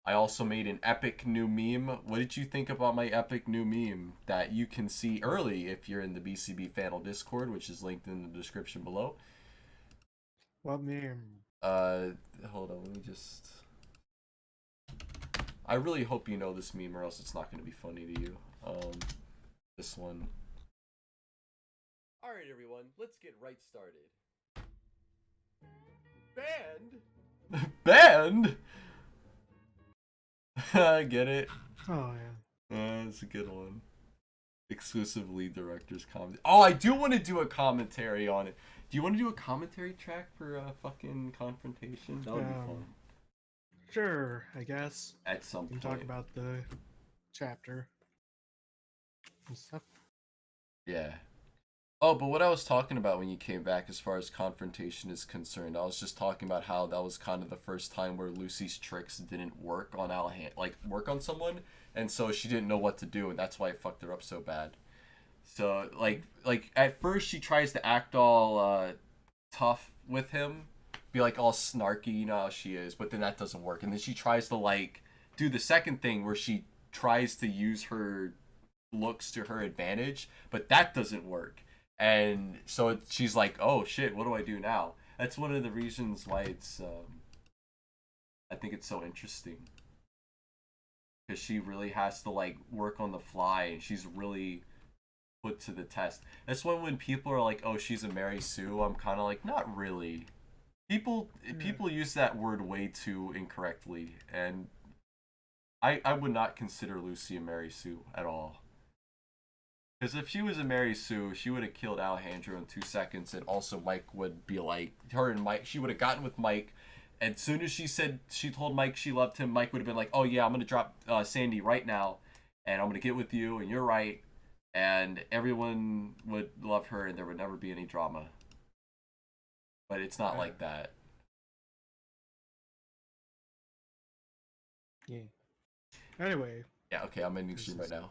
I also made an epic new meme. What did you think about my epic new meme that you can see early if you're in the BCB Fanel Discord, which is linked in the description below? What meme? Hold on, let me just... I really hope you know this meme or else it's not going to be funny to you. This one. Alright everyone, let's get right started. Band? Band? I get it. Oh yeah. That's a good one. Exclusive lead director's comedy. Oh, I do want to do a commentary on it. Do you want to do a commentary track for fucking Confrontation? That would be fun. Sure, I guess. At some We can point. talk about the chapter and stuff. Yeah. Oh, but what I was talking about when you came back as far as Confrontation is concerned, I was just talking about how that was kind of the first time where Lucy's tricks didn't work on work on someone, and so she didn't know what to do, and that's why it fucked her up so bad. So, like at first she tries to act all tough with him, be like all snarky, you know how she is, but then that doesn't work. And then she tries to like do the second thing where she tries to use her looks to her advantage, but that doesn't work. And so she's like, oh shit, what do I do now? That's one of the reasons why it's I think it's so interesting, because she really has to like work on the fly, and she's really put to the test. That's when people are like, oh, she's a Mary Sue, I'm kind of like, not really. People use that word way too incorrectly, and I would not consider Lucy a Mary Sue at all. Because if she was a Mary Sue, she would have killed Alejandro in 2 seconds, and also Mike would be like, her and Mike, she would have gotten with Mike, and as soon as she told Mike she loved him, Mike would have been like, oh yeah, I'm going to drop Sandy right now, and I'm going to get with you, and you're right, and everyone would love her, and there would never be any drama. But it's not like that. Yeah. Anyway. Yeah, okay, I'm ending stream right now.